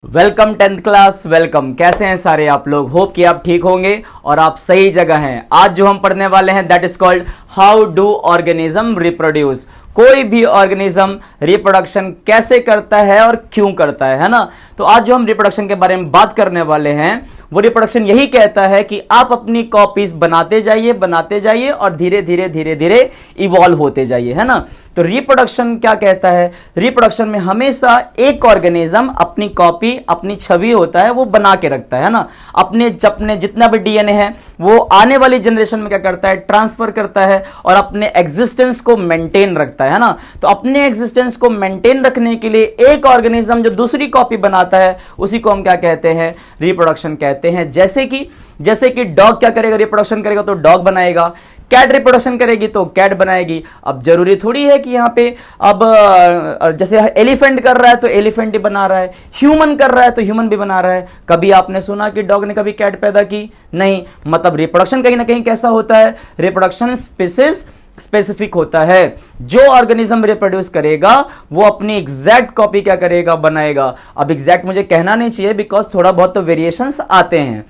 Welcome 10th class. Welcome. कैसे हैं सारे आप लोग? होप कि आप ठीक होंगे और आप सही जगह हैं। आज जो हम पढ़ने वाले हैं that is called how do organism reproduce. कोई भी ऑर्गेनिज्म रिप्रोडक्शन कैसे करता है और क्यों करता है ना। तो आज जो हम रिप्रोडक्शन के बारे में बात करने वाले हैं वो रिप्रोडक्शन यही कहता है कि आप अपनी कॉपीज बनाते जाइए और धीरे धीरे धीरे धीरे इवॉल्व होते जाइए, है ना। तो रिप्रोडक्शन क्या कहता है? रिप्रोडक्शन में हमेशा एक ऑर्गेनिज्म अपनी कॉपी, अपनी छवि होता है वो बना के रखता है ना। अपने जितना भी डीएनए है वो आने वाली जनरेशन में क्या करता है? ट्रांसफर करता है और अपने एग्जिस्टेंस को मेंटेन रखता है ना। तो अपने एग्जिस्टेंस को मेंटेन रखने के लिए एक ऑर्गेनिज्म जो दूसरी कॉपी बनाता है उसी को हम क्या कहते हैं? रिप्रोडक्शन कहते हैं। जैसे कि डॉग क्या करेगा? रिप्रोडक्शन करेगा तो डॉग बनाएगा। कैट रिप्रोडक्शन करेगी तो कैट बनाएगी। अब जरूरी थोड़ी है कि यहां पे अब जैसे एलिफेंट कर रहा है तो एलिफेंट ही बना रहा है, ह्यूमन कर रहा है तो ह्यूमन भी बना रहा है। कभी आपने सुना कि डॉग ने कभी कैट पैदा की? नहीं। मतलब रिप्रोडक्शन कहीं ना कहीं कैसा होता है? रिप्रोडक्शन स्पीसीज स्पेसिफिक होता है। जो ऑर्गेनिज्म रिप्रोड्यूस करेगा वो अपनी एग्जैक्ट कॉपी क्या करेगा? बनाएगा। अब एग्जैक्ट मुझे कहना नहीं चाहिए बिकॉज थोड़ा बहुत तो वेरिएशंस आते हैं।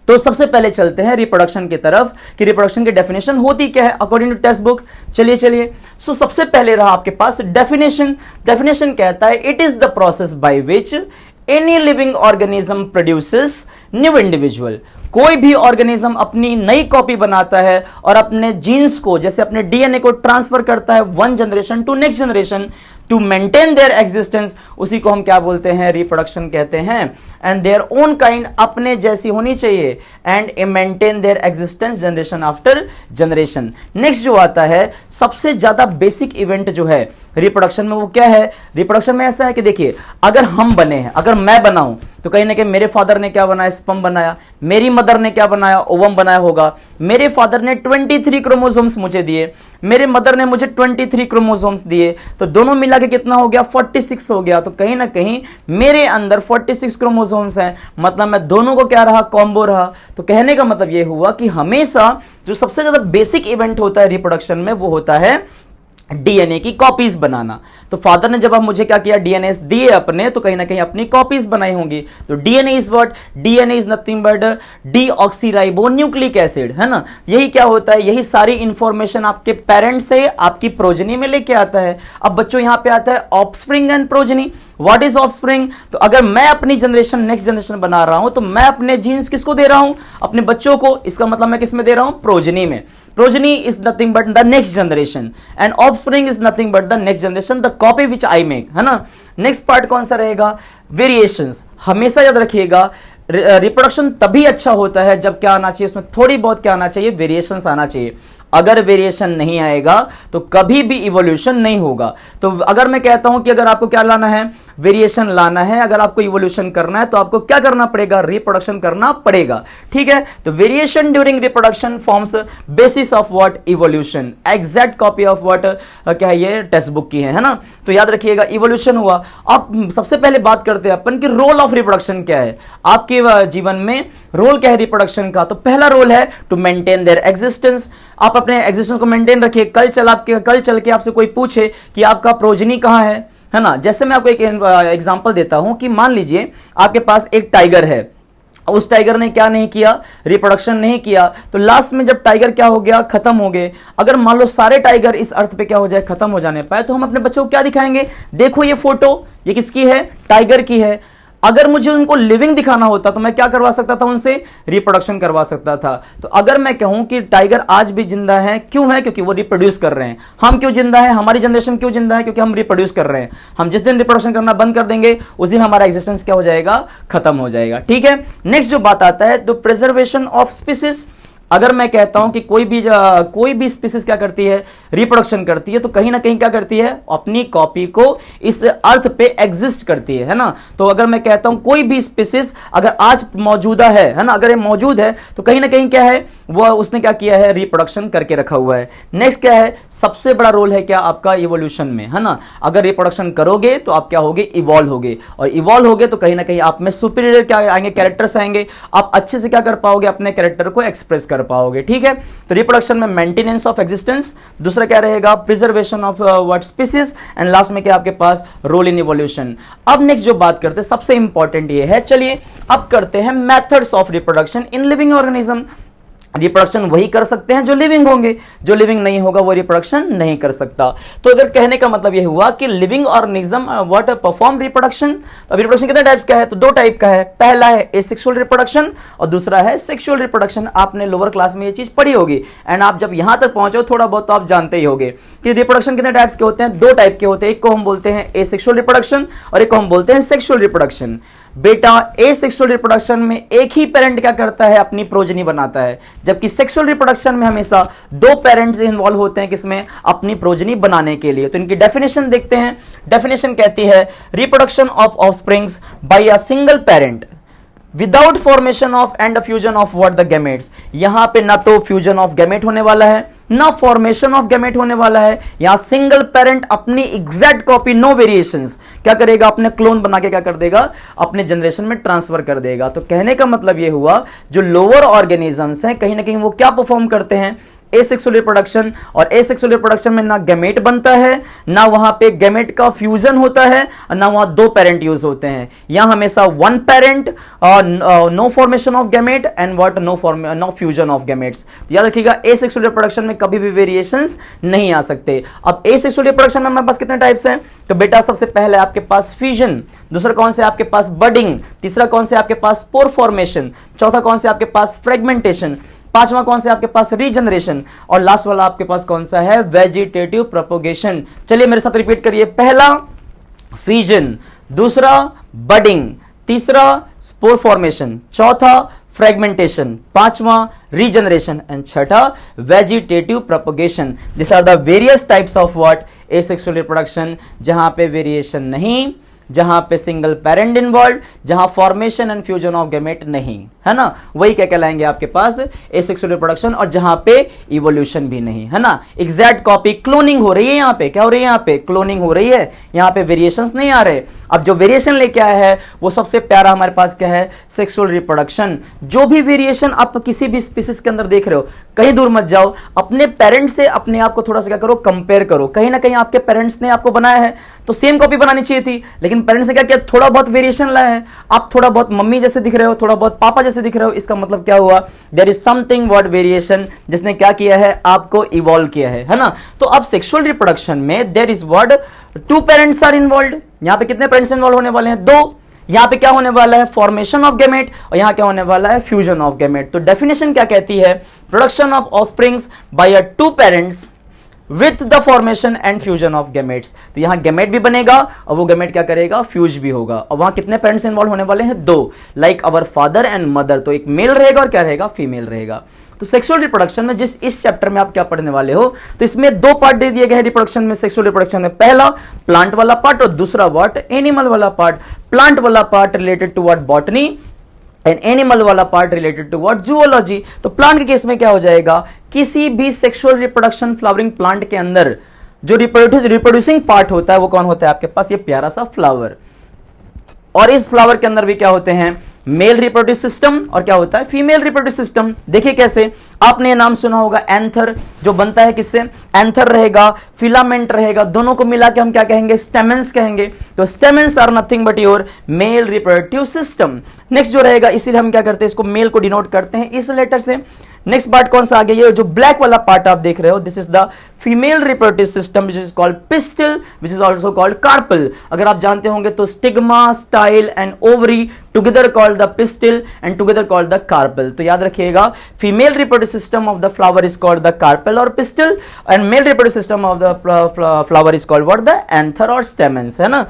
तो सबसे पहले चलते हैं रिप्रोडक्शन की तरफ कि रिप्रोडक्शन की डेफिनेशन होती क्या है अकॉर्डिंग टू टेक्स्ट बुक। चलिए सो सबसे पहले रहा आपके पास डेफिनेशन कहता है it is the process by which any living organism produces new individual. कोई भी ऑर्गेनिज्म अपनी नई कॉपी बनाता है और अपने जीन्स को, जैसे अपने डीएनए को ट्रांसफर करता है one generation to next generation to maintain their existence. उसी को हम क्या बोलते हैं? रिप्रोडक्शन कहते हैं। एंड देयर ओन काइंड, अपने जैसी होनी चाहिए। And maintain their existence generation after generation. Next जो आता है सबसे ज्यादा बेसिक इवेंट जो है रिप्रोडक्शन में वो क्या है? रिप्रोडक्शन में ऐसा है कि देखिए, अगर हम बने हैं, अगर मैं बनाऊं तो कहीं ना कहीं मेरे फादर ने क्या बनाया? स्पर्म बनाया। मेरी मदर ने क्या बनाया? ओवम बनाया होगा। मेरे फादर ने 23 क्रोमोसोम्स मुझे दिए, मेरे मदर ने मुझे 23 क्रोमोसोम्स दिए, तो दोनों मिला के कितना हो गया? 46 हो गया। तो कहीं ना कहीं मेरे अंदर 46 क्रोमोसोम्स हैं, मतलब मैं दोनों को क्या रहा? कॉम्बो रहा। तो कहने का मतलब यह हुआ कि हमेशा जो सबसे ज्यादा बेसिक इवेंट होता है रिप्रोडक्शन में वो होता है डीएनए की कॉपीज बनाना। तो फादर ने जब अब मुझे क्या किया? डीएनए दिए अपने, तो कहीं ना कहीं अपनी कॉपीज बनाई होंगी। तो DNA is what? DNA is nothing but deoxyribo nucleic acid, है ना। यही क्या होता है? यही सारी इंफॉर्मेशन आपके पेरेंट्स से आपकी प्रोजनी में लेके आता है। अब बच्चों यहां पे आता है offspring and progeny. What is offspring? तो अगर मैं अपनी जनरेशन, नेक्स्ट जनरेशन बना रहा हूं तो मैं अपने जीन्स किसको दे रहा हूं? अपने बच्चों को। इसका मतलब मैं किस में दे रहा हूं? प्रोजनी में। Progeny is nothing but the next generation and offspring is nothing but the next generation, the copy which I make, है ना। नेक्स्ट पार्ट कौन सा रहेगा? वेरिएशंस। हमेशा याद रखिएगा रिप्रोडक्शन तभी अच्छा होता है जब क्या आना चाहिए? उसमें थोड़ी बहुत क्या आना चाहिए? वेरिएशंस आना चाहिए। अगर वेरिएशन नहीं आएगा तो कभी भी इवोल्यूशन नहीं होगा। तो अगर मैं कहता हूं कि अगर आपको क्या लाना है? वेरिएशन लाना है। अगर आपको इवोल्यूशन करना है तो आपको क्या करना पड़ेगा? रिप्रोडक्शन करना पड़ेगा। ठीक है। तो variation during reproduction forms basis of what? Evolution. Exact copy of what? क्या है ये? टेक्स्ट बुक की है ना। तो याद रखिएगा इवोल्यूशन हुआ। अब सबसे पहले बात करते हैं अपन कि रोल ऑफ रिप्रोडक्शन क्या है आपके जीवन में। रोल क्या है रिप्रोडक्शन का? तो पहला रोल है टू मेंटेन देयर एग्जिस्टेंस। आप अपने एग्जिस्टेंस को मेंटेन रखिए। कल चल के आपसे कोई पूछे कि आपका प्रोजनी कहां है ना। जैसे मैं आपको एक एग्जांपल देता हूं कि मान लीजिए आपके पास एक टाइगर है, उस टाइगर ने क्या नहीं किया? रिप्रोडक्शन नहीं किया। तो लास्ट में जब टाइगर क्या हो गया? खत्म हो गए। अगर मान लो सारे टाइगर इस अर्थ पे क्या हो जाए? खत्म हो जाने पाए, तो हम अपने बच्चों को क्या दिखाएंगे? देखो ये फोटो, ये किसकी है? टाइगर की है। अगर मुझे उनको लिविंग दिखाना होता तो मैं क्या करवा सकता था? उनसे रिप्रोडक्शन करवा सकता था। तो अगर मैं कहूं कि टाइगर आज भी जिंदा है, क्यों है? क्योंकि वो रिप्रोड्यूस कर रहे हैं। हम क्यों जिंदा है? हमारी जनरेशन क्यों जिंदा है? क्योंकि हम रिप्रोड्यूस कर रहे हैं। हम जिस दिन रिप्रोडक्शन करना बंद कर देंगे उस दिन हमारा एग्जिस्टेंस क्या हो जाएगा? खत्म हो जाएगा। ठीक है। नेक्स्ट जो बात आता है तो प्रिजर्वेशन ऑफ स्पीसीज। अगर मैं कहता हूं कि कोई भी स्पीसीज क्या करती है? रिप्रोडक्शन करती है, तो कहीं ना कहीं क्या करती है? अपनी कॉपी को इस अर्थ पे एग्जिस्ट करती है ना। तो अगर मैं कहता हूं कोई भी स्पीसीज अगर आज मौजूदा है ना, अगर ये मौजूद है तो कहीं ना कहीं क्या है? वो उसने क्या किया है? रिप्रोडक्शन करके रखा हुआ है। नेक्स्ट क्या है? सबसे बड़ा रोल है क्या आपका? इवोल्यूशन में, है ना। अगर रिप्रोडक्शन करोगे तो आप क्या होगे? इवॉल्व होगे। और इवॉल्व होगे तो कहीं ना कहीं आप में सुपीरियर क्या आएंगे? कैरेक्टर्स आएंगे। आप अच्छे से क्या कर पाओगे? अपने कैरेक्टर को एक्सप्रेस कर पाओगे, ठीक है। तो रिप्रोडक्शन में मेंटेनेंस ऑफ एग्जिस्टेंस, दूसरा क्या रहेगा preservation of what species, and last में क्या आपके पास रोल इन इवोल्यूशन। अब नेक्स्ट जो बात करते हैं सबसे इंपॉर्टेंट ये है, चलिए अब करते हैं methods of reproduction in living organism. Reproduction वही कर सकते हैं जो लिविंग होंगे, जो लिविंग नहीं होगा वो रिप्रोडक्शन नहीं कर सकता। तो अगर कहने का मतलब यह हुआ कि living organism what perform reproduction. तो रिप्रोडक्शन कितने टाइप्स का है, तो दो टाइप का है। पहला है एसेक्सुअल रिप्रोडक्शन और दूसरा है सेक्सुअल रिप्रोडक्शन। आपने लोअर क्लास में ये चीज पढ़ी होगी, एंड आप जब यहां तक पहुंचो थोड़ा बहुत तो आप जानते ही होंगे कि रिप्रोडक्शन कितने टाइप्स के होते हैं, दो टाइप के होते हैं। एक को हम बोलते हैं एसेक्सुअल रिप्रोडक्शन और एक को हम बोलते हैं सेक्सुअल रिप्रोडक्शन। बेटा एसेक्सुअल रिप्रोडक्शन में एक ही पेरेंट क्या करता है, अपनी प्रोजेनी बनाता है, जबकि सेक्सुअल रिप्रोडक्शन में हमेशा दो पेरेंट्स इन्वॉल्व होते हैं किसमें, अपनी प्रोजेनी बनाने के लिए। तो इनकी डेफिनेशन देखते हैं। डेफिनेशन कहती है reproduction of offsprings by a single parent without formation of and fusion of what the gametes. यहां पे ना तो फ्यूजन ऑफ गैमेट होने वाला है ना फॉर्मेशन ऑफ गैमेट होने वाला है। यहां सिंगल पेरेंट अपनी एग्जैक्ट कॉपी, नो वेरिएशंस, क्या करेगा, अपने क्लोन बना के क्या कर देगा, अपने जनरेशन में ट्रांसफर कर देगा। तो कहने का मतलब यह हुआ जो लोअर ऑर्गेनिजम्स हैं कहीं ना कहीं वो क्या परफॉर्म करते हैं, एसेक्सुअल रिप्रोडक्शन। और एसेक्सुअल रिप्रोडक्शन में ना गैमेट बनता है, ना वहां पे गैमेट का फ्यूजन होता है, और ना वहां दो पेरेंट यूज होते हैं। यहां हमेशा one parent, no formation of gamete and what no fusion of gametes. याद रखिएगा एसेक्सुअल रिप्रोडक्शन में कभी भी वेरिएशंस नहीं आ सकते। अब एसेक्सुअल रिप्रोडक्शन में हमारे पास कितने टाइप्स हैं, तो बेटा सबसे पहले आपके पास फ्यूजन, दूसरा कौन से आपके पास बडिंग, तीसरा कौन से आपके पास स्पोर फॉर्मेशन, चौथा कौन से आपके पास फ्रेगमेंटेशन, पांचवा कौन से आपके पास रीजनरेशन, और लास्ट वाला आपके पास कौन सा है, वेजिटेटिव प्रोपोगेशन। चलिए मेरे साथ रिपीट करिए, पहला फ्यूजन, दूसरा बडिंग, तीसरा स्पोर फॉर्मेशन, चौथा फ्रेगमेंटेशन, पांचवा रीजनरेशन एंड छठा vegetative propagation. This are the various types of what asexual reproduction, जहां पे वेरिएशन नहीं, जहां पे सिंगल पेरेंट इन्वॉल्व, जहां formation and fusion of gamete नहीं, है ना, वही क्या कहलाएंगे आपके पास एसेक्सुअल रिप्रोडक्शन। और जहां पे इवोल्यूशन भी नहीं, है ना, एग्जैक्ट कॉपी, क्लोनिंग हो रही है, यहां पे क्या हो रही है, यहां पे क्लोनिंग हो रही है, यहां पे वेरिएशंस नहीं आ रहे। अब जो वेरिएशन लेके आया है वो सबसे प्यारा हमारे पास क्या है, सेक्सुअल रिप्रोडक्शन। जो भी वेरिएशन आप किसी भी स्पीसीज के अंदर देख रहे हो, कहीं दूर मत जाओ, अपने पेरेंट से अपने आप को थोड़ा सा क्या करो, कंपेयर करो। कहीं ना कहीं आपके पेरेंट्स ने आपको बनाया है तो सेम कॉपी बनानी चाहिए थी, लेकिन पेरेंट्स ने क्या किया, थोड़ा बहुत वेरिएशन लाया है। आप थोड़ा बहुत मम्मी जैसे दिख रहे हो, थोड़ा बहुत पापा जैसे दिख रहे हो, इसका मतलब क्या हुआ, there is something what variation, जिसने क्या किया है, आपको इवॉल्व किया है ना। तो अब सेक्सुअल रिप्रोडक्शन में there is what two parents are involve. यहां पे कितने पेरेंट्स इन्वॉल्व होने वाले हैं, दो। यहां पे क्या होने वाला है, फॉर्मेशन ऑफ गैमेट, और यहां क्या होने वाला है, फ्यूजन ऑफ गैमेट। तो डेफिनेशन क्या कहती है, production of offsprings by two parents with the formation and fusion of gametes. तो यहां गैमेट भी बनेगा और वो गैमेट क्या करेगा, फ्यूज भी होगा। और वहां कितने पेरेंट्स इन्वॉल्व होने वाले हैं, दो, like our father and mother. तो एक मेल रहेगा और क्या रहेगा, फीमेल रहेगा। तो सेक्सुअल रिप्रोडक्शन में जिस इस चैप्टर में आप क्या पढ़ने वाले हो, तो इसमें दो पार्ट दे दिए गए हैं रिप्रोडक्शन में, सेक्सुअल रिप्रोडक्शन में। पहला प्लांट वाला पार्ट और दूसरा व्हाट, एनिमल वाला पार्ट। प्लांट वाला part related to what, botany, and animal वाला part related to what, zoology. तो प्लांट के केस में क्या हो जाएगा, किसी भी सेक्सुअल रिप्रोडक्शन फ्लावरिंग प्लांट के अंदर जो रिप्रोड्यूसिंग पार्ट होता है वो कौन होता है आपके पास, ये प्यारा सा फ्लावर। और इस फ्लावर के अंदर भी क्या होते हैं, मेल रिप्रोड्यूस सिस्टम और क्या होता है, फीमेल रिप्रोड्यूस सिस्टम। देखिए कैसे, आपने ये नाम सुना होगा एंथर, जो बनता है किससे, एंथर रहेगा, फिलामेंट रहेगा, दोनों को मिला के हम क्या कहेंगे, स्टेमेंस कहेंगे। तो stamens are nothing but your male reproductive system. Next जो रहेगा, इसीलिए हम क्या करते हैं, इसको मेल को डिनोट करते हैं इस लेटर से। नेक्स्ट पार्ट कौन सा आ गया, ये जो ब्लैक वाला पार्ट आप देख रहे हो, this is the female reproductive system which is called pistil, which is also called carpel. अगर आप जानते होंगे तो stigma, style and ovary together called the pistil and together called the carpel. तो याद रखिएगा, female reproductive system of the flower is called the carpel और pistil, and male reproductive system of the flower is called what, the anther और stamens, है ना।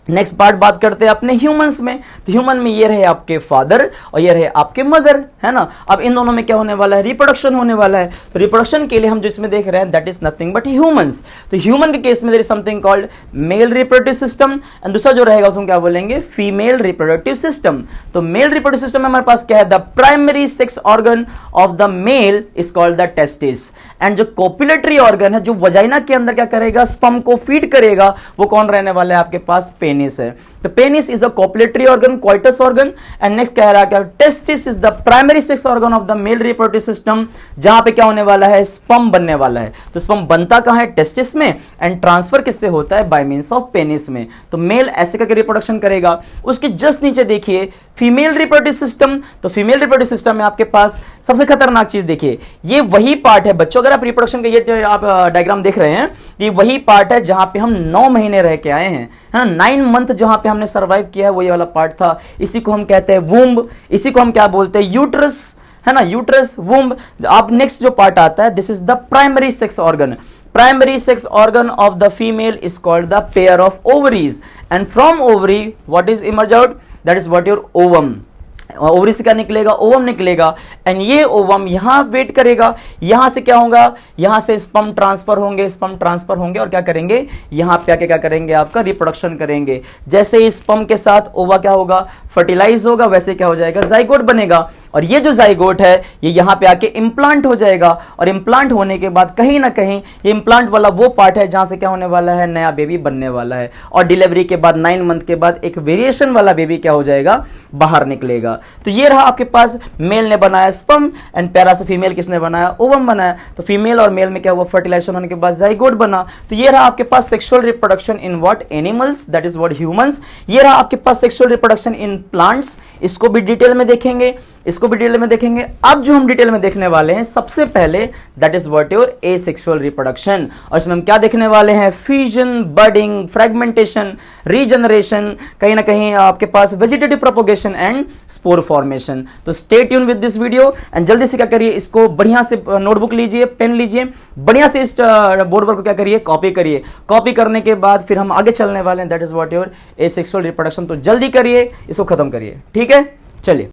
Next part बात करते हैं अपने ह्यूमंस में। तो ह्यूमन में ये रहे आपके फादर और ये रहे आपके मदर, है ना। अब इन दोनों में क्या होने वाला है, रिप्रोडक्शन होने वाला है। तो रिप्रोडक्शन के लिए हम जो इसमें देख रहे हैं, that is nothing but humans. तो ह्यूमन के केस में there is something called male reproductive system, and दूसरा जो रहेगा उसको क्या बोलेंगे, फीमेल रिप्रोडक्टिव सिस्टम। तो मेल रिप्रोडक्टिव सिस्टम में हमारे पास क्या है, the primary sex organ of the male is called the testis, and जो कोपुलेटरी ऑर्गन है, जो वजाइना के अंदर क्या करेगा, स्पर्म को फीड करेगा, वो कौन रहने वाला है आपके पास, पेनिस है। तो penis is a copulatory organ, coitus organ. And next कह रहा है testis is the primary sex organ of the mail reproductive system, जहां पे क्या होने वाला है, स्पर्म बनने वाला है। तो स्पर्म बनता कहां है, टेस्टिस में, एंड ट्रांसफर किससे होता है, बाय मींस ऑफ पेनिस में। तो मेल ऐसे करके रिप्रोडक्शन करेगा। उसके जस्ट नीचे देखिए फीमेल रिप्रोडक्टिव सिस्टम। तो फीमेल रिप्रोडक्टिव सिस्टम में आपके पास सबसे खतरनाक चीज देखिए, ये वही पार्ट है बच्चों, अगर आप रिप्रोडक्शन का ये जो आप डायग्राम देख रहे हैं, ये वही पार्ट है जहां पे हम 9 महीने रह के आए हैं, है ना, 9 मंथ जहां पे हमने सर्वाइव किया है, वो ये वाला पार्ट था। इसी को हम कहते हैं वूम्ब, इसी को हम क्या बोलते हैं, यूट्रस, है ना, यूट्रस, वूम्ब। अब नेक्स्ट जो पार्ट आता है, this is the primary sex organ. Primary sex organ of the female is called the pair of ovaries, and from ovary what is emerge out, that is what your ovum। Ovary से क्या निकलेगा, ovum निकलेगा। And ये ovum यहां wait करेगा, यहां से क्या होगा, यहां से स्पर्म ट्रांसफर होंगे, स्पर्म ट्रांसफर होंगे और क्या करेंगे, यहां पे आके क्या करेंगे, आपका रिप्रोडक्शन करेंगे। जैसे ही स्पर्म के साथ ओवा क्या होगा, फर्टिलाइज होगा, वैसे क्या हो जाएगा, जाइगोट बनेगा। और ये जो जाइगोट है ये यहां पे आके इंप्लांट हो जाएगा, और इंप्लांट होने के बाद कहीं ना कहीं ये इंप्लांट वाला वो पार्ट है जहां से क्या होने वाला है, नया बेबी बनने वाला है। और डिलीवरी के बाद 9 मंथ के बाद एक वेरिएशन वाला बेबी क्या हो जाएगा, बाहर निकलेगा। तो ये रहा आपके पास, मेल ने बनाया स्पर्म, एंड पैरा से फीमेल किसने बनाया, ओवम बनाया। तो फीमेल और मेल में क्या हुआ, फर्टिलाइजेशन होने के बाद जाइगोट बना। तो ये रहा आपके पास sexual reproduction in what, animals, that is what, humans. ये रहा आपके पास सेक्सुअल रिप्रोडक्शन इन प्लांट्स, इसको भी डिटेल में देखेंगे, इसको भी डिटेल में देखेंगे। अब जो हम डिटेल में देखने वाले हैं सबसे पहले, that is what your asexual reproduction. और इसमें हम क्या देखने वाले हैं, फ्यूजन, बडिंग, फ्रेगमेंटेशन, रीजनरेशन, कहीं ना कहीं आपके पास vegetative propagation and spore formation. तो stay tune with this video, and जल्दी से क्या करिए, इसको बढ़िया से नोटबुक लीजिए, पेन लीजिए, बढ़िया से इस बोर्ड पर को क्या करिए, कॉपी करिए। कॉपी करने के बाद फिर हम आगे चलने वाले हैं, that is what your asexual reproduction. तो जल्दी करिए, इसको खत्म करिए, ठीक है, चलिए।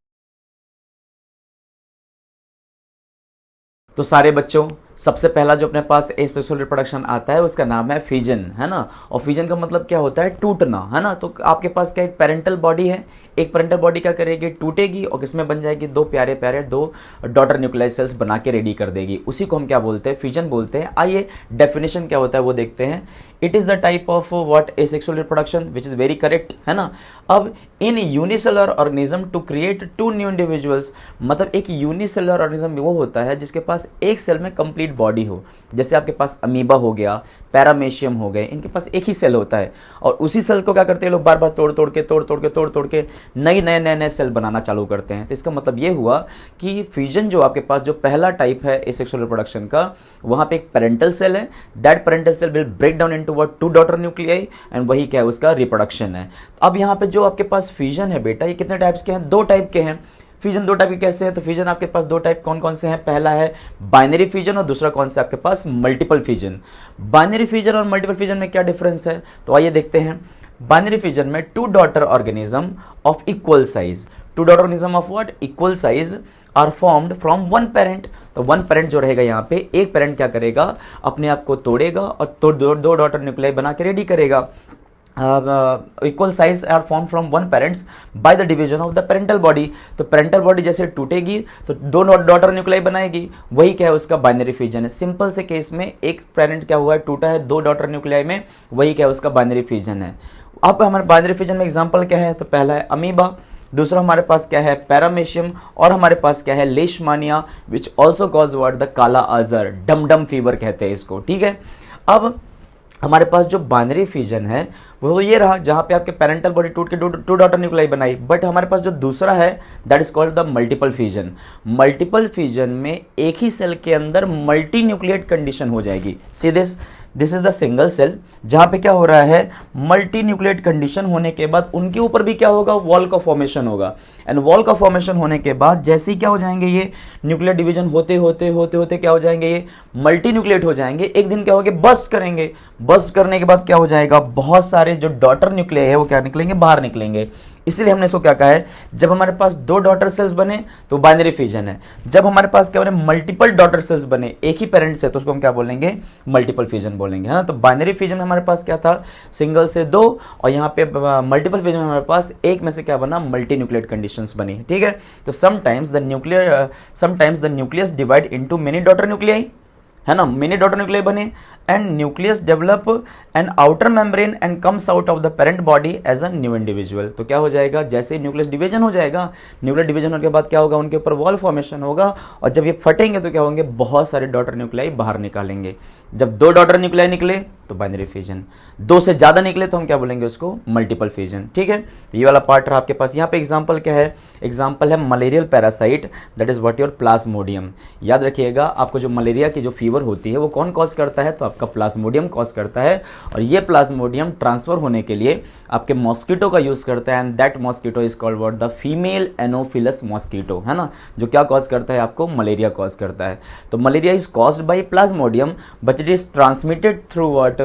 तो सारे बच्चों, सबसे पहला जो अपने पास एसेक्सुअल रिप्रोडक्शन आता है उसका नाम है फिजन, है ना। और फिजन का मतलब क्या होता है, टूटना, है ना। तो आपके पास क्या एक पेरेंटल बॉडी है, एक पेरेंटल बॉडी क्या करेगी, टूटेगी और किसमें बन जाएगी, 2 प्यारे प्यारे 2 डॉटर न्यूक्लियर सेल्स बना के रेडी कर देगी। उसी को हम क्या बोलते हैं, फिजन बोलते हैं। आइए डेफिनेशन क्या होता है वो देखते हैं। It is the type of what, asexual reproduction, which is very correct, है ना। अब in unicellular organism to create 2 new individuals, मतलब एक यूनिसेलुलर ऑर्गेनिज्म वो होता है जिसके पास एक सेल में कंप्लीट बॉडी हो। जैसे आपके पास अमीबा हो गया, पैरामेशियम हो गए, इनके पास एक ही सेल होता है, और उसी सेल को क्या करते हैं लोग, बार बार तोड़ तोड़ के नए सेल बनाना चालू करते हैं। तो इसका मतलब ये हुआ कि फ्यूजन जो आपके पास जो पहला टाइप है एसेक्सुअल रिप्रोडक्शन का, वहां पे एक पेरेंटल सेल है, that parental cell will break down into what, 2 daughter nuclei, and वही क्या है, उसका रिप्रोडक्शन है। अब यहाँ पे जो आपके पास फ्यूजन है बेटा, ये कितने टाइप्स के हैं, 2 टाइप के हैं। फ्यूजन 2 टाइप के कैसे हैं, तो फ्यूजन आपके पास 2 टाइप कौन कौन से हैं, पहला है बाइनरी फ्यूजन और दूसरा कौन सा आपके पास, मल्टीपल फ्यूजन। बाइनरी फ्यूजन और मल्टीपल फ्यूजन में क्या डिफरेंस है, तो आइए देखते हैं। बाइनरी फ्यूजन में 2 daughter organism of equal size, 2 daughter organism of what, equal size are formed from 1 parent. तो 1 पेरेंट जो रहेगा यहाँ पे, एक पेरेंट क्या करेगा, अपने आप को तोड़ेगा और 2 डॉटर न्यूक्लियाई बना के रेडी करेगा। Equal size are form from 1 parents by the division of the parental body. तो पेरेंटल बॉडी जैसे टूटेगी तो 2 डॉटर न्यूक्लियाई बनाएगी, वही क्या है, उसका बाइनरी फ्यूजन है। सिंपल से केस में एक पेरेंट क्या हुआ है, टूटा है 2 डॉटर न्यूक्लियाई में, वही क्या है, उसका बाइनरी फ्यूजन है। अब हमारे बाइनरी फ्यूजन में एग्जाम्पल क्या है, तो पहला है अमीबा, दूसरा हमारे पास क्या है, पैरामेशियम, और हमारे पास क्या है, लेशमानिया, which also cause what, the काला अजर, डम फीवर कहते हैं इसको, ठीक है। अब हमारे पास जो बाइनरी फ्यूजन है वो तो ये रहा, जहां पे आपके पेरेंटल बॉडी टूट के 2 डॉटर न्यूक्लियाई बनाई। बट हमारे पास जो दूसरा है, that is called the multiple fusion. Multiple fusion में एक ही सेल के अंदर मल्टी न्यूक्लिएट कंडीशन हो जाएगी। See this is the single cell, जहां पे क्या हो रहा है, मल्टी न्यूक्लिएट कंडीशन होने के बाद उनके ऊपर भी क्या होगा, वॉल का फॉर्मेशन होगा। एंड वॉल का फॉर्मेशन होने के बाद जैसे ही क्या हो जाएंगे, ये न्यूक्लियर डिवीजन होते होते क्या हो जाएंगे, ये मल्टी न्यूक्लिएट हो जाएंगे। एक दिन क्या होगा, बस्ट करेंगे। बस्ट करने के बाद क्या हो जाएगा, बहुत सारे जो डॉटर न्यूक्लियाई है वो क्या निकलेंगे, बाहर निकलेंगे। इसलिए हमने इसको क्या कहा है, जब हमारे पास 2 डॉटर सेल्स बने तो बाइनरी फ्यूजन है, जब हमारे पास क्या बने, मल्टीपल डॉटर सेल्स बने एक ही पेरेंट से, तो उसको हम क्या बोलेंगे, मल्टीपल फ्यूजन बोलेंगे, है ना। तो बाइनरी फ्यूजन हमारे पास क्या था, सिंगल से 2, और यहाँ पे मल्टीपल फ्यूजन हमारे पास एक में से क्या बना, मल्टी न्यूक्लिएट कंडीशंस बनी, ठीक है। तो sometimes the nucleus divide into many daughter nuclei, है ना, मेनी डॉटर न्यूक्लियाई बने and nucleus develop an outer membrane and comes out of the parent body as a new individual. तो क्या हो जाएगा, जैसे ही न्यूक्लियस डिवीजन हो जाएगा, न्यूक्लियर डिवीजन होने के बाद क्या होगा, उनके ऊपर वॉल फॉर्मेशन होगा और जब ये फटेंगे तो क्या होंगे, बहुत सारे डॉटर न्यूक्लियाई बाहर निकालेंगे। जब 2 डॉटर न्यूक्लियाई निकले तो बाइनरी फिजन, 2 से ज्यादा निकले तो हम क्या बोलेंगे उसको, मल्टीपल फिजन। ठीक है, तो ये वाला पार्ट रहा आपके पास। यहाँ पे एग्जांपल क्या है, एग्जांपल है malarial parasite, that is what your Plasmodium. याद रखिएगा, आपको जो मलेरिया की जो फीवर होती है वो कौन कॉज करता है, तो आपका प्लाज्मोडियम कॉज करता है। और ये प्लाज्मोडियम ट्रांसफर होने के लिए आपके मॉस्किटो का यूज करता है and that mosquito is called what, the female Anopheles mosquito, है ना, जो क्या कॉज करता है, आपको मलेरिया कॉज करता है। तो malaria is caused by Plasmodium but it is transmitted through what,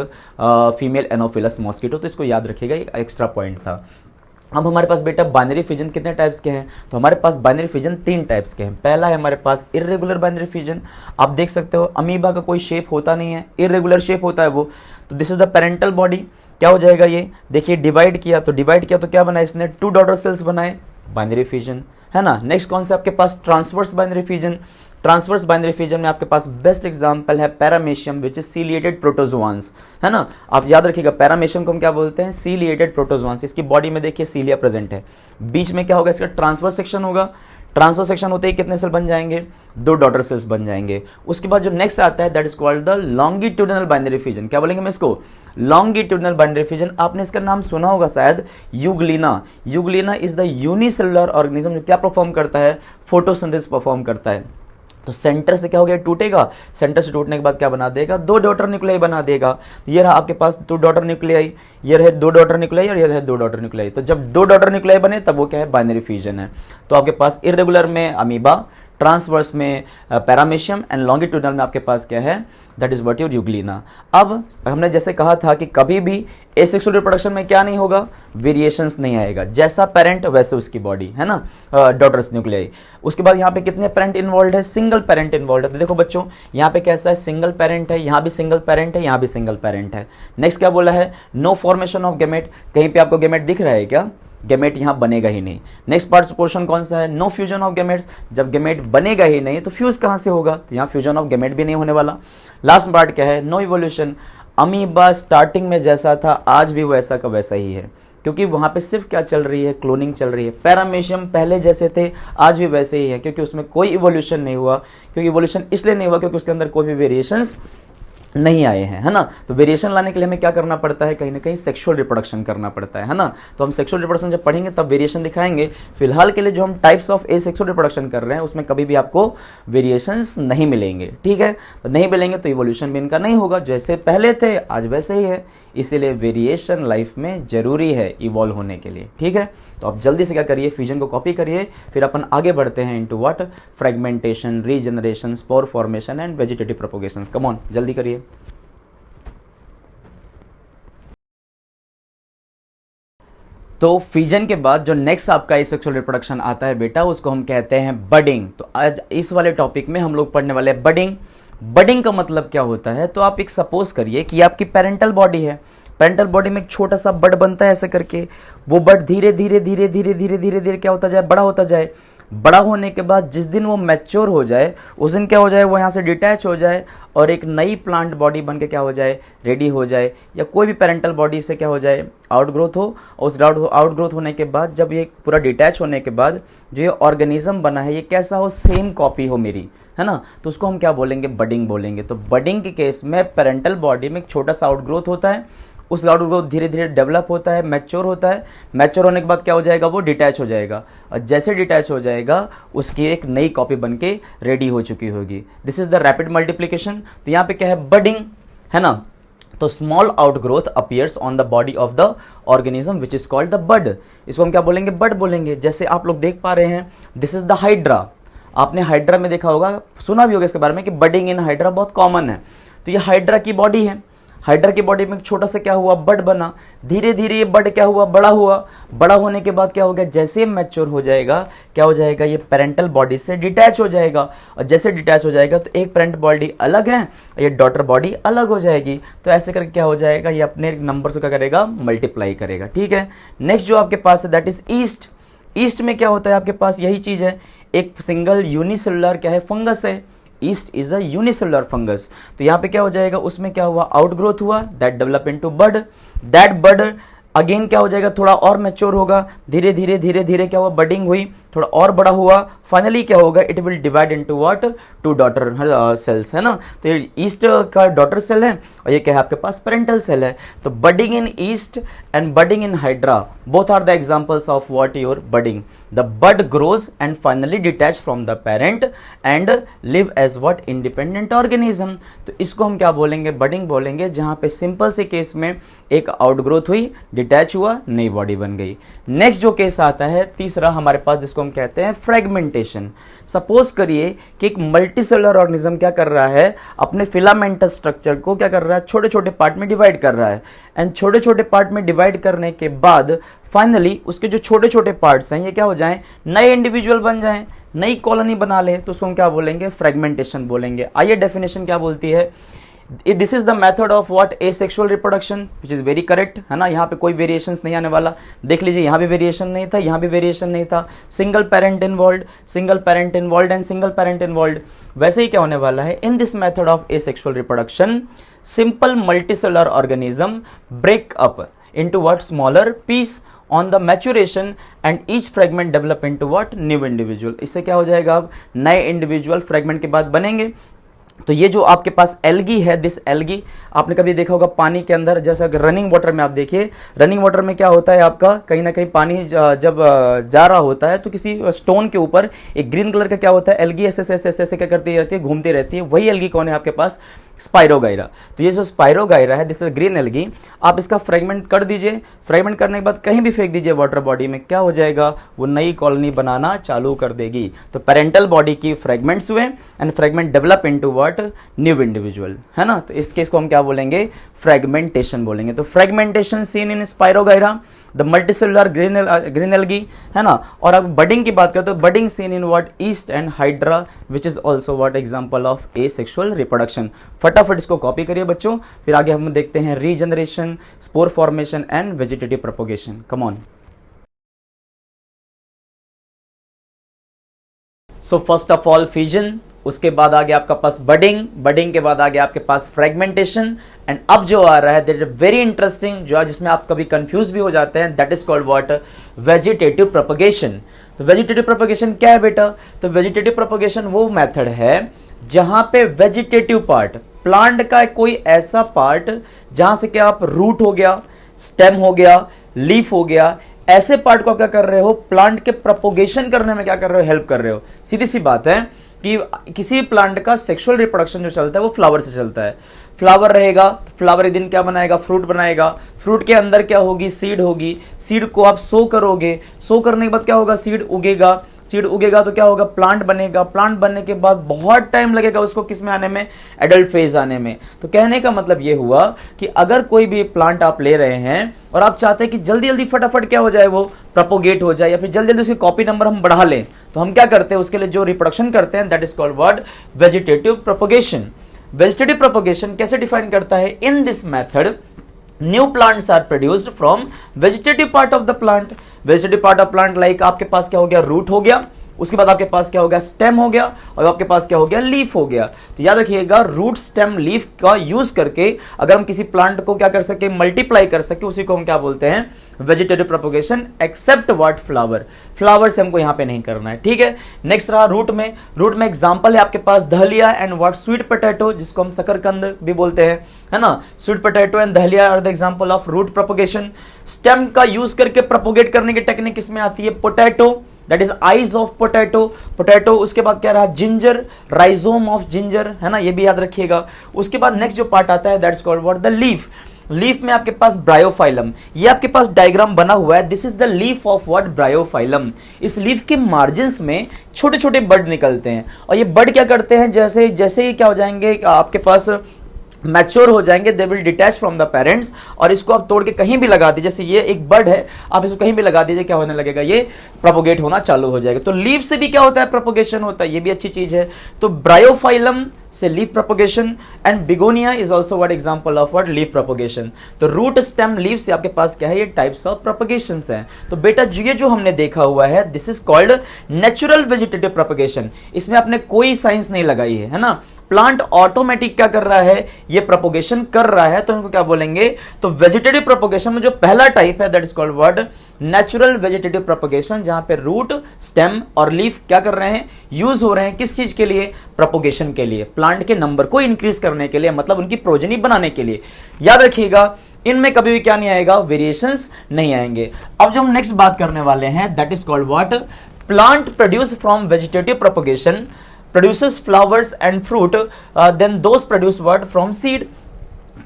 female Anopheles mosquito. तो इसको याद रखिएगा, एक एक्स्ट्रा पॉइंट था। अब हमारे पास बेटा बाइनरी फिजन कितने टाइप्स के हैं, तो हमारे पास बाइनरी फिजन 3 टाइप्स के हैं। पहला है हमारे पास इर्रेगुलर बाइनरी फिजन। आप देख सकते हो अमीबा का कोई शेप होता नहीं है, इर्रेगुलर शेप होता है वो। तो this is the parental body. क्या हो जाएगा ये, देखिए डिवाइड किया तो क्या बना, इसने 2 डॉटर सेल्स बनाए, बाइनरी फिजन, है ना। नेक्स्ट कौन सा आपके पास, transverse binary fission. Transverse binary fission में आपके पास बेस्ट एग्जांपल है paramecium which is ciliated protozoans, है ना। आप याद रखिएगा पैरामेशियम को हम क्या बोलते हैं, सीलिएटेड प्रोटोजोआंस। इसकी बॉडी में देखिए सीलिया प्रेजेंट है, बीच में क्या होगा, इसका ट्रांसवर्स सेक्शन होगा। ट्रांसफर सेक्शन होते ही कितने सेल बन जाएंगे, 2 डॉटर सेल्स बन जाएंगे। उसके बाद जो नेक्स्ट आता है that is called the longitudinal binary fission. क्या बोलेंगे हम इसको, लॉन्गिट्यूडिनल बाइनरी फिजन। आपने इसका नाम सुना होगा शायद, Euglena. Euglena is the unicellular organism जो क्या परफॉर्म करता है, फोटोसिंथेसिस परफॉर्म करता है। तो सेंटर से क्या हो गया, टूटेगा, सेंटर से टूटने के बाद क्या बना देगा, 2 डॉटर न्यूक्लियाई बना देगा। तो ये रहा आपके पास 2 डॉटर न्यूक्लियाई, ये रहे 2 डॉटर न्यूक्लियाई और ये रहे 2 डॉटर न्यूक्लियाई। तो जब 2 डॉटर न्यूक्लियाई बने तब वो क्या है, बाइनरी फ्यूजन है। तो आपके पास इर्रेगुलर में अमीबा, ट्रांसवर्स में पैरामेशियम एंड लॉन्गिट्यूडनल में आपके पास क्या है, that is what your Euglena. अब हमने जैसे कहा था कि कभी भी एसेक्सुअल रिप्रोडक्शन में क्या नहीं होगा, वेरिएशंस नहीं आएगा, जैसा पेरेंट वैसे उसकी बॉडी, है ना, डॉटर्स न्यूक्लियाई। उसके बाद यहाँ पे कितने पेरेंट इन्वॉल्व है, सिंगल पेरेंट इन्वॉल्व है। तो देखो बच्चों यहाँ पे कैसा है, सिंगल पेरेंट है, यहाँ भी सिंगल पेरेंट है, यहाँ भी सिंगल पेरेंट है। नेक्स्ट क्या बोला है, नो फॉर्मेशन ऑफ गेमेट। कहीं पे आपको गेमेट दिख रहा है क्या, गेमेट यहाँ बनेगा ही नहीं। नेक्स्ट पार्ट पोर्शन कौन सा है, नो फ्यूजन ऑफ गेमेट्स। जब गेमेट बनेगा ही नहीं तो फ्यूज कहाँ से होगा, तो यहाँ फ्यूजन ऑफ गेमेट भी नहीं होने वाला। लास्ट पार्ट क्या है, नो इवोल्यूशन। अमीबा स्टार्टिंग में जैसा था आज भी वैसा का वैसा ही है, क्योंकि वहां पे सिर्फ क्या चल रही है, क्लोनिंग चल रही है। पैरामेशियम पहले जैसे थे आज भी वैसे ही है, क्योंकि उसमें कोई इवोल्यूशन नहीं हुआ। क्योंकि इवोल्यूशन इसलिए नहीं हुआ क्योंकि उसके अंदर कोई भी वेरिएशंस नहीं आए हैं, है ना। तो वेरिएशन लाने के लिए हमें क्या करना पड़ता है, कहीं ना कहीं सेक्सुअल रिप्रोडक्शन करना पड़ता है ना। तो हम सेक्सुअल रिप्रोडक्शन जब पढ़ेंगे तब वेरिएशन दिखाएंगे। फिलहाल के लिए जो हम टाइप्स ऑफ एसेक्सुअल रिप्रोडक्शन कर रहे हैं उसमें कभी भी आपको वेरिएशंस नहीं मिलेंगे, ठीक है। तो नहीं मिलेंगे तो इवोल्यूशन भी इनका नहीं होगा, जैसे पहले थे आज वैसे ही है। इसीलिए वेरिएशन लाइफ में जरूरी है इवॉल्व होने के लिए, ठीक है। तो आप जल्दी से क्या करिए, फ्यूजन को कॉपी करिए, फिर अपन आगे बढ़ते हैं into what, fragmentation, regeneration, spore formation and vegetative propagation. Come on जल्दी करिए। तो फ्यूजन के बाद जो नेक्स्ट आपका एसेक्सुअल रिप्रोडक्शन आता है बेटा, उसको हम कहते हैं बडिंग। तो आज इस वाले टॉपिक में हम लोग पढ़ने वाले हैं बडिंग। बडिंग का मतलब क्या होता है, तो आप एक सपोज करिए कि आपकी पेरेंटल बॉडी है, पेरेंटल बॉडी में एक छोटा सा बड बनता है ऐसे करके। वो बड धीरे धीरे धीरे धीरे धीरे धीरे धीरे क्या होता जाए, बड़ा होता जाए। बड़ा होने के बाद जिस दिन वो मैच्योर हो जाए उस दिन क्या हो जाए, वो यहाँ से डिटैच हो जाए और एक नई प्लांट बॉडी बन के क्या हो जाए, रेडी हो जाए। या कोई भी पेरेंटल बॉडी से क्या हो जाए, आउटग्रोथ हो। और उस आउटग्रोथ होने के बाद जब ये पूरा डिटैच होने के बाद जो ये ऑर्गेनिज्म बना है ये कैसा हो, सेम कॉपी हो मेरी, है ना। तो उसको हम क्या बोलेंगे, बडिंग बोलेंगे। तो बडिंग के केस में पेरेंटल बॉडी में एक छोटा सा आउटग्रोथ होता है, उस आउटग्रोथ धीरे धीरे डेवलप होता है, मैच्योर होता है। मैच्योर होने के बाद क्या हो जाएगा, वो डिटैच हो जाएगा। और जैसे डिटैच हो जाएगा उसकी एक नई कॉपी बन के रेडी हो चुकी होगी। This is the rapid multiplication. तो यहाँ पे क्या है, बडिंग, है ना। तो small outgrowth appears on the body of the organism which is called the bud. इसको हम क्या बोलेंगे, बड बोलेंगे। जैसे आप लोग देख पा रहे हैं, दिस इज द हाइड्रा। आपने हाइड्रा में देखा होगा, सुना भी होगा इसके बारे में कि बडिंग इन हाइड्रा बहुत कॉमन है। तो ये हाइड्रा की बॉडी है। हाइड्रा की बॉडी में छोटा सा क्या हुआ, बड बना। धीरे धीरे ये बड क्या हुआ, बड़ा हुआ। बड़ा होने के बाद क्या हो गया, जैसे मैच्योर हो जाएगा क्या हो जाएगा, ये पेरेंटल बॉडी से डिटैच हो जाएगा। और जैसे डिटैच हो जाएगा तो एक पेरेंट बॉडी अलग है, ये डॉटर बॉडी अलग हो जाएगी। तो ऐसे करके क्या हो जाएगा, ये अपने नंबर से क्या करेगा, मल्टीप्लाई करेगा, ठीक है। नेक्स्ट जो आपके पास है दैट इज ईस्ट। ईस्ट में क्या होता है आपके पास, यही चीज है, एक सिंगल यूनिसेलुलर क्या है, फंगस है। East is a unicellular fungus. तो यहाँ पे क्या हो जाएगा, उसमें क्या हुआ, आउटग्रोथ हुआ, that develop into bud, that bud again क्या हो जाएगा, थोड़ा और मैच्योर होगा, धीरे धीरे धीरे धीरे क्या हुआ, बडिंग हुई, थोड़ा और बड़ा हुआ, फाइनली क्या होगा, it will divide into what, two daughter cells, है ना। तो ये ईस्ट का डॉटर सेल है और ये क्या है आपके पास पेरेंटल सेल है। तो budding in yeast and budding in hydra both are the examples of what your budding. The bud grows and finally detach from the parent and live as what, independent organism. तो इसको हम क्या बोलेंगे, budding बोलेंगे, जहां पे simple से case में एक आउटग्रोथ हुई, डिटैच हुआ, नई बॉडी बन गई। नेक्स्ट जो केस आता है तीसरा हमारे पास, जिसको हम कहते हैं फ्रेगमेंटेशन। सपोज करिए कि एक मल्टीसेलुलर ऑर्गेनिज्म क्या कर रहा है, अपने फिलामेंटस स्ट्रक्चर को क्या कर रहा है, छोटे छोटे पार्ट में डिवाइड कर रहा है, एंड छोटे छोटे पार्ट में डिवाइड करने के बाद फाइनली उसके जो छोटे छोटे पार्ट्स हैं ये क्या हो जाएं, नए इंडिविजुअल बन जाएं, नई कॉलोनी बना ले, तो उसको हम क्या बोलेंगे, फ्रेगमेंटेशन बोलेंगे। आइए डेफिनेशन क्या बोलती है, this is the method of what, asexual reproduction, which is very correct, है ना। यहाँ पे कोई वेरिएशन नहीं आने वाला, देख लीजिए यहाँ भी वेरिएशन नहीं था, यहाँ भी वेरिएशन नहीं था, single parent involve, single parent involve and single parent involve. वैसे ही क्या होने वाला है, in this method of asexual reproduction simple multicellular organism break up into what, smaller piece on the maturation and each fragment develop into what, new individual। इससे क्या हो जाएगा, अब नए इंडिविजुअल फ्रेगमेंट के बाद बनेंगे। तो ये जो आपके पास एल्गी है, दिस एल्गी आपने कभी देखा होगा पानी के अंदर, जैसा रनिंग वाटर में आप देखिए, रनिंग वाटर में क्या होता है आपका, कहीं ना कहीं पानी जब जा रहा होता है तो किसी स्टोन के ऊपर एक ग्रीन कलर का क्या होता है, एल्गी ऐसे ऐसे ऐसे ऐसे क्या करती रहती है, घूमती रहती है। वही एल्गी कौन है आपके पास, स्पाइरोगाइरा। तो ये जो स्पाइरोगाइरा है, दिस इज ग्रीन एल्गी, आप इसका फ्रेगमेंट कर दीजिए, फ्रेगमेंट करने के बाद कहीं भी फेंक दीजिए वाटर बॉडी में, क्या हो जाएगा, वो नई कॉलोनी बनाना चालू कर देगी। तो पेरेंटल बॉडी की फ्रेगमेंट्स हुए and fragment develop into what, new individual, है ना। तो इस केस को हम क्या बोलेंगे, फ्रेगमेंटेशन बोलेंगे। तो fragmentation seen in spirogyra, the multicellular green algae, है ना। और अब बडिंग की बात करें तो budding seen in what, east and hydra, which is also what, example of asexual reproduction. फटाफट इसको कॉपी करिए बच्चों, फिर आगे हम देखते हैं regeneration, spore formation and vegetative propagation. Come on. So first of all fission, उसके बाद आ गया आपका पास बडिंग, बडिंग के बाद आ गया आपके पास फ्रेगमेंटेशन, एंड अब जो आ रहा है दैट इज वेरी इंटरेस्टिंग, जो जिसमें आप कभी कंफ्यूज भी हो जाते हैं, that is called what, vegetative propagation. तो वेजिटेटिव प्रोपगेशन क्या है बेटा, तो वेजिटेटिव प्रोपगेशन वो मेथड है जहां पे वेजिटेटिव पार्ट, प्लांट का कोई ऐसा पार्ट जहां से क्या आप रूट हो गया, स्टेम हो गया, लीफ हो गया, ऐसे पार्ट को आप क्या कर रहे हो, प्लांट के प्रोपोगेशन करने में क्या कर रहे हो, हेल्प कर रहे हो। सीधी सी बात है कि किसी प्लांट का सेक्सुअल रिप्रोडक्शन जो चलता है वो फ्लावर से चलता है। फ्लावर रहेगा तो फ्लावर एक दिन क्या बनाएगा, फ्रूट बनाएगा, फ्रूट के अंदर क्या होगी, सीड होगी, सीड को आप सो करोगे, सो करने के बाद क्या होगा, सीड उगेगा, सीड उगेगा तो क्या होगा, प्लांट बनेगा, प्लांट बनने के बाद बहुत टाइम लगेगा उसको किस में आने में, एडल्ट फेज आने में। तो कहने का मतलब ये हुआ कि अगर कोई भी प्लांट आप ले रहे हैं और आप चाहते हैं कि जल्दी जल्दी फटाफट क्या हो जाए, वो प्रोपोगेट हो जाए, या फिर जल्दी जल्दी उसकी कॉपी नंबर हम बढ़ा लें, तो हम क्या करते हैं, उसके लिए जो रिप्रोडक्शन करते हैं that is called what, vegetative propagation. Vegetative propagation कैसे डिफाइन करता है, in this method new plants are produced from vegetative part of the plant. Vegetative part of plant like आपके पास क्या हो गया, रूट हो गया, उसके बाद आपके पास क्या हो गया, स्टेम हो गया, और आपके पास क्या हो गया, लीफ हो गया। तो याद रखिएगा, रूट स्टेम लीफ का यूज करके अगर हम किसी प्लांट को क्या कर सके, मल्टीप्लाई कर सके, उसी को हम क्या बोलते हैं, vegetative propagation, except what, flower. Flower से हमको यहां पे नहीं करना है, ठीक है। नेक्स्ट रहा रूट में, रूट में एग्जांपल है आपके पास dahlia and what, sweet potato, जिसको हम शकरकंद भी बोलते हैं, है ना। Sweet potato and dahlia are the example of root propagation. Stem का यूज करके प्रोपोगेट करने की टेक्निक इसमें आती है, potato, that is eyes of potato, potato. उसके बाद क्या रहा, जिंजर, राइजोम ऑफ जिंजर, है ना, ये भी याद रखिएगा। उसके बाद नेक्स्ट जो पार्ट आता है that's called what, the leaf. Leaf में आपके पास ब्रायोफाइलम, ये आपके पास डायग्राम बना हुआ है, this is the leaf of what, Bryophyllum. इस लीफ के मार्जिन्स में छोटे छोटे बड निकलते हैं, और ये बड क्या करते हैं, जैसे जैसे ही क्या हो जाएंगे आपके पास मैच्योर हो जाएंगे, they will detach from the parents, और इसको आप तोड़ के कहीं भी लगा दीजिए, जैसे ये एक बर्ड है, आप इसको कहीं भी लगा दीजिए, क्या होने लगेगा, ये प्रोपोगेट होना चालू हो जाएगा। तो लीफ से भी क्या होता है, प्रोपोगेशन होता है, ये भी अच्छी चीज है। तो ब्रायोफाइलम से leaf propagation, and begonia is also what example of what leaf propagation. तो रूट स्टेम लीफ से आपके पास क्या है, ये टाइप्स ऑफ प्रोपोगेशंस हैं। तो बेटा ये जो हमने देखा हुआ है, this is called natural vegetative propagation. इसमें आपने कोई साइंस नहीं लगाई है ना, प्लांट ऑटोमेटिक क्या कर रहा है, ये प्रोपोगेशन कर रहा है, तो इनको क्या बोलेंगे, तो वेजिटेटिव प्रोपोगेशन में जो पहला टाइप है that is called what, natural vegetative propagation, जहां पे रूट स्टेम और लीफ क्या कर रहे हैं, यूज हो रहे हैं किस चीज के लिए, प्रोपोगेशन के लिए, प्लांट के नंबर को इंक्रीज करने के लिए, मतलब उनकी प्रोजेनी बनाने के लिए। याद रखिएगा इनमें कभी भी क्या नहीं आएगा, वेरिएशंस नहीं आएंगे। अब जो हम नेक्स्ट बात करने वाले हैं that is called what, plant produce from vegetative propagation produces flowers and fruit, then those produce what, from seed।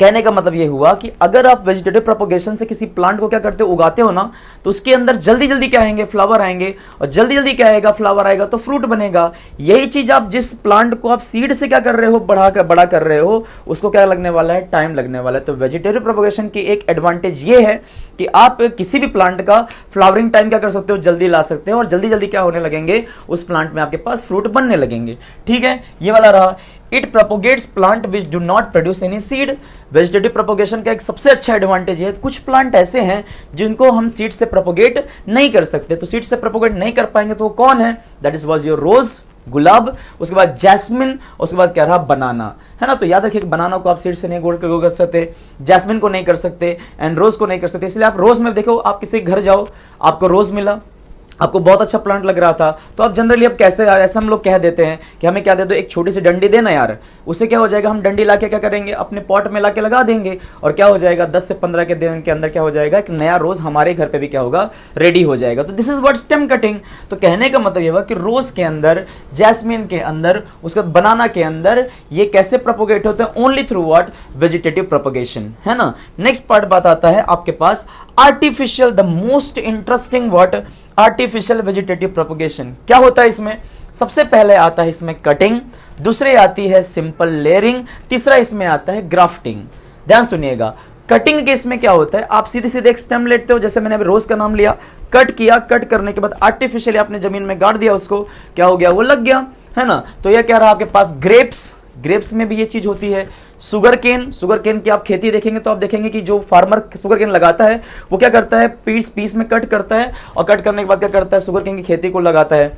कहने का मतलब ये हुआ कि अगर आप वेजिटेटिव प्रोपोगेशन से किसी प्लांट को क्या करते हो, उगाते हो ना, तो उसके अंदर जल्दी जल्दी क्या आएंगे, फ्लावर आएंगे, और जल्दी जल्दी क्या आएगा, फ्लावर आएगा तो फ्रूट बनेगा। यही चीज आप जिस प्लांट को आप सीड से क्या कर रहे हो, बड़ा कर रहे हो, उसको क्या लगने वाला है, टाइम लगने वाला है। तो वेजिटेटिव प्रोपोगेशन की एक एडवांटेज ये है कि आप किसी भी प्लांट का फ्लावरिंग टाइम क्या कर सकते हो, जल्दी ला सकते हो, और जल्दी जल्दी क्या होने लगेंगे, उस प्लांट में आपके पास फ्रूट बनने लगेंगे। ठीक है, ये वाला रहा। It propagates plant which do not produce any seed. Vegetative propagation का एक सबसे अच्छा एडवांटेज है, कुछ प्लांट ऐसे हैं जिनको हम सीड से प्रोपोगेट नहीं कर सकते, तो सीड से प्रोपोगेट नहीं कर पाएंगे तो वो कौन है, दैट इज वाज योर रोज, गुलाब, उसके बाद जैस्मिन, उसके बाद क्या रहा, बनाना, है ना। तो याद रखिए कि बनाना को आप सीड से नहीं ग्रो कर सकते, जैस्मिन को नहीं कर सकते, एंड रोज को नहीं कर सकते। इसलिए आप रोज में देखो, आप किसी घर जाओ, आपको रोज मिला, आपको बहुत अच्छा प्लांट लग रहा था, तो आप जनरली अब कैसे, ऐसे हम लोग कह देते हैं कि हमें क्या दे दो, एक छोटी सी डंडी देना यार, उससे क्या हो जाएगा, हम डंडी लाके क्या करेंगे, अपने पॉट में लाके लगा देंगे, और क्या हो जाएगा, 10 से 15 के दिन के अंदर क्या हो जाएगा, एक नया रोज हमारे घर पे भी क्या होगा, रेडी हो जाएगा। तो this is what stem cutting. तो कहने का मतलब ये हुआ कि रोज के अंदर, जैस्मिन के अंदर, उसके बाद बनाना के अंदर, ये कैसे प्रोपोगेट होते हैं, only through what, vegetative propagation, है ना। नेक्स्ट पार्ट बात आता है आपके पास artificial, the most interesting what, artificial vegetative propagation. क्या होता है इसमें, सबसे पहले आता है इसमें कटिंग, दूसरे आती है सिंपल लेयरिंग, तीसरा इसमें आता है ग्राफ्टिंग। ध्यान सुनिएगा, कटिंग के इसमें क्या होता है, आप सीधे सीधे एक स्टेम लेते हो, जैसे मैंने अभी रोज का नाम लिया, कट किया, कट करने के बाद आर्टिफिशियली आपने जमीन में गाड़ दिया उसको, क्या हो गया, वो लग गया, है ना। तो यह क्या रहा आपके पास, ग्रेप्स, ग्रेप्स में भी ये चीज होती है। सुगर केन, सुगर केन की आप खेती देखेंगे तो आप देखेंगे कि जो फार्मर सुगर केन लगाता है वो क्या करता है, पीस पीस में कट करता है, और कट करने के बाद क्या करता है, सुगर केन की खेती को लगाता है।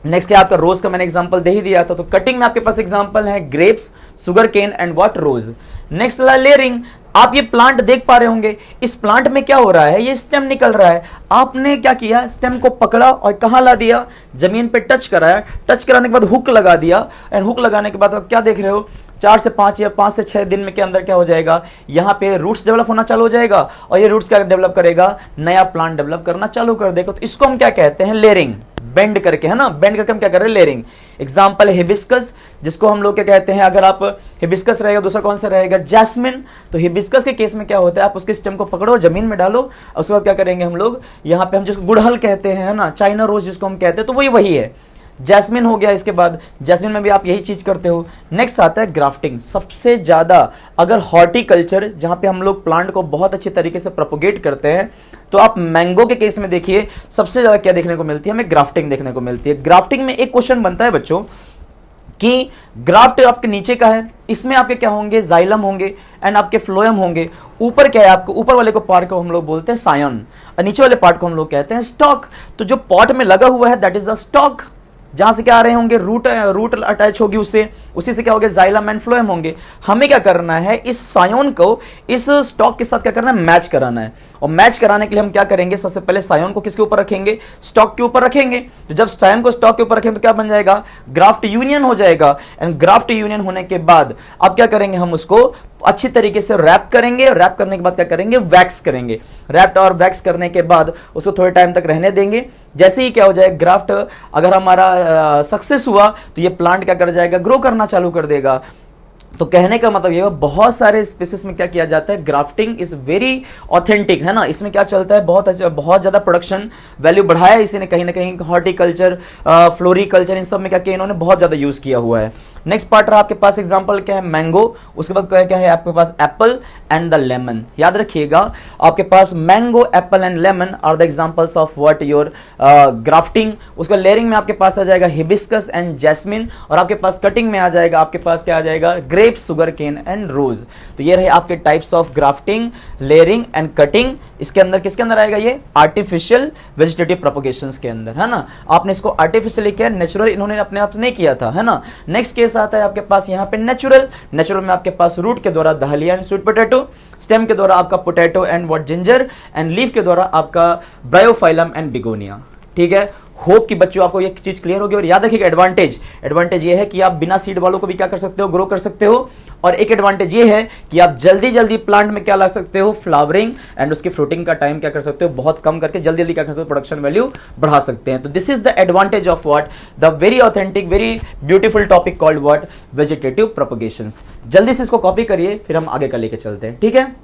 नेक्स्ट है आपका रोज का, मैंने एग्जांपल दे ही दिया था। तो कटिंग में आपके पास एग्जांपल है grapes, sugar cane and what, rose. Next layering, आप ये प्लांट देख पा रहे होंगे, इस प्लांट में क्या हो रहा है, ये स्टेम निकल रहा है, आपने क्या किया, स्टेम को पकड़ा और कहां ला दिया, जमीन पे टच कराया, टच कराने के बाद हुक लगा दिया, एंड हुक लगाने के बाद आप क्या देख रहे हो, 4 से 5 या 5 से 6 दिन में के अंदर क्या हो जाएगा, यहाँ पे रूट्स डेवलप होना चालू हो जाएगा, और ये रूट्स क्या डेवलप करेगा, नया प्लांट डेवलप करना चालू कर देगा। तो इसको हम क्या कहते हैं, लेयरिंग, बेंड करके, है ना, बेंड करके हम क्या कर रहे हैं, लेयरिंग। एग्जांपल है हिबिस्कस, जिसको हम लोग क्या कहते हैं, अगर आप हिबिस्कस रहेगा, दूसरा कौन सा रहेगा, जैस्मिन। तो हिबिस्कस के केस में क्या होता है, आप उसके स्टेम को पकड़ो, जमीन में डालो, और उसके बाद क्या करेंगे हम लोग, यहाँ पे हम जिसको गुड़हल कहते हैं, है ना, चाइना रोज जिसको हम कहते हैं, तो वही है। जैस्मिन हो गया, इसके बाद जैस्मिन में भी आप यही चीज करते हो। नेक्स्ट आता है ग्राफ्टिंग, सबसे ज्यादा अगर हॉर्टिकल्चर जहां पे हम लोग प्लांट को बहुत अच्छे तरीके से प्रोपोगेट करते हैं, तो आप मैंगो के केस में देखिए सबसे ज्यादा क्या देखने को मिलती है, हमें ग्राफ्टिंग देखने को मिलती है। ग्राफ्टिंग में एक क्वेश्चन बनता है बच्चों कि ग्राफ्ट आपके नीचे का है, इसमें आपके क्या होंगे, जाइलम होंगे एंड आपके फ्लोएम होंगे। ऊपर क्या है, आपको ऊपर वाले को पार्ट को हम लोग बोलते हैं सायन, और नीचे वाले पार्ट को हम लोग कहते हैं स्टॉक। तो जो पॉट में लगा हुआ है दैट इज द स्टॉक, जहां से क्या आ रहे होंगे, रूट अटैच होगी उससे, उसी से क्या होगा, जाइलम एंड फ्लोएम होंगे। हमें क्या करना है, इस सायोन को इस स्टॉक के साथ क्या करना है, मैच कराना है। और मैच कराने के लिए हम क्या करेंगे, सबसे पहले सायोन को किसके ऊपर रखेंगे, स्टॉक के ऊपर रखेंगे। तो जब सायोन को स्टॉक के ऊपर रखेंगे तो क्या बन जाएगा, ग्राफ्ट यूनियन हो जाएगा। एंड ग्राफ्ट यूनियन होने के बाद अब क्या करेंगे, हम उसको अच्छी तरीके से रैप करेंगे। रैप करने के बाद क्या करेंगे, वैक्स करेंगे। रैप और वैक्स करने के बाद उसको थोड़े टाइम तक रहने देंगे। जैसे ही क्या हो जाए, ग्राफ्ट अगर हमारा सक्सेस हुआ तो ये प्लांट क्या कर जाएगा, ग्रो करना चालू कर देगा। तो कहने का मतलब ये बहुत सारे स्पीसीज में क्या किया जाता है, ग्राफ्टिंग इज वेरी ऑथेंटिक, है ना। इसमें क्या चलता है, बहुत ज्यादा प्रोडक्शन वैल्यू बढ़ाया इसी ने कहीं ना कहीं। हॉर्टिकल्चर, फ्लोरिकल्चर, इन सब में क्या किया इन्होंने, बहुत ज्यादा यूज किया हुआ है। नेक्स्ट पार्ट रहा आपके पास एग्जांपल क्या है, मैंगो। उसके बाद क्या है आपके पास, एप्पल एंड द लेमन। याद रखिएगा आपके पास mango, apple and lemon are the examples of what your grafting. उसका लेयरिंग में आपके पास आ जाएगा हिबिस्कस एंड जैस्मिन, और आपके पास कटिंग में आ जाएगा आपके पास क्या आ जाएगा, ग्रेप, सुगर केन एंड रोज। तो ये रहे आपके types of grafting, layering and cutting. इसके अंदर किसके अंदर आएगा, ये आर्टिफिशियल वेजिटेटिव प्रोपगेशंस के अंदर, है ना। आपने इसको आर्टिफिशियली किया, नेचुरल इन्होंने अपने आप से नहीं किया था, है ना। नेक्स्ट केस आता है आपके पास यहाँ पे नेचुरल। नेचुरल में आपके पास रूट के द्वारा dahlia and sweet potato, stem के द्वारा आपका potato and what ginger, and leaf के द्वारा आपका ब्रायोफाइलम एंड बिगोनिया। ठीक है, होप कि बच्चों आपको ये चीज क्लियर होगी। और याद रखिएगा एडवांटेज ये है कि आप बिना सीड वालों को भी क्या कर सकते हो, ग्रो कर सकते हो। और एक एडवांटेज ये है कि आप जल्दी जल्दी प्लांट में क्या ला सकते हो, फ्लावरिंग एंड उसकी फ्रूटिंग का टाइम क्या कर सकते हो, बहुत कम करके जल्दी जल्दी क्या कर सकते हो, प्रोडक्शन वैल्यू बढ़ा सकते हैं। तो this is the advantage of what, the very authentic, very beautiful topic called what, vegetative propagations. जल्दी से इसको कॉपी करिए, फिर हम आगे का लेके चलते हैं। ठीक है,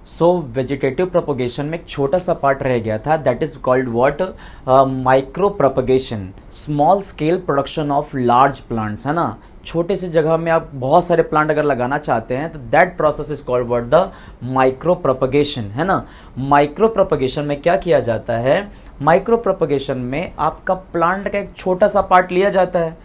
सो वेजिटेटिव प्रोपगेशन में एक छोटा सा पार्ट रह गया था, that is called what, micro propagation, small scale production of large plants, है ना। छोटे से जगह में आप बहुत सारे प्लांट अगर लगाना चाहते हैं तो that process is called what, the micro propagation, है ना। माइक्रो प्रोपगेशन में क्या किया जाता है, माइक्रो प्रोपगेशन में आपका प्लांट का एक छोटा सा पार्ट लिया जाता है,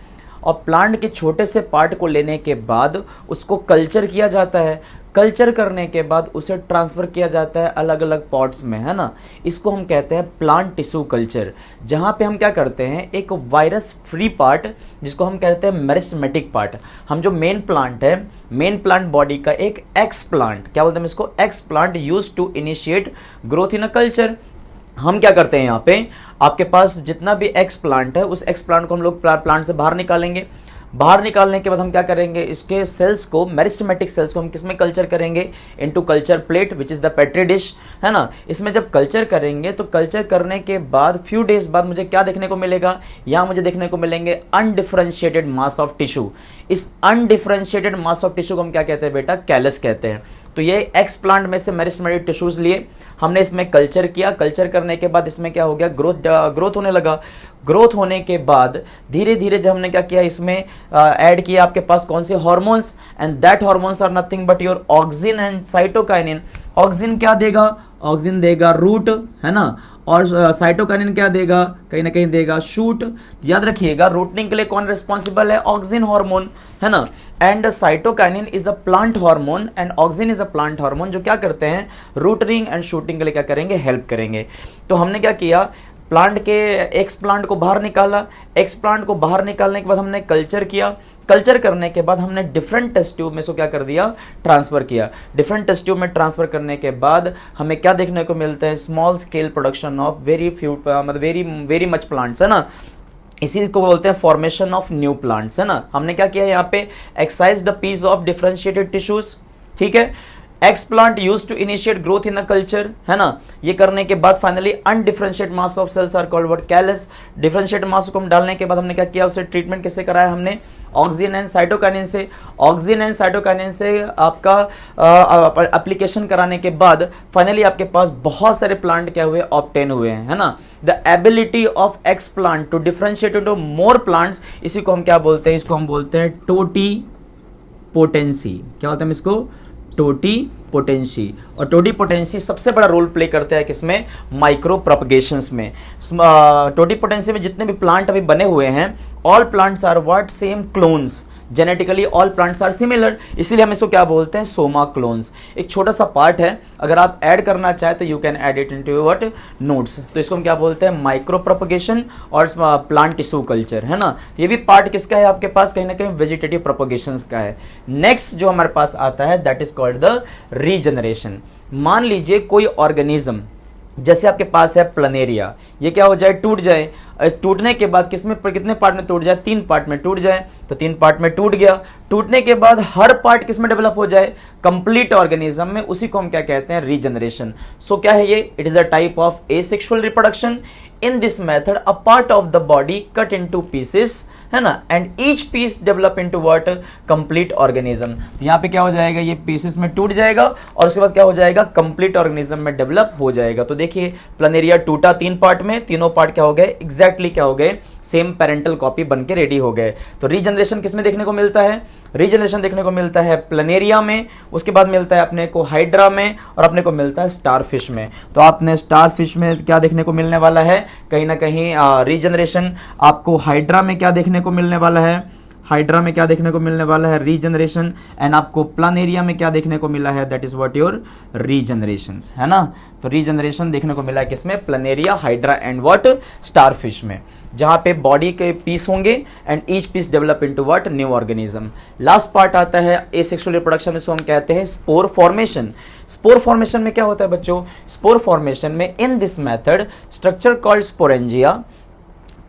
और प्लांट के छोटे से पार्ट को लेने के बाद उसको कल्चर किया जाता है। कल्चर करने के बाद उसे ट्रांसफर किया जाता है अलग अलग पॉट्स में, है ना। इसको हम कहते हैं प्लांट टिश्यू कल्चर, जहाँ पे हम क्या करते हैं, एक वायरस फ्री पार्ट जिसको हम कहते हैं मेरिस्टेमेटिक पार्ट, हम जो मेन प्लांट है, मेन प्लांट बॉडी का एक एक्स प्लांट, क्या बोलते हैं इसको, explant use to initiate growth in a culture. हम क्या करते हैं, यहाँ पे आपके पास जितना भी एक्स प्लांट है, उस एक्स प्लांट को हम लोग प्लांट से बाहर निकालेंगे। बाहर निकालने के बाद हम क्या करेंगे, इसके सेल्स को, मेरिस्टेमेटिक सेल्स को हम किसमें कल्चर करेंगे, into culture plate which is the petri dish, है ना। इसमें जब कल्चर करेंगे तो कल्चर करने के बाद फ्यू डेज बाद मुझे क्या देखने को मिलेगा, यहाँ मुझे देखने को मिलेंगे अनडिफरेंशिएटेड मास ऑफ टिश्यू। इस अनडिफरेंशिएटेड मास ऑफ टिश्यू को हम क्या कहते हैं बेटा, कैलस कहते हैं। तो ये एक्स प्लांट में से मेरिस्टेमेटिक टिश्यूज लिए, हमने इसमें कल्चर किया। कल्चर करने के बाद इसमें क्या हो गया, ग्रोथ होने लगा। ग्रोथ होने के बाद धीरे धीरे जब हमने क्या किया, इसमें ऐड किया आपके पास कौन से hormones, and that hormones are nothing but your auxin and cytokinin. Auxin क्या देगा, ऑक्सिन देगा रूट, है ना, और साइटोकाइनिन क्या देगा, कहीं ना कहीं देगा शूट। याद रखिएगा रूटनिंग के लिए कौन रिस्पॉन्सिबल है, ऑक्सिन हार्मोन, है ना। And cytokinin is a plant hormone and auxin is a plant hormone, जो क्या करते हैं, रूटरिंग एंड शूटिंग के लिए क्या करेंगे, हेल्प करेंगे। तो हमने क्या किया, प्लांट के एक्स प्लांट को बाहर निकाला। एक्स प्लांट को बाहर निकालने के बाद हमने कल्चर किया। कल्चर करने के बाद हमने डिफरेंट टेस्ट ट्यूब में इसको क्या कर दिया, ट्रांसफर किया। डिफरेंट टेस्ट ट्यूब में ट्रांसफर करने के बाद हमें क्या देखने को मिलता है, small scale production of very few, मतलब वेरी मच प्लांट्स, है ना। इसी को बोलते हैं फॉर्मेशन ऑफ न्यू प्लांट्स, है ना। हमने क्या किया यहाँ पे, exercise the piece of differentiated tissues, ठीक है। Explant use to initiate growth in the culture, है ना। ये करने के बाद finally undifferentiate mass of cells are called what, callus. Differentiate mass को हम डालने के बाद हमने क्या किया, उसे ट्रीटमेंट किससे कराया, हमने ऑक्सिन एंड साइटोकाइनिन से। ऑक्सिन एंड साइटोकाइनिन से आपका एप्लीकेशन कराने के बाद फाइनली आपके पास बहुत सारे प्लांट क्या हुए, ऑब्टेन हुए हैं, है ना। The ability of explant to differentiate into more plants, इसी को हम क्या बोलते हैं, इसको हम बोलते हैं टोटी पोटेंसी। क्या बोलते हैं इसको, टोटी पोटेंसी। और टोटी पोटेंसी सबसे बड़ा रोल प्ले करते हैं किसमें, माइक्रो प्रोपगेशंस में। टोटी पोटेंसी में जितने भी प्लांट अभी बने हुए हैं, all plants are what, same clones. Genetically all plants are similar, इसीलिए हम इसको क्या बोलते हैं, सोमा क्लोन्स। एक छोटा सा पार्ट है, अगर आप ऐड करना चाहे तो you can add it into what, notes. तो इसको हम क्या बोलते हैं, माइक्रो प्रोपगेशन और प्लांट टिश्यू कल्चर, है ना। ये भी पार्ट किसका है आपके पास, कहीं ना कहीं वेजिटेटिव प्रोपगेशंस का है। नेक्स्ट जो हमारे पास आता है that is called the regeneration. मान लीजिए कोई ऑर्गेनिज्म, जैसे आपके पास है प्लनेरिया, ये क्या हो जाए, टूट जाए। टूटने के बाद किसमें कितने पार्ट में टूट जाए, 3 पार्ट में टूट जाए, तो 3 पार्ट में टूट गया। टूटने के बाद हर पार्ट किसमें डेवलप हो जाए, कंप्लीट ऑर्गेनिज्म में, उसी को हम क्या कहते हैं, रीजनरेशन। सो क्या है ये, it is a type of asexual reproduction. In this method a part of the body cut into pieces, है ना, and each piece develop into what, complete organism. तो यहाँ पे क्या हो जाएगा, ये पीसेस में टूट जाएगा और उसके बाद क्या हो जाएगा, कंप्लीट ऑर्गेनिज्म में डेवलप हो जाएगा। तो देखिए प्लानेरिया टूटा 3 पार्ट में, तीनों पार्ट क्या हो गए, एग्जैक्टली क्या हो गए, सेम पेरेंटल कॉपी बन के रेडी हो गए। तो रीजनरेशन किसमें देखने को मिलता है, रीजनरेशन देखने को मिलता है प्लानेरिया में, उसके बाद मिलता है अपने को हाइड्रा में, और अपने को मिलता है स्टारफिश में। तो आपने स्टारफिश में क्या देखने को मिलने वाला है, कहीं ना कहीं रीजनरेशन। आपको हाइड्रा में क्या देखने को मिलने वाला है, हाइड्रा में क्या देखने को मिलने वाला है, रीजनरेशन। एंड आपको प्लानेरिया में क्या देखने को मिला है, that is what your regeneration, है ना। तो रीजनरेशन देखने को मिला है किसमें, planaria, hydra and what, starfish में, जहां पे बॉडी के पीस होंगे and each piece develop into what, new organism. Last part आता है एसेक्सुअल रिप्रोडक्शन, इसको हम कहते हैं स्पोर फॉर्मेशन। स्पोर फॉर्मेशन में क्या होता है बच्चों, स्पोर फॉर्मेशन में इन this method structure called sporangia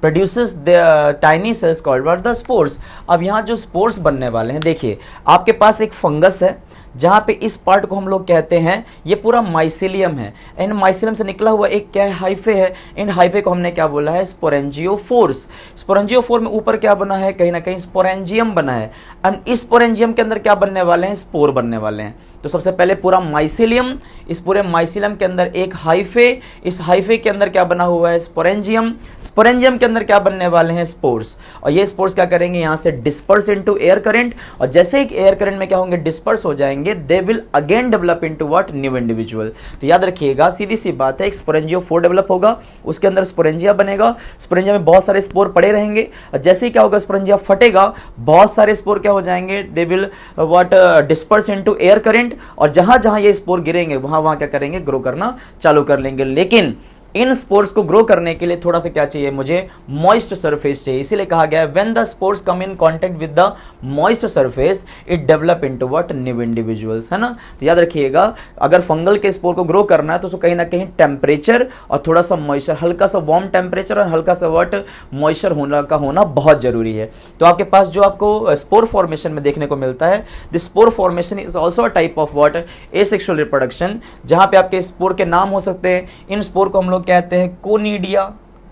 produces the tiny cells called what, the spores. अब यहाँ जो स्पोर्स बनने वाले हैं, देखिए आपके पास एक फंगस है जहाँ पे इस पार्ट को हम लोग कहते हैं, ये पूरा माइसिलियम है, इन माइसिलियम से निकला हुआ एक क्या है, हाइफे है। इन हाइफे को हमने क्या बोला है, स्पोरेंजियोफोर्स। स्पोरेंजियोफोर में ऊपर क्या बना है, कहीं ना कहीं स्पोरेंजियम बना है, एंड इस स्पोरेंजियम के अंदर क्या बनने वाले हैं, स्पोर बनने वाले हैं। तो सबसे पहले पूरा माइसिलियम, इस पूरे माइसिलियम के अंदर एक हाइफे, इस हाइफे के अंदर क्या बना हुआ है, स्पोरेंजियम, स्पोरेंजियम के अंदर क्या बनने वाले हैं, स्पोर्स। और ये स्पोर्स क्या करेंगे, यहाँ से डिस्पर्स इनटू एयर करंट, और जैसे ही एयर करंट में क्या होंगे, डिस्पर्स हो जाएंगे, they will again develop into what, new individual. तो याद रखिएगा, सीधी सी बात है, एक स्पोरेंजियोफोर डेवलप होगा, उसके अंदर स्पोरेंजिया बनेगा, स्पोरेंजिया में बहुत सारे स्पोर पड़े रहेंगे, और जैसे ही क्या होगा, स्पोरेंजिया फटेगा, बहुत सारे स्पोर क्या हो जाएंगे, they will what, disperse into air current, और जहां जहां ये स्पोर गिरेंगे वहां वहां क्या करेंगे, ग्रो करना चालू कर लेंगे। लेकिन इन स्पोर्स को ग्रो करने के लिए थोड़ा सा क्या चाहिए, मुझे मॉइस्ट सरफेस चाहिए। इसीलिए कहा गया है when the spores come in contact with the moist surface it develop into what, new individuals, है ना। तो याद रखिएगा, अगर फंगल के स्पोर को ग्रो करना है तो उसको कहीं ना कहीं टेम्परेचर और थोड़ा सा मॉइस्चर, हल्का सा वार्म टेम्परेचर और हल्का सा व्हाट, मॉइस्चर होना बहुत जरूरी है। तो आपके पास जो आपको स्पोर फॉर्मेशन में देखने को मिलता है, this spore formation is also a type of what, asexual reproduction, जहां पे आपके स्पोर के नाम हो सकते हैं। इन स्पोर को हम लोग कहते हैं कोनिडिया,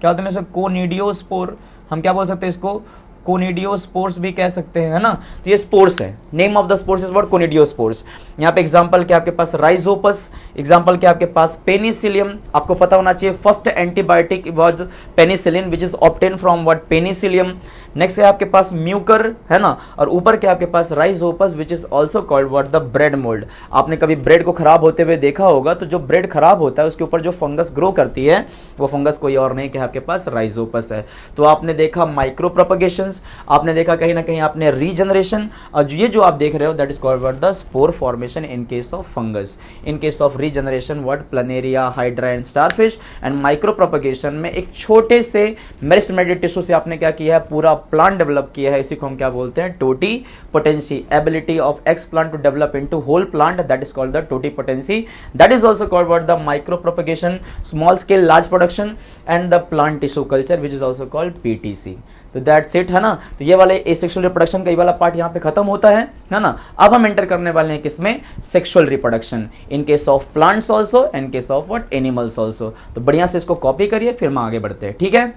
क्या होता है इसमें, कोनिडियोस्पोर, हम क्या बोल सकते हैं इसको, कोनिडियोस्पोर्स भी कह सकते हैं, है ना। तो ये स्पोर्स है, name of the spores is what, conidiospores. यहाँ पे एग्जांपल क्या आपके पास, राइजोपस, एग्जांपल क्या आपके पास, पेनिसिलियम। आपको पता होना चाहिए first antibiotic was penicillin which is obtain from what, Penicillium. Next है आपके पास म्यूकर, है ना, और ऊपर क्या आपके पास, rhizopus which is also called what, the bread mold. आपने कभी ब्रेड को खराब होते हुए देखा होगा, तो जो ब्रेड खराब होता है उसके ऊपर जो फंगस ग्रो करती है, वो फंगस कोई और नहीं क्या आपके पास, राइजोपस है। तो आपने देखा माइक्रो प्रोपगेशन, आपने देखा कहीं ना कहीं आपने रीजनरेशन, और ये जो आप देख रहे हो that is called what, the spore formation in case of fungus. In case of regeneration what, Planaria, hydra and starfish. And micro propagation में एक छोटे से मेरिस्टेमेटिक टिश्यू से आपने क्या किया है, पूरा प्लांट डेवलप किया है। इसी को हम क्या बोलते हैं, totipotency, ability of explant to develop into whole plant, that is called the totipotency. That is also called what, the micropropagation, small scale large production and the plant tissue culture which is also called PTC. तो that's it, है ना। तो ये वाले asexual reproduction का ये वाला part यहाँ पे खत्म होता है ना। अब हम एंटर करने वाले हैं किसमें, sexual reproduction, in case of plants also, in case of what, animals also. तो बढ़िया से इसको कॉपी करिए, फिर हम आगे बढ़ते हैं, ठीक है।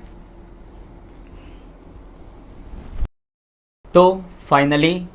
तो फाइनली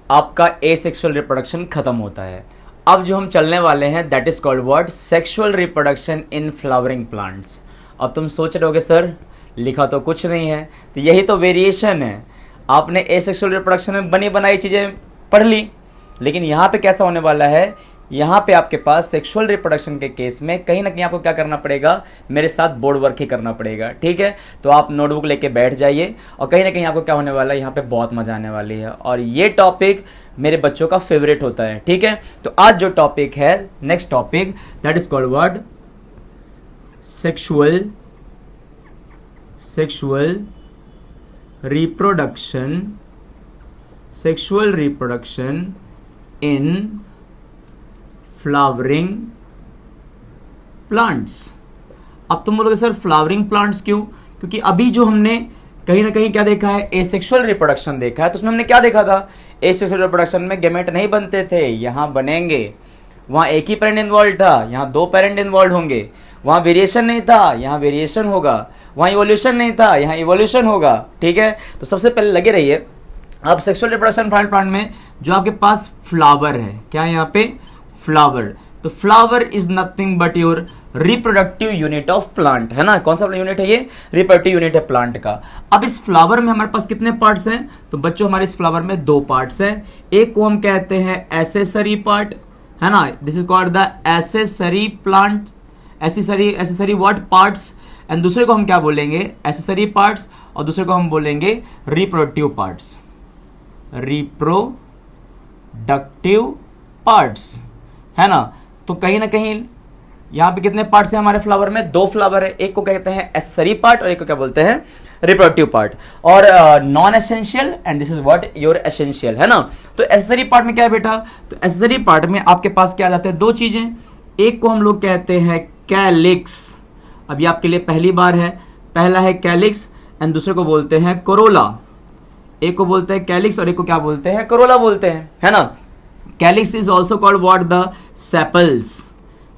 आपका एसेक्सुअल रिप्रोडक्शन खत्म होता है। अब जो हम चलने वाले हैं that is called what, sexual reproduction in flowering plants. अब तुम सोच रहे होगे सर लिखा तो कुछ नहीं है, तो यही तो वेरिएशन है। आपने एसेक्सुअल रिप्रोडक्शन में बनी बनाई चीजें पढ़ ली, लेकिन यहाँ पे कैसा होने वाला है, यहाँ पे आपके पास सेक्सुअल रिप्रोडक्शन के केस में कहीं ना कहीं आपको क्या करना पड़ेगा, मेरे साथ बोर्ड वर्क ही करना पड़ेगा, ठीक है। तो आप नोटबुक लेके बैठ जाइए, और कहीं ना कहीं आपको क्या होने वाला है, यहाँ पे बहुत मजा आने वाली है, और ये टॉपिक मेरे बच्चों का फेवरेट होता है, ठीक है। तो आज जो टॉपिक है, next topic, that is called what, sexual reproduction in flowering plants. अब तुम बोलोगे सर फ्लावरिंग प्लांट्स क्यों, क्योंकि अभी जो हमने कहीं ना कहीं क्या देखा है, एसेक्सुअल रिप्रोडक्शन देखा है, तो उसमें हमने क्या देखा था, एसेक्सुअल रिप्रोडक्शन में गैमेट नहीं बनते थे, यहाँ बनेंगे। वहाँ एक ही पेरेंट इन्वॉल्व था, यहाँ 2 पेरेंट इन्वॉल्व होंगे। वहाँ वेरिएशन नहीं था, यहाँ वेरिएशन होगा। वहाँ इवोल्यूशन नहीं था, यहाँ इवोल्यूशन होगा। ठीक है, तो सबसे पहले लगे रहिए आप सेक्सुअल रिप्रोडक्शन प्लांट में जो आपके पास फ्लावर है, क्या है यहाँ पे, फ्लावर। तो flower is nothing but your reproductive unit of plant, है ना। कौन सा यूनिट है ये, रिप्रोडक्टिव यूनिट है प्लांट का। अब इस फ्लावर में हमारे पास कितने पार्ट्स हैं, तो बच्चों हमारे इस फ्लावर में 2 पार्ट्स हैं। एक को हम कहते हैं एसेसरी पार्ट, है ना, this is called the accessory plant, accessory what parts, and दूसरे को हम क्या बोलेंगे, एसेसरी पार्ट्स, और दूसरे को हम बोलेंगे रिप्रोडक्टिव पार्ट्स, रिप्रोडक्टिव पार्ट्स, है ना। तो कहीं ना कहीं यहां पे कितने पार्ट्स हैं हमारे फ्लावर में, 2 फ्लावर है, एक को कहते हैं एसेसरी पार्ट और एक को क्या बोलते हैं, रिप्रोडक्टिव पार्ट। और non essential and this is what your essential, है ना। तो एसेसरी पार्ट में क्या है बेटा, तो एसेसरी पार्ट में आपके पास क्या आ जाते हैं, 2 चीजें। एक को हम लोग कहते हैं कैलिक्स, अभी आपके लिए पहली बार है, पहला है कैलिक्स एंड दूसरे को बोलते हैं कोरोला। एक को बोलते हैं कैलिक्स और एक को क्या बोलते हैं, कोरोला बोलते हैं, है ना। Calyx is also called what, the sepals.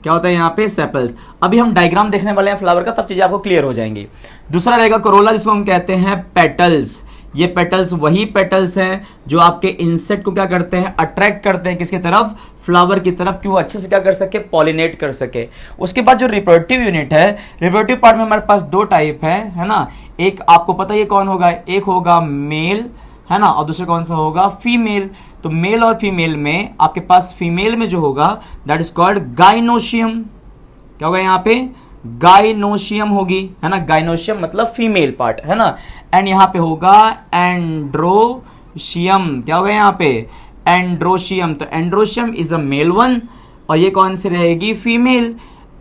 क्या होता है यहाँ पे, सेपल्स। अभी हम डायग्राम देखने वाले हैं फ्लावर का, तब चीजें आपको क्लियर हो जाएंगी। दूसरा रहेगा कोरोला, जिसको हम कहते हैं पेटल्स। ये पेटल्स वही पेटल्स हैं जो आपके इंसेक्ट को क्या करते हैं, अट्रैक्ट करते हैं किसकी तरफ, फ्लावर की तरफ, कि वो अच्छे से क्या कर सके, पॉलिनेट कर सके। उसके बाद जो रिप्रोडक्टिव यूनिट है, रिप्रोडक्टिव पार्ट में हमारे पास 2 टाइप है ना। एक आपको पता है ये कौन होगा, एक होगा मेल, है ना, और दूसरा कौन सा होगा, फीमेल। तो मेल और फीमेल में आपके पास फीमेल में जो होगा दैट इज कॉल्ड गाइनोशियम। क्या होगा यहाँ पे, गाइनोशियम होगी, है ना। गाइनोशियम मतलब फीमेल पार्ट, है ना। एंड यहाँ पे होगा एंड्रोशियम। क्या होगा यहाँ पे, एंड्रोशियम। तो androecium is a male one और ये कौन सी रहेगी, फीमेल।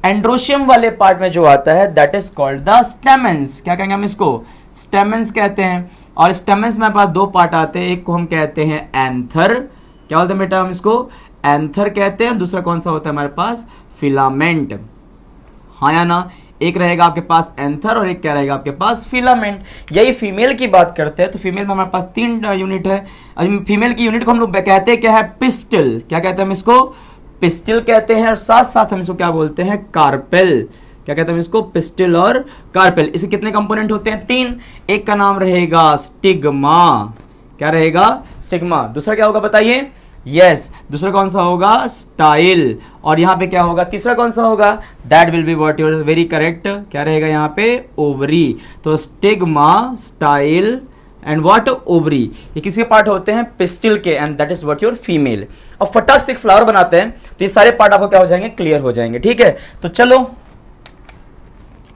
एंड्रोशियम वाले पार्ट में जो आता है that is called the stamens. क्या कहेंगे हम इसको, स्टेमेंस कहते हैं। और स्टेमेंस में हमारे पास 2 पार्ट आते हैं, एक को हम कहते हैं एंथर। क्या बोलते हैं बेटा हम इसको, एंथर कहते हैं। दूसरा कौन सा होता है हमारे पास, फिलामेंट, हाँ या ना। एक रहेगा आपके पास एंथर और एक क्या रहेगा आपके पास, फिलामेंट। यही फीमेल की बात करते हैं तो फीमेल में हमारे पास 3 यूनिट है। फीमेल की यूनिट को हम लोग कहते हैं क्या है, पिस्टल। क्या कहते हैं हम इसको, पिस्टल कहते हैं। और साथ साथ हम इसको क्या बोलते हैं, कार्पेल। क्या कहते हैं इसको, पिस्टल और कार्पेल। इसके कितने कंपोनेंट होते हैं, 3। एक का नाम रहेगा स्टिग्मा। क्या रहेगा, स्टिग्मा। दूसरा क्या होगा बताइए, यस, दूसरा कौन सा होगा, स्टाइल। और यहाँ पे क्या होगा, तीसरा कौन सा होगा, that will be what your very correct. क्या रहेगा यहाँ पे, ओवरी। तो stigma, style and what, ovary. ये किसके पार्ट होते हैं, पिस्टिल के, and that is what your female. अब फटाक से एक फ्लावर बनाते हैं तो ये सारे पार्ट आपको क्या हो जाएंगे, क्लियर हो जाएंगे। ठीक है, तो चलो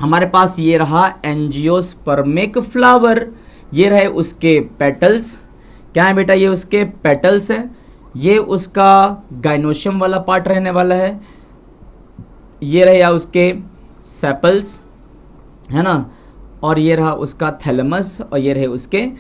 हमारे पास ये रहा एंजियोस्पर्मिक फ्लावर, ये रहे उसके पेटल्स। क्या है बेटा, ये उसके पेटल्स है। ये उसका गाइनोशियम वाला पार्ट रहने वाला है। ये रहे या उसके सेपल्स, है ना। और ये रहा उसका थैलेमस और ये रहे उसके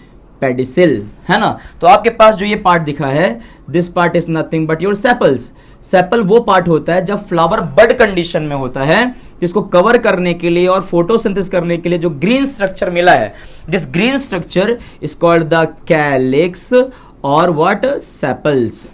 पेडिसिल, है ना। तो आपके पास जो ये पार्ट दिखा है, this part is nothing but your sepals. Sepal वो पार्ट होता है जब फ्लावर बड कंडीशन में होता है, जिसको कवर करने के लिए और फोटोसिंथेसिस करने के लिए जो ग्रीन स्ट्रक्चर मिला है, this green structure is called the calyx और व्हाट, सेपल्स।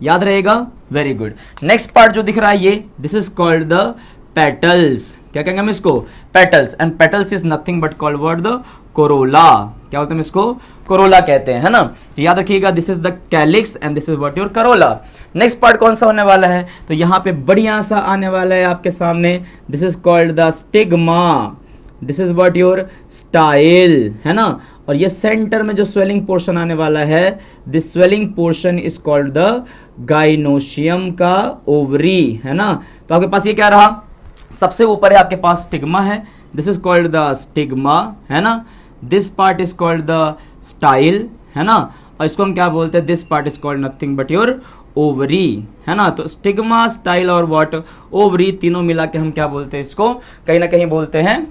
याद रहेगा, वेरी गुड। नेक्स्ट पार्ट जो दिख रहा है ये, this is called the petals. क्या कहेंगे हम इसको, petals. And petals is nothing but called what, the Corolla. क्या बोलते हैं इसको, कोरोला कहते हैं, है ना। तो याद रखिएगा, this is the calyx and this is what your Corolla. Next part कौन सा होने वाला है, तो यहां पे बढ़िया सा आने वाला है आपके सामने, this is called the stigma, this is what your style, है ना। और ये सेंटर में जो स्वेलिंग पोर्शन आने वाला है, this swelling portion is called the gynoecium का ओवरी, है ना। तो आपके पास ये क्या रहा, सबसे ऊपर है आपके पास स्टिग्मा है, this is called the stigma, है ना। This part is called the style, है ना। और इसको हम क्या बोलते हैं, this part is called nothing but your ovary, है ना। तो स्टिग्मा, स्टाइल और व्हाट, ओवरी, तीनों मिला के हम क्या बोलते हैं इसको, कहीं ना कहीं बोलते हैं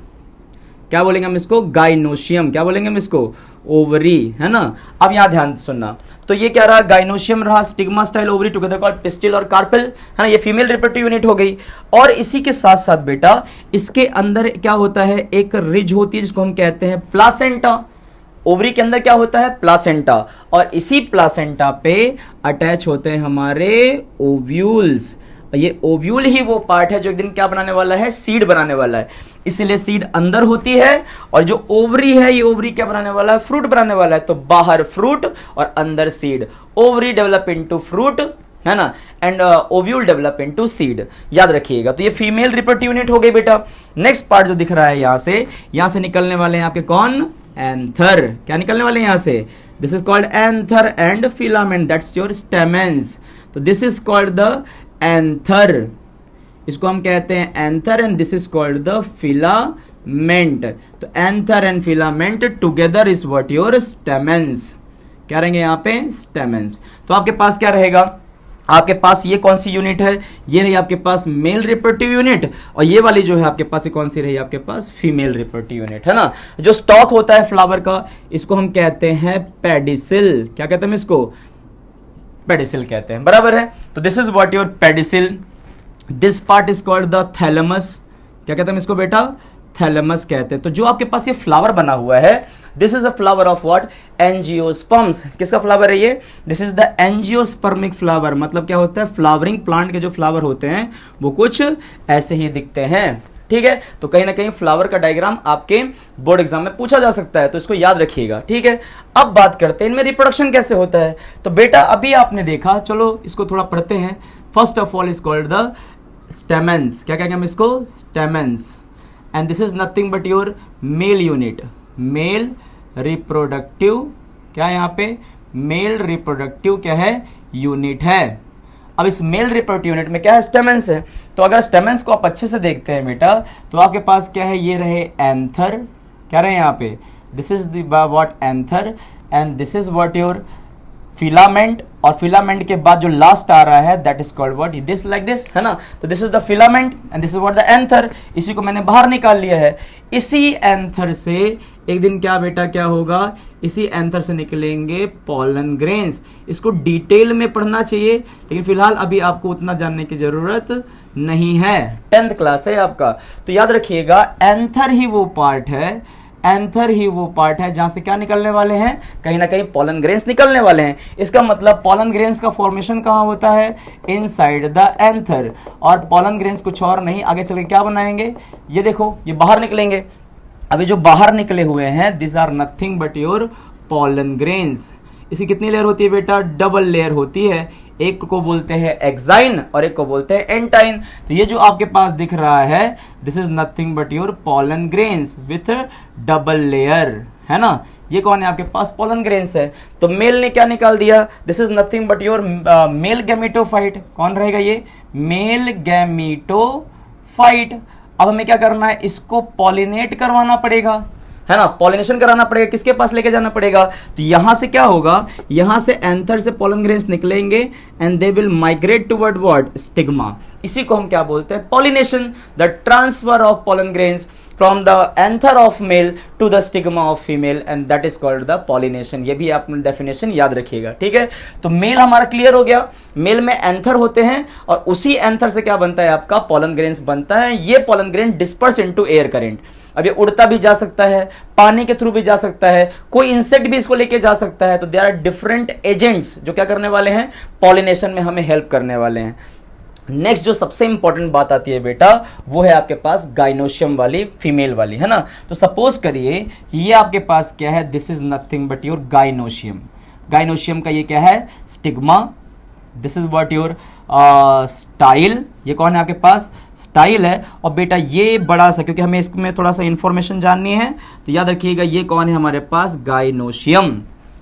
क्या बोलेंगे हम इसको, गाइनोशियम। क्या बोलेंगे हम इसको, ओवरी, है ना। अब यहां ध्यान सुनना, तो ये क्या रहा, गाइनोशियम रहा, stigma style ovary together called pistil और कार्पेल, है ना, ये फीमेल रिप्रोडक्टिव यूनिट हो गई। और इसी के साथ साथ बेटा इसके अंदर क्या होता है, एक रिज होती है जिसको हम कहते हैं प्लासेंटा। ओवरी के अंदर क्या होता है, प्लासेंटा, और इसी प्लासेंटा पे अटैच होते हैं हमारे ओव्यूल्स। ये ओव्यूल ही वो पार्ट है जो एक दिन क्या बनाने वाला है, सीड बनाने वाला है। इसीलिए सीड अंदर होती है, और जो ओवरी है ये ओवरी क्या बनाने वाला है, फ्रूट बनाने वाला है। तो बाहर फ्रूट और अंदर seed, ovary develop into fruit, है ना, and ovule develop into seed, याद रखिएगा। तो ये फीमेल रिप्रोडक्टिव यूनिट हो गई बेटा। नेक्स्ट पार्ट जो दिख रहा है यहां से निकलने वाले हैं आपके कौन, एंथर। क्या निकलने वाले हैं यहां से, this is called anther and filament, that's your stamens. तो this is called the anther, इसको हम कहते हैं anther, and this is called the filament. तो anther and filament together is what, your stamens. क्या रहेंगे यहाँ पे, स्टेमेंस। तो आपके पास क्या रहेगा, आपके पास ये कौन सी यूनिट है, ये रही आपके पास मेल रिप्रोडक्टिव यूनिट, और ये वाली जो है आपके पास ये कौन सी रही आपके पास, फीमेल रिप्रोडक्टिव यूनिट, है ना। जो स्टॉक होता है फ्लावर का, इसको हम कहते हैं पेडिसिल। क्या कहते हैं इसको, पेडिसिल कहते हैं, बराबर है। तो this is what your pedicel. This part is called the thalamus. क्या कहते हैं इसको बेटा, थैलेमस कहते हैं। तो जो आपके पास ये फ्लावर बना हुआ है, this is a flower of what, angiosperms. किसका फ्लावर है ये, this is the angiospermic flower. मतलब क्या होता है, फ्लावरिंग प्लांट के जो फ्लावर होते हैं वो कुछ ऐसे ही दिखते हैं, ठीक है। तो कहीं ना कहीं फ्लावर का डायग्राम आपके बोर्ड एग्जाम में पूछा जा सकता है, तो इसको याद रखिएगा, ठीक है। अब बात करते हैं इनमें रिप्रोडक्शन कैसे होता है। तो बेटा अभी आपने देखा, चलो इसको थोड़ा पढ़ते हैं। First of all is called the stamens. क्या कहेंगे हम इसको, stamens, and this is nothing but your male unit, male reproductive. क्या है यहाँ पे, मेल रिप्रोडक्टिव क्या है, यूनिट है। अब इस मेल रिप्रोडक्टिव यूनिट में क्या है, स्टेमेंस है। तो अगर स्टेमेंस को आप अच्छे से देखते हैं बेटा, तो आपके पास क्या है, ये रहे एंथर। क्या रहे यहाँ पे, this is the what, anther, and this is what your filament. और फिलामेंट के बाद जो लास्ट आ रहा है that is called what, this like this, है ना। तो this is the filament and this is what the anther. इसी को मैंने बाहर निकाल लिया है। इसी एंथर से एक दिन क्या बेटा, क्या होगा, इसी एंथर से निकलेंगे पॉलन ग्रेन्स। इसको डिटेल में पढ़ना चाहिए, लेकिन फिलहाल अभी आपको उतना जानने की जरूरत नहीं है, 10th क्लास है आपका। तो याद रखिएगा, एंथर ही वो पार्ट है, एंथर ही वो पार्ट है जहां से क्या निकलने वाले हैं, कहीं ना कहीं पॉलन ग्रेन्स निकलने वाले हैं। इसका मतलब पॉलन ग्रेन्स का फॉर्मेशन कहां होता है, इनसाइड द एंथर। और पॉलन ग्रेन्स कुछ और नहीं, आगे चल के क्या बनाएंगे, ये देखो, ये बाहर निकलेंगे। अभी जो बाहर निकले हुए हैं, this are nothing but your pollen grains. इसकी कितनी लेयर होती है बेटा, डबल लेयर होती है। एक को बोलते हैं एक्साइन और एक को बोलते हैं एंटाइन। तो ये जो आपके पास दिख रहा है, this is nothing but your pollen grains with double layer, है ना। ये कौन है आपके पास, पॉलन ग्रेन्स है। तो मेल ने क्या निकाल दिया, this is nothing but your male gametophyte. कौन रहेगा ये, मेल गैमेटोफाइट। अब हमें क्या करना है, इसको पॉलिनेट करवाना पड़ेगा, है ना, पॉलिनेशन कराना पड़ेगा। किसके पास लेके जाना पड़ेगा, तो यहां से क्या होगा, यहां से एंथर से पॉलन ग्रेन्स निकलेंगे and they will migrate toward what, stigma. इसी को हम क्या बोलते हैं, pollination, the transfer of pollen grains from the anther of male to the stigma of female, and that is called the pollination. ये भी आप डेफिनेशन याद रखिएगा, ठीक है। तो मेल हमारा क्लियर हो गया, मेल में एंथर होते हैं और उसी एंथर से क्या बनता है आपका, पॉलन ग्रेन्स बनता है। ये pollen grain disperse into air current. अब ये उड़ता भी जा सकता है, पानी के थ्रू भी जा सकता है, कोई इंसेक्ट भी इसको लेके जा सकता है। तो देयर आर डिफरेंट एजेंट्स जो क्या करने वाले हैं, पॉलिनेशन में हमें हेल्प करने वाले हैं। नेक्स्ट जो सबसे इंपॉर्टेंट बात आती है बेटा, वो है आपके पास गाइनोशियम वाली, फीमेल वाली, है ना। तो सपोज करिए कि ये आपके पास क्या है, this is nothing but your gynoecium. Gynoecium का ये क्या है, stigma. This is what your style. ये कौन है आपके पास, स्टाइल है। और बेटा ये बड़ा सा, क्योंकि हमें इसमें थोड़ा सा इंफॉर्मेशन जाननी है, तो याद रखिएगा ये कौन है हमारे पास, गाइनोशियम।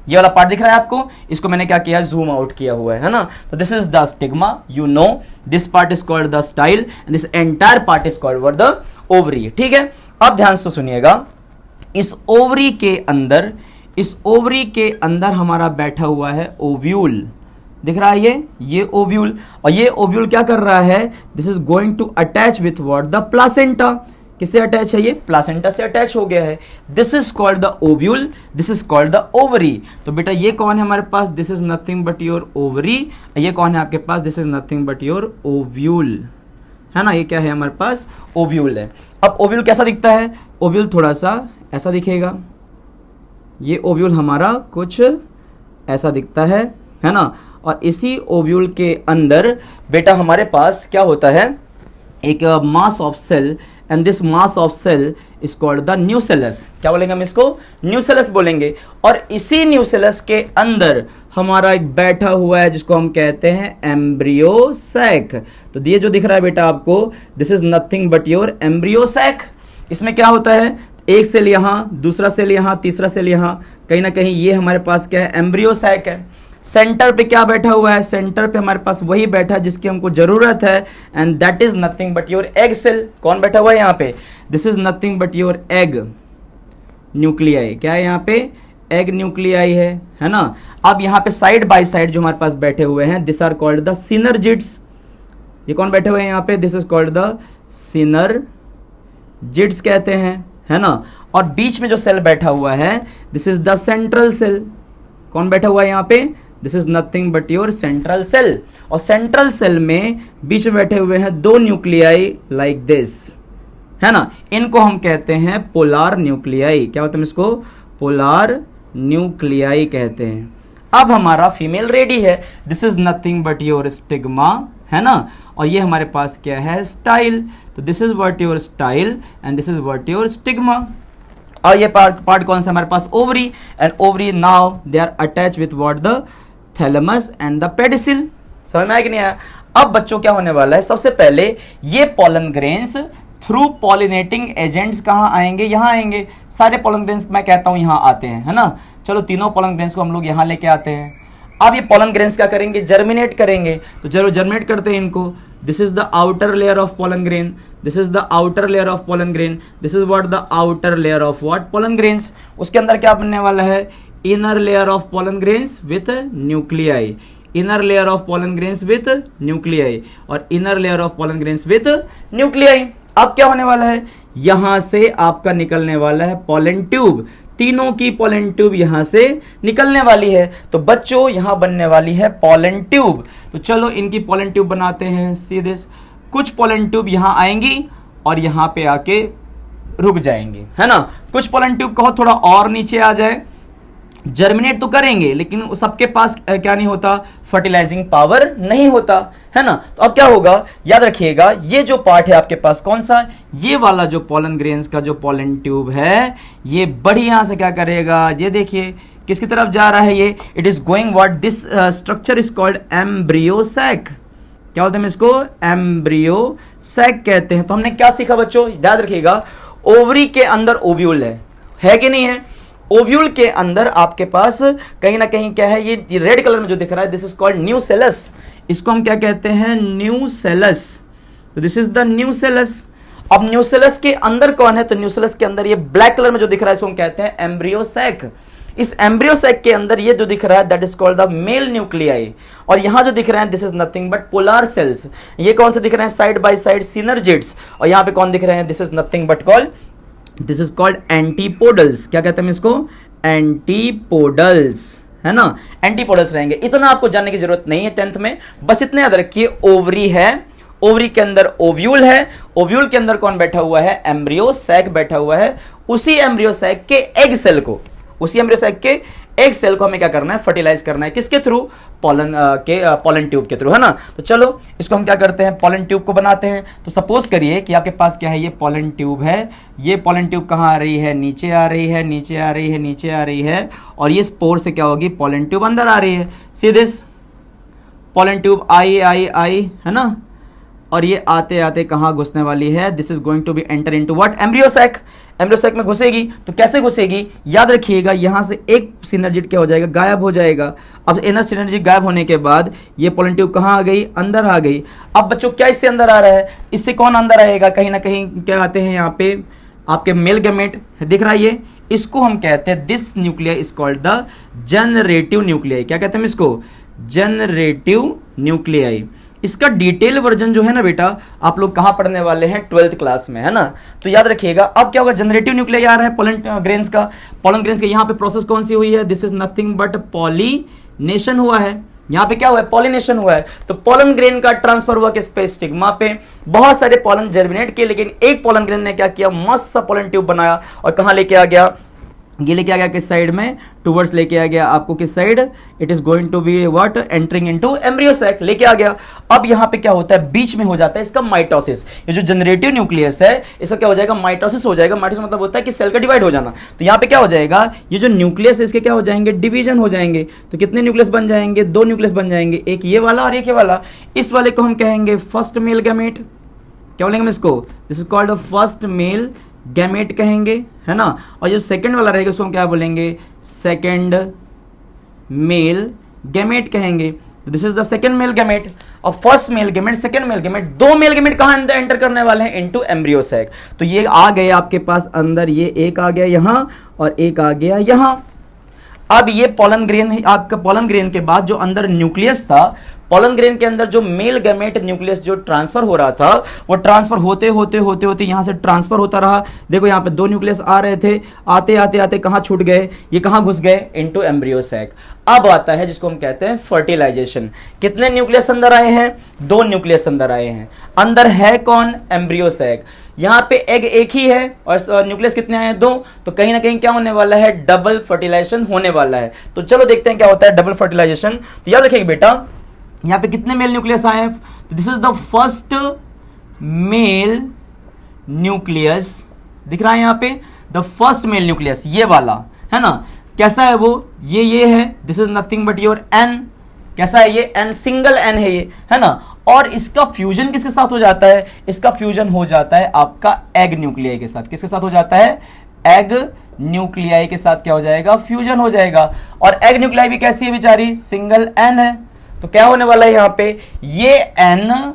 ये वाला पार्ट दिख रहा है आपको, इसको मैंने क्या किया, जूम आउट किया हुआ है ना। तो this is the stigma, you know, this part is called the style and this entire part is called what, the ovary, ठीक है। अब ध्यान से सुनिएगा, इस ओवरी के अंदर, इस ओवरी के अंदर हमारा बैठा हुआ है ओव्यूल। दिख रहा है ये ओव्यूल। और ये ओव्यूल क्या कर रहा है, this is going to attach with what, the placenta. किससे अटैच है? ये प्लासेंटा से अटैच हो गया है। This is called the ovule, this is called the ovary. तो बेटा ये कौन है हमारे पास? This is nothing but your ovary. ये कौन है आपके पास? This is nothing but your ovule, है ना। ये क्या है हमारे पास? ओव्यूल है। अब ओव्यूल कैसा दिखता है? ओव्यूल थोड़ा सा ऐसा दिखेगा। ये ओव्यूल हमारा कुछ ऐसा दिखता है ना। और इसी ओव्यूल के अंदर बेटा हमारे पास क्या होता है? एक mass of cell, and this mass of cell is called the nucellus. क्या बोलेंगे हम इसको? न्यूसेलस बोलेंगे। और इसी न्यूसेलस के अंदर हमारा एक बैठा हुआ है जिसको हम कहते हैं एम्ब्रियो सैक। तो ये जो दिख रहा है बेटा आपको, this is nothing but your embryo sac. इसमें क्या होता है? एक सेल यहाँ, दूसरा सेल यहाँ, तीसरा सेल यहाँ, कहीं ना कहीं ये हमारे पास क्या है? एम्ब्रियो सैक है। सेंटर पे क्या बैठा हुआ है? सेंटर पे हमारे पास वही बैठा है जिसकी हमको जरूरत है, and that is nothing but your egg cell. कौन बैठा हुआ है यहाँ पे? This is nothing but your egg nuclei. क्या है यहाँ पे? एग न्यूक्लियाई है ना। अब यहाँ पे साइड बाय साइड जो हमारे पास बैठे हुए हैं, this are called the synergids. ये कौन बैठे हुए हैं यहाँ पे? This is called the synergids कहते हैं, है ना। और बीच में जो सेल बैठा हुआ है, this is the central cell. कौन बैठा हुआ है यहाँ पे? This is nothing but your central cell. और सेंट्रल सेल में बीच में बैठे हुए हैं दो न्यूक्लियाई लाइक दिस, है ना। इनको हम कहते हैं पोलार न्यूक्लियाई। क्या होता है इसको? पोलार न्यूक्लियाई कहते हैं। अब हमारा फीमेल रेडी है। This is nothing but your stigma, है ना। और ये हमारे पास क्या है? स्टाइल। तो this is what your style and this is what your stigma. और ये पार्ट कौन सा हमारे पास? Ovary. And ovary now they are attach with what? The thalamus and the pedicel. समझ में आया कि नहीं आया? अब बच्चों क्या होने वाला है? सबसे पहले ये pollen grains through pollinating agents कहाँ आएंगे? यहाँ आएंगे। सारे पोलन ग्रेन्स मैं कहता हूँ यहाँ आते हैं, है ना। चलो तीनों पोलन ग्रेन्स को हम लोग यहाँ लेके आते हैं। अब ये पोलन ग्रेन्स क्या करेंगे? जर्मिनेट करेंगे। तो चलो जर्मिनेट करते हैं इनको। This is the outer layer of pollen grain, this is the outer layer of pollen grain, this is what? The outer layer of what? Pollen grains. उसके अंदर क्या बनने वाला है? Inner layer of pollen grains with nuclei, inner layer of pollen grains with nuclei, और inner layer of pollen grains with nuclei. अब क्या होने वाला है? यहां से आपका निकलने वाला है पोलन ट्यूब। तीनों की पोलन ट्यूब यहां से निकलने वाली है। तो बच्चों यहां बनने वाली है पोलन ट्यूब। तो चलो इनकी पोलन ट्यूब बनाते हैं। सी दिस, कुछ पोलन ट्यूब यहां आएंगी और यहां पे आके रुक जाएंगी, है ना। कुछ पोलन ट्यूब कहो थोड़ा और नीचे आ जाए, जर्मिनेट तो करेंगे लेकिन सबके पास क्या नहीं होता? फर्टिलाइजिंग पावर नहीं होता, है ना। तो अब क्या होगा? याद रखिएगा, ये जो पार्ट है आपके पास कौन सा? ये वाला जो पोलन ग्रेन्स का जो पोलन ट्यूब है, ये बढ़िया से क्या करेगा? ये देखिए किसकी तरफ जा रहा है ये? It is going what? This structure is called embryo sac. क्या बोलते हैं इसको? एम्ब्रियो सैक कहते हैं। तो हमने क्या सीखा बच्चों? याद रखिएगा, ओवरी के अंदर ओव्यूल है कि नहीं है? ओव्यूल के अंदर आपके पास कहीं ना कहीं क्या है? ये रेड कलर में जो दिख रहा है, दिस इज कॉल्ड न्यूसेलस। इसको हम क्या कहते हैं? न्यूसेलस। तो दिस इज द न्यूसेलस। अब न्यूसेलस के अंदर कौन है? तो न्यूसेलस के अंदर ये ब्लैक कलर में जो दिख रहा है इसको हम कहते हैं एम्ब्रियो सैक। इस एम्ब्रियो सैक के अंदर ये जो दिख रहा है that is called the male nuclei. और यहां जो दिख रहे हैं this is nothing but polar cells. ये कौन से दिख रहे हैं? Side by side synergids. और यहां पे कौन दिख रहे हैं? This is nothing but called, this is called antipodals. क्या कहते हैं इसको? एंटीपोडल्स, है ना। एंटीपोडल्स रहेंगे। इतना आपको जानने की जरूरत नहीं है 10th में, बस इतने याद रखिए। ओवरी है, ओवरी के अंदर ओव्यूल है, ओव्यूल के अंदर कौन बैठा हुआ है? एम्ब्रियो सैक बैठा हुआ है। उसी एम्ब्रियो सैक के एग सेल को, उसी एम्ब्रियो सैक के एग सेल को हमें क्या करना है? फर्टिलाइज करना है। किसके थ्रू? पोलन पोलन ट्यूब के थ्रू, है ना। तो चलो इसको हम क्या करते हैं? पोलन ट्यूब को बनाते हैं। तो सपोज करिए कि आपके पास क्या है? ये पोलन ट्यूब है। ये पोलन ट्यूब कहाँ आ रही है? नीचे आ रही है, नीचे आ रही है, नीचे आ रही है। और ये स्पोर से क्या होगी? पोलन ट्यूब अंदर आ रही है। सी दिस, पोलन ट्यूब आई आई आई, है ना। और ये आते आते कहाँ घुसने वाली है? This is going to be enter into what? Embryo sac. Embryo sac में घुसेगी। तो कैसे घुसेगी? याद रखिएगा, यहां से एक सिनर्जिड क्या हो जाएगा? गायब हो जाएगा। अब इनर सिनर्जिड गायब होने के बाद ये पोलन ट्यूब कहाँ आ गई? अंदर आ गई। अब बच्चों क्या इससे अंदर आ रहा है? इससे कौन अंदर आएगा? कहीं ना कहीं क्या आते हैं यहाँ पे? आपके मेल गैमेट दिख रहा है ये, इसको हम कहते हैं, this nuclei is called the generative nuclei. क्या कहते हैं इसको? Generative nuclei. इसका डिटेल वर्जन जो है ना बेटा, आप लोग कहां पढ़ने वाले हैं, 12th क्लास में, है ना। तो याद रखिएगा। अब क्या होगा, जनरेटिव न्यूक्लियाई आ रहा है पोलन ग्रेन्स का। पोलन ग्रेन्स का यहां पे प्रोसेस कौन सी हुई है, this is nothing but pollination हुआ है। यहां पे क्या हुआ है, पॉलिनेशन हुआ है। तो पोलन ग्रेन का ट्रांसफर हुआ किस पे, स्टिग्मा पे। बहुत सारे पोलन जर्मिनेट किए, लेकिन एक पोलन ग्रेन ने क्या किया, मस्त सा पोलन ट्यूब बनाया और कहां लेके आ गया, ये लेके आ गया किस साइड में, टूवर्ड्स लेके आ गया आपको किस side, it is going to be what, entering into embryo sac, लेके आ गया। अब यहां पे क्या होता है, बीच में हो जाता है इसका माइटोसिस। ये जो जनरेटिव न्यूक्लियस है इसका क्या हो जाएगा, माइटोसिस हो जाएगा। माइटोसिस मतलब होता है कि सेल का डिवाइड हो जाना। तो यहां पे क्या हो जाएगा, ये जो न्यूक्लियस है इसके क्या हो जाएंगे, डिवीजन हो जाएंगे। तो कितने न्यूक्लियस बन जाएंगे, 2 न्यूक्लियस बन जाएंगे, एक ये वाला और एक ये वाला। इस वाले को हम कहेंगे फर्स्ट मेल गैमेट, क्या बोलेंगे हम इसको, this is called first male gamete कहेंगे, है ना। और जो सेकंड वाला रहेगा उसको हम क्या बोलेंगे, सेकंड मेल गैमेट कहेंगे। This is the second male gamete. और first male gamete, second male gamete, 2 male gamete कहां एंटर करने वाले हैं, इनटू एम्ब्रियो सैक। तो ये आ गए आपके पास अंदर, ये एक आ गया यहां और एक आ गया यहां। अब ये पोलन ग्रेन, आपका पोलन ग्रेन के बाद जो अंदर न्यूक्लियस था, पोलन ग्रेन के अंदर जो मेल गैमेट न्यूक्लियस जो ट्रांसफर हो रहा था, वो ट्रांसफर होते होते होते होते यहां से ट्रांसफर होता रहा। देखो यहां पे 2 न्यूक्लियस आ रहे थे, आते आते आते कहां छूट गए, ये कहां घुस गए, इनटू एम्ब्रियो सैक। अब आता है जिसको हम कहते हैं फर्टिलाइजेशन। कितने न्यूक्लियस अंदर आए हैं, 2 न्यूक्लियस अंदर आए हैं। अंदर है कौन, एम्ब्रियो सैक। यहां पे एग एक ही है और न्यूक्लियस कितने आए हैं, 2। तो कहीं ना कहीं क्या होने वाला है, डबल फर्टिलाइजेशन होने वाला है। तो चलो देखते हैं क्या होता है डबल फर्टिलाइजेशन। तो याद रखिएगा बेटा, यहां पे कितने मेल न्यूक्लियस आए हैं, तो this is the first male nucleus, दिख रहा है यहां पे, द फर्स्ट मेल न्यूक्लियस, ये वाला, है ना। कैसा है वो, ये है, this is nothing but your n. कैसा है ये, एन, सिंगल एन है ये, है ना। और इसका फ्यूजन किसके साथ हो जाता है, इसका फ्यूजन हो जाता है आपका एग न्यूक्लियाई के साथ। किसके साथ हो जाता है, एग न्यूक्लियाई के साथ क्या हो जाएगा, फ्यूजन हो जाएगा। और एग न्यूक्लियाई भी कैसी है बेचारी, सिंगल एन है। तो क्या होने वाला है यहां पे, ये एन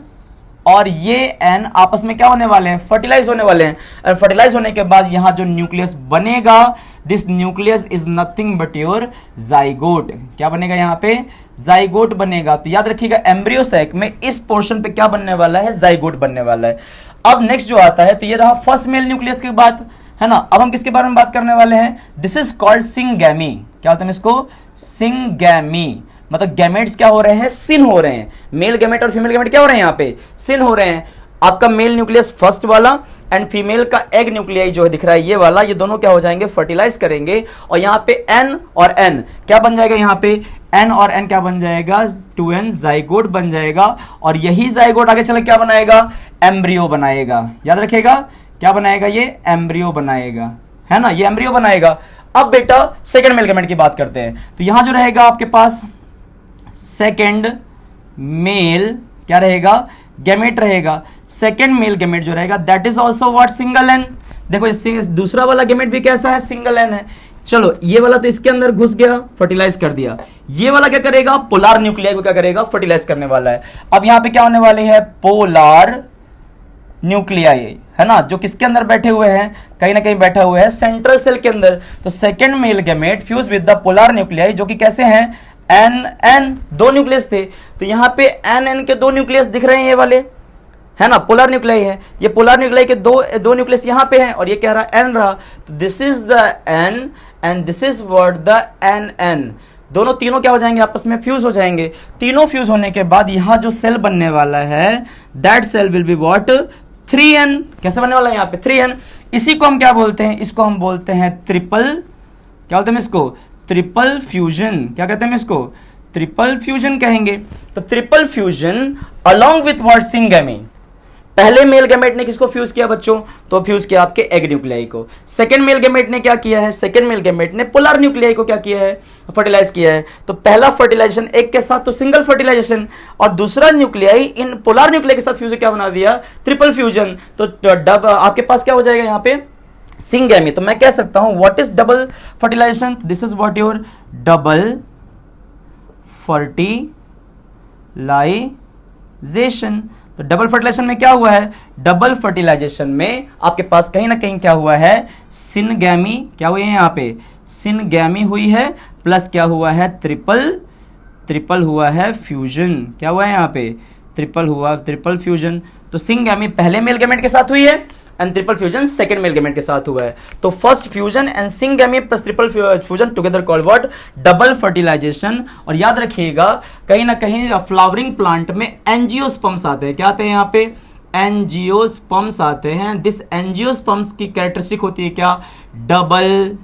और ये एन आपस में क्या होने वाले हैं, फर्टिलाइज होने वाले हैं। और फर्टिलाइज होने के बाद यहां जो न्यूक्लियस बनेगा, this nucleus is nothing but your zygote. क्या बनेगा यहां पे, जाइगोट बनेगा। तो याद रखिएगा एम्ब्रियो सैक में इस पोर्शन पे क्या बनने वाला है, जाइगोट बनने वाला है। अब नेक्स्ट जो आता है, तो ये रहा फर्स्ट मेल न्यूक्लियस के बाद, है ना। अब हम किसके बारे में बात करने वाले हैं, दिस इज कॉल्ड सिंगैमी। क्या होता है इसको, सिंगैमी। मतलब गैमेट्स क्या हो रहे हैं, सिन हो रहे हैं। मेल गैमेट और फीमेल गैमेट क्या हो रहे हैं, यहां पे सिन हो रहे हैं। आपका मेल न्यूक्लियस फर्स्ट वाला एंड फीमेल का एग न्यूक्लियाई जो दिख रहा है ये वाला, ये दोनों क्या हो जाएंगे, फर्टिलाइज करेंगे। और यहां पे एन और एन क्या बन जाएगा, यहां पे एन और एन क्या बन जाएगा, 2n जाइगोट बन जाएगा। और यही जाइगोट आगे चल क्या बनाएगा, एम्ब्रियो बनाएगा। याद रखिएगा क्या बनाएगा, ये एम्ब्रियो बनाएगा, है ना, ये एम्ब्रियो बनाएगा। अब बेटा सेकंड मेल गैमेट की बात करते हैं। तो यहां जो रहेगा आपके पास सेकेंड मेल क्या रहेगा, गैमेट रहेगा। सेकेंड मेल गैमेट जो रहेगा that is also what, single n. देखो दूसरा वाला गैमेट भी कैसा है, सिंगल एन है। चलो ये वाला तो इसके अंदर घुस गया, फर्टिलाइज कर दिया। ये वाला क्या करेगा, पोलार न्यूक्लियाई को क्या करेगा, फर्टिलाइज करने वाला है। अब यहां पे क्या होने वाले हैं, पोलार न्यूक्लियाई, है ना, जो किसके अंदर बैठे हुए हैं, कहीं ना कहीं बैठा हुआ है सेंट्रल सेल के अंदर। तो second mail gamete fuse with the polar nuclei, जो कि कैसे हैं, एन एन, 2 न्यूक्लियस थे। तो यहां पे एन एन के 2 न्यूक्लियस दिख रहे हैं ये वाले, है ना, पोलर न्यूक्लियाई है। ये पोलर न्यूक्लियाई के दो न्यूक्लियस यहां पे हैं और ये कह रहा एन रहा। तो this is the n and this is what, the n n. दोनों तीनों क्या हो जाएंगे, आपस में फ्यूज हो जाएंगे। तीनों फ्यूज होने के बाद यहां जो सेल बनने वाला है, that cell will be what, 3n। कैसे बनने वाला है यहाँ पे, 3n। इसी को हम क्या बोलते हैं, इसको हम बोलते हैं ट्रिपल, क्या बोलते हैं इसको, ट्रिपल फ्यूजन। क्या कहते हैं इसको, ट्रिपल फ्यूजन कहेंगे। तो triple fusion along with what, syngamy. पहले मेल गैमेट ने किसको फ्यूज किया बच्चों, तो फ्यूज किया आपके एग न्यूक्लियाई को। सेकंड मेल गैमेट ने क्या किया है, सेकंड मेल गैमेट ने पोलर न्यूक्लियाई को क्या किया है, फर्टिलाइज किया है। तो पहला फर्टिलाइजेशन एग के साथ तो सिंगल फर्टिलाइजेशन, और दूसरा न्यूक्लियाई इन पोलर न्यूक्लियाई के साथ फ्यूज क्या बना दिया, ट्रिपल फ्यूजन। तो डब आपके पास क्या हो जाएगा यहाँ पे, सिंगैमी। तो मैं कह सकता हूं what is double fertilization, this is what your double fertilization. तो डबल फर्टिलाइजेशन में क्या हुआ है, डबल फर्टिलाइजेशन में आपके पास कहीं ना कहीं क्या हुआ है, सिनगैमी। क्या हुई है यहाँ पे, सिनगैमी हुई है, प्लस क्या हुआ है, ट्रिपल हुआ है फ्यूजन। क्या हुआ है यहाँ पे, ट्रिपल हुआ, ट्रिपल फ्यूजन। तो सिंगैमी पहले मेल गैमेट के साथ हुई है and triple fusion second male gamete के साथ हुआ है। तो first fusion and syngamy plus triple fusion together called what, double fertilization. और याद रखिएगा कहीं ना कहीं फ्लावरिंग प्लांट में एंजियोस्पर्म्स आते हैं। क्या आते हैं यहाँ पे, एंजियोस्पर्म्स आते हैं। दिस एंजियोस्पर्म्स की कैरेक्टरिस्टिक होती है क्या, डबल,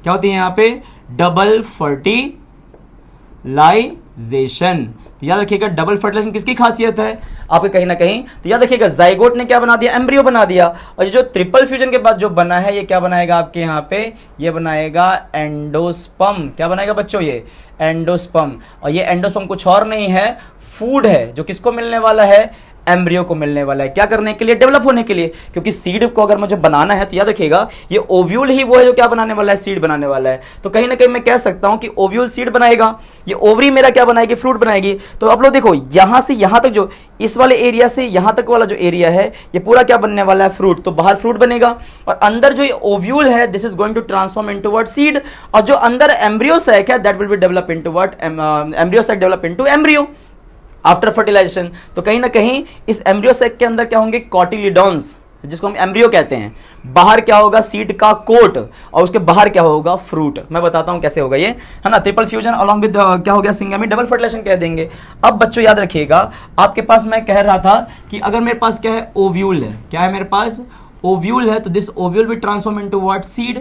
क्या होती है यहाँ पे, डबल फर्टिलाइजेशन। तो याद रखिएगा डबल फर्टिलाइजेशन किसकी खासियत है आपके कहीं ना कहीं, तो याद रखिएगा जाइगोट ने क्या बना दिया, एम्ब्रियो बना दिया। और ये जो ट्रिपल फ्यूजन के बाद जो बना है ये क्या बनाएगा आपके यहाँ पे, ये बनाएगा एंडोस्पर्म। क्या बनाएगा बच्चों, ये एंडोस्पर्म। और ये एंडोस्पर्म कुछ और नहीं है, फूड है जो किसको मिलने वाला है, एम्ब्रियो को मिलने वाला है। क्या करने के लिए, डेवलप होने के लिए। क्योंकि सीड को अगर मुझे बनाना है तो याद रखिएगा ये ओव्यूल ही वो है जो क्या बनाने वाला है, सीड बनाने वाला है। तो कहीं ना कहीं मैं कह सकता हूं कि ओव्यूल सीड बनाएगा, ये ओवरी मेरा क्या बनाएगी, फ्रूट बनाएगी। तो आप लोग देखो यहां से यहां तक, जो इस वाले एरिया से यहां तक वाला जो एरिया है ये पूरा क्या बनने वाला है, फ्रूट। तो बाहर फ्रूट बनेगा और अंदर जो ये ओव्यूल है this is going to transform into what, seed. और जो अंदर एम्ब्रियो सैक है that will be develop into what, embryo sac develop into embryo after fertilization. तो कहीं ना कहीं इस एम्ब्रियो सैक के अंदर क्या होंगे, कॉटिलिडॉन्स, जिसको हम एम्ब्रियो कहते हैं। बाहर क्या होगा, सीड का कोट, और उसके बाहर क्या होगा, फ्रूट। मैं बताता हूं कैसे होगा ये, है ना। ट्रिपल फ्यूजन अलॉन्ग विद क्या हो गया, सिंगैमी, डबल फर्टिलाइजेशन कह देंगे। अब बच्चों याद रखिएगा आपके पास मैं कह रहा था कि अगर मेरे पास क्या है, ओव्यूल है। क्या है मेरे पास, ओव्यूल है। तो this ovule will transform into what, seed,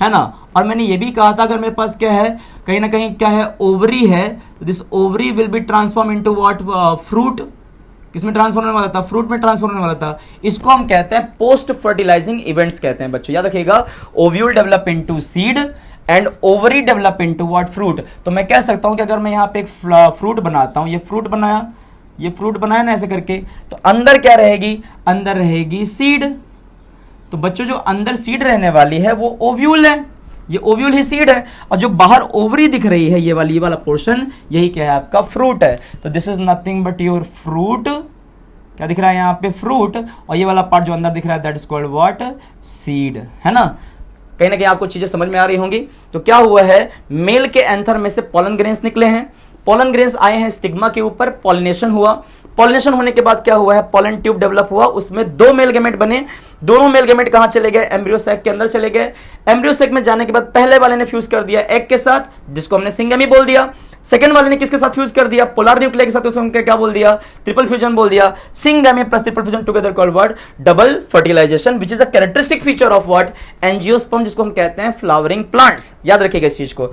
है ना। और मैंने ये भी कहा था अगर मेरे पास क्या है, कहीं ना कहीं क्या है, ओवरी है। This ovary will be transform into what, fruit. किसमें ट्रांसफॉर्म होने वाला था, फ्रूट में ट्रांसफॉर्म होने वाला था। इसको हम कहते हैं पोस्ट फर्टिलाइजिंग इवेंट्स कहते हैं बच्चों। याद रखिएगा ovule develop into seed and ovary develop into what, fruit. तो मैं कह सकता हूं कि अगर मैं यहाँ पे एक फ्रूट बनाता हूं, ये फ्रूट बनाया, ये फ्रूट बनाया ना ऐसे करके, तो अंदर क्या रहेगी, अंदर रहेगी सीड। तो बच्चों जो अंदर सीड रहने वाली है वो ओव्यूल है, ये ओव्यूल ही सीड है। और जो बाहर ओवरी दिख रही है ये वाला पोर्शन, यही क्या है आपका, फ्रूट है। तो this is nothing but your fruit. क्या दिख रहा है यहाँ पे, फ्रूट। और ये वाला पार्ट जो अंदर दिख रहा है that is called what, seed, है ना। कहीं ना कहीं आपको चीजें समझ में आ रही होंगी। तो क्या हुआ है, मेल के एंथर में से पॉलन ग्रेन्स निकले हैं। पॉलन ग्रेन्स आए हैं स्टिग्मा के ऊपर, पॉलिनेशन हुआ। पॉलिनेशन होने के बाद क्या हुआ है, पॉलन ट्यूब डेवलप हुआ, उसमें दो मेल गैमेट बने। दोनों मेल गैमेट कहां चले गए, एम्ब्रियो सैक के अंदर चले गए। एम्ब्रियो सैक में जाने के बाद पहले वाले ने फ्यूज कर दिया एग के साथ, जिसको हमने सिंगैमी बोल दिया। सेकंड वाले ने किसके साथ फ्यूज कर दिया, पोलर न्यूक्लियर के साथ, उसको हमने क्या बोल दिया, ट्रिपल फ्यूजन बोल दिया। Syngamy plus triple fusion together called what, double fertilization, which is a characteristic feature of what, angiosperm, जिसको हम कहते हैं फ्लावरिंग प्लांट्स। याद रखिएगा इस चीज को।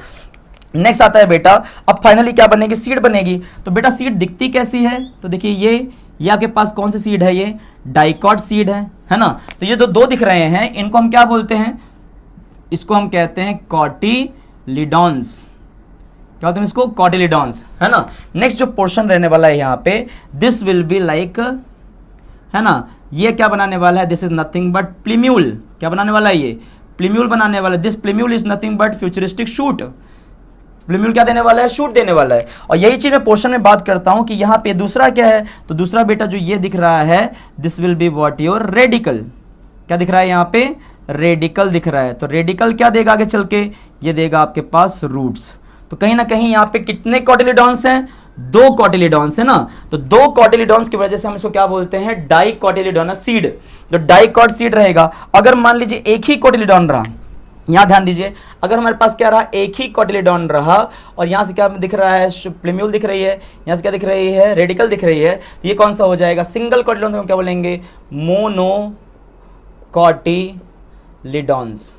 नेक्स्ट आता है बेटा, अब फाइनली क्या बनेगी, सीड बनेगी। तो बेटा सीड दिखती कैसी है, तो देखिए ये आपके पास कौन सी सीड है, ये डाइकॉट सीड है ना। तो ये दो दिख रहे हैं, इनको हम क्या बोलते हैं, इसको हम कहते हैं कॉटिलिडॉन्स। क्या होते हैं इसको, कॉटिलिडॉन्स, है ना। नेक्स्ट जो पोर्शन रहने वाला है यहाँ पे, दिस विल बी लाइक, है ना, ये क्या बनाने वाला है, दिस इज नथिंग बट प्लीम्यूल। क्या बनाने वाला है, ये प्लीम्यूल बनाने वाला है। This प्लीम्यूल is nothing but futuristic shoot. प्लीम्यूल क्या देने वाला है, शूट देने वाला है। और यही चीज मैं पोर्शन में बात करता हूं कि यहाँ पे दूसरा क्या है, तो दूसरा बेटा जो ये दिख रहा है, this will be what, your radical. क्या दिख रहा है यहाँ पे, रेडिकल दिख रहा है। तो रेडिकल क्या देगा आगे चल के, ये देगा आपके पास रूट्स। तो कहीं ना कहीं यहाँ पे कितने कॉटिलिडॉन्स हैं, दो कॉटिलिडॉन्स है ना। तो दो कॉटिलिडॉन्स की वजह से हम इसको क्या बोलते हैं, डाइकॉटिलिडोनस सीड। जो डाइकॉट सीड रहेगा, अगर मान लीजिए एक ही कॉटिलिडॉन रहा, यहां ध्यान दीजिए, अगर हमारे पास क्या रहा, एक ही कॉटिलिडॉन रहा, और यहां से क्या दिख रहा है, प्लीम्यूल दिख रही है, यहां से क्या दिख रही है, रेडिकल दिख रही है, तो ये कौन सा हो जाएगा, सिंगल कॉटिलिडॉन। तो हम क्या बोलेंगे, मोनोकॉटिलिडॉन्स।